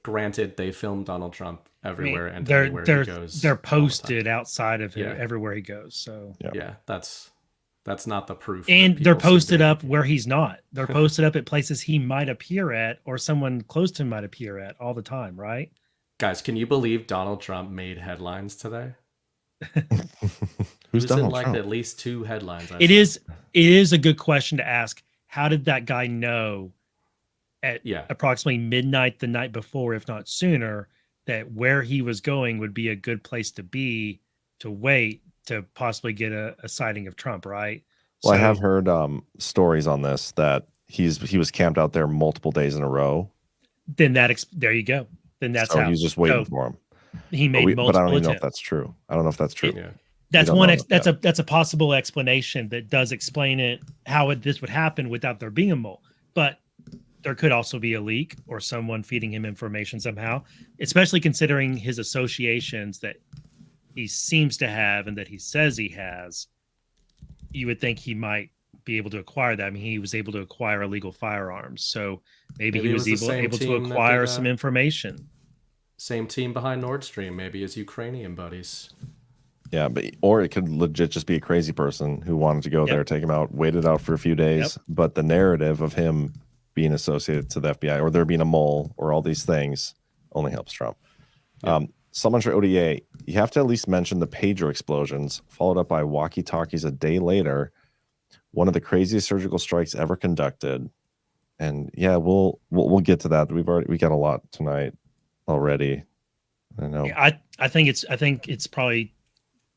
Granted, they filmed Donald Trump everywhere and they're anywhere he goes. they're all the posted time. outside of Yeah. everywhere he goes. So Yeah, that's not the proof. and that they're people seem posted to- up where he's not. They're posted up at places he might appear at or someone close to him might appear at all the time, right? Guys, can you believe Donald Trump made headlines today? Who's in Donald like Trump? at least 2 headlines. It is a good question to ask. How did that guy know at approximately midnight the night before, if not sooner, that where he was going would be a good place to be to wait to possibly get a sighting of Trump, right? Well, I have heard stories on this that he was camped out there multiple days in a row. Then there you go. Then that's so how he was just waiting so for him. He made multiple but I don't even know if attempts. that's true. I don't know if that's true. That's We don't one. know that. That's a possible explanation that does explain it how this would happen without there being a mole. But there could also be a leak or someone feeding him information somehow, especially considering his associations that he seems to have and that he says he has. You would think he might be able to acquire that. I mean, he was able to acquire illegal firearms, so maybe he it was the same able to team that acquire did, some information. Same team behind Nord Stream, maybe his Ukrainian buddies. Yeah, or it could legit just be a crazy person who wanted to go there, take him out, wait it out for a few days. But the narrative of him being associated to the FBI or there being a mole or all these things only helps Trump. Someone for ODA, you have to at least mention the pager explosions, followed up by walkie-talkies a day later. One of the craziest surgical strikes ever conducted. And yeah, we'll get to that. We got a lot tonight already. I know. I think it's probably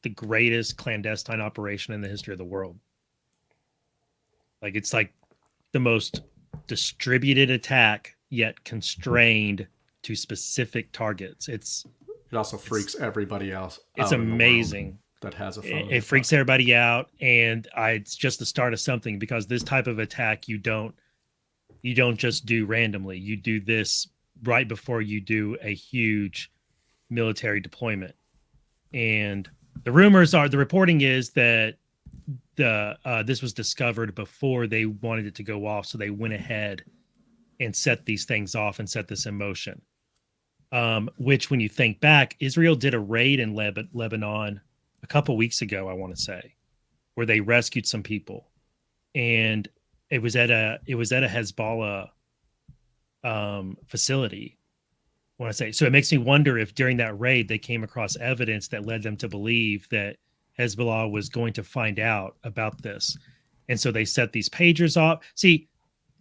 the greatest clandestine operation in the history of the world. Like it's like the most distributed attack yet constrained to specific targets. It also freaks everybody else. It's out in the world amazing. That has a phone. It freaks everybody out, and it's just the start of something because this type of attack you don't just do randomly. You do this right before you do a huge military deployment. And the reporting is that this was discovered before they wanted it to go off, so they went ahead and set these things off and set this in motion. Which, when you think back, Israel did a raid in Lebanon a couple weeks ago, I want to say, where they rescued some people, and it was at a Hezbollah facility. I want to say, so it makes me wonder if during that raid they came across evidence that led them to believe that Hezbollah was going to find out about this, and so they set these pagers off. See,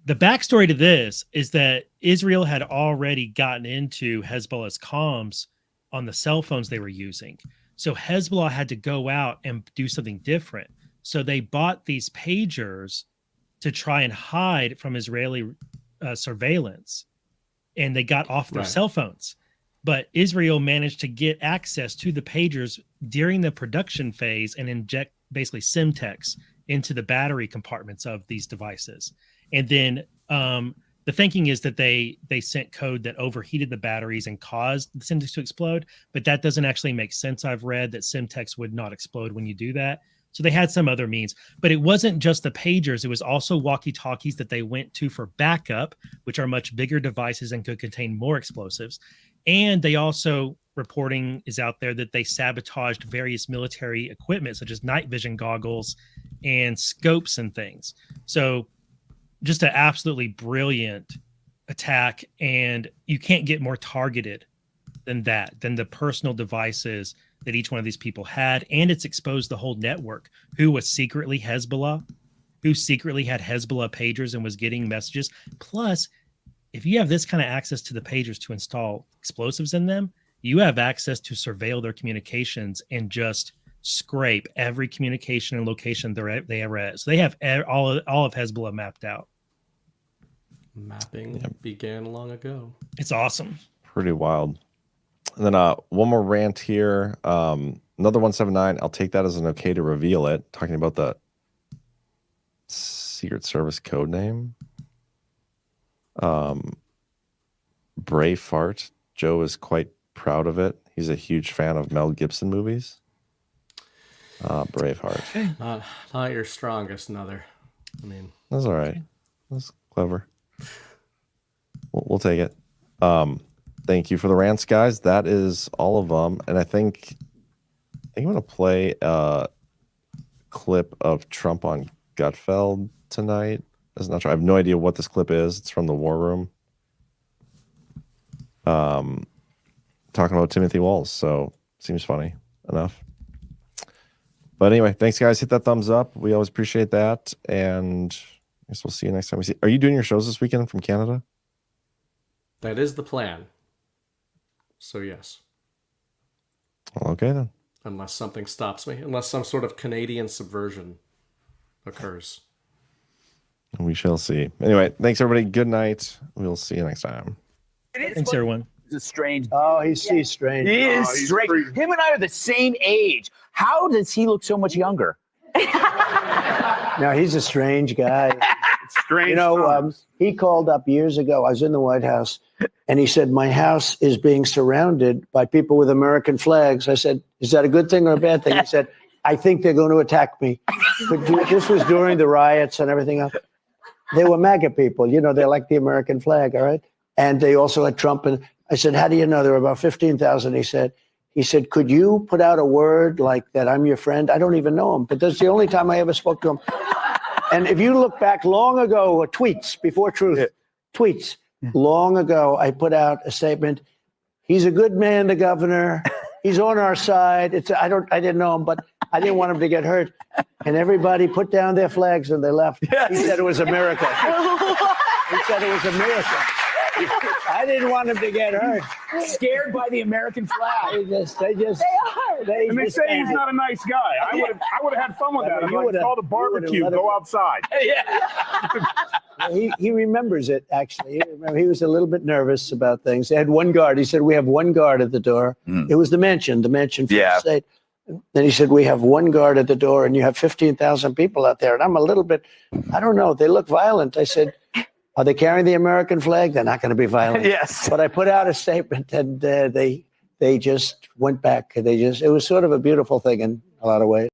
the backstory to this is that Israel had already gotten into Hezbollah's comms on the cell phones they were using. So Hezbollah had to go out and do something different. So they bought these pagers to try and hide from Israeli surveillance, and they got off their cell phones. But Israel managed to get access to the pagers during the production phase and inject basically Simtex into the battery compartments of these devices. And then the thinking is that they sent code that overheated the batteries and caused the Simtex to explode, but that doesn't actually make sense. I've read that Simtex would not explode when you do that. So they had some other means, but it wasn't just the pagers. It was also walkie-talkies that they went to for backup, which are much bigger devices and could contain more explosives. And they also, reporting is out there that they sabotaged various military equipment, such as night vision goggles and scopes and things. So just an absolutely brilliant attack, and you can't get more targeted than the personal devices that each one of these people had. And it's exposed the whole network, who was secretly Hezbollah, who secretly had Hezbollah pagers and was getting messages. Plus, if you have this kind of access to the pagers to install explosives in them, you have access to surveil their communications and just scrape every communication and location they ever had. So they have all of Hezbollah mapped out. Mapping began long ago. It's awesome. Pretty wild. And then one more rant here. Another 179. I'll take that as an okay to reveal it. Talking about the Secret Service code name. Brave Fart. Joe is quite proud of it. He's a huge fan of Mel Gibson movies. Braveheart. Not your strongest, another. I mean, That's all right. That's clever. We'll take it. Thank you for the rants, guys. That is all of them. And I think I'm going to play a clip of Trump on Gutfeld tonight. That's not true. I have no idea what this clip is. It's from the War Room. Talking about Timothy Walls. So seems funny enough. But anyway, thanks, guys. Hit that thumbs up. We always appreciate that. And I guess we'll see you next time we see. Are you doing your shows this weekend from Canada? that is the plan. So yes. Well, okay then. Unless something stops me, unless some sort of Canadian subversion occurs. We shall see. Anyway, thanks everybody. Good night. We'll see you next time. Thanks, everyone. He's a strange. Oh, he's strange. He is strange. Him and I are the same age. How does he look so much younger? No, he's a strange guy. Strange. You know, he called up years ago. I was in the White House, and he said, my house is being surrounded by people with American flags. I said, is that a good thing or a bad thing? He said, I think they're going to attack me. But this was during the riots and everything else. They were MAGA people. You know, they like the American flag, all right? And they also had Trump. And I said, how do you know? There were about 15,000, He said, could you put out a word like that I'm your friend? I don't even know him, but that's the only time I ever spoke to him. And if you look back long ago, tweets, before truth, tweets, long ago, I put out a statement. He's a good man, the governor. He's on our side. I didn't know him, but I didn't want him to get hurt. And everybody put down their flags and they left. Yes. He said it was a miracle. He said it was a miracle. I didn't want him to get hurt. Scared by the American flag. They are. And they say he's not a nice guy. I would have had fun with that. I'm like, call the barbecue, go outside. Yeah. He remembers it, actually. He was a little bit nervous about things. They had one guard. He said, we have one guard at the door. It was the mansion for the state. Then he said, we have one guard at the door and you have 15,000 people out there. And I'm a little bit, I don't know, they look violent. I said, are they carrying the American flag? They're not going to be violent. Yes. But I put out a statement and they just went back. It was sort of a beautiful thing in a lot of ways.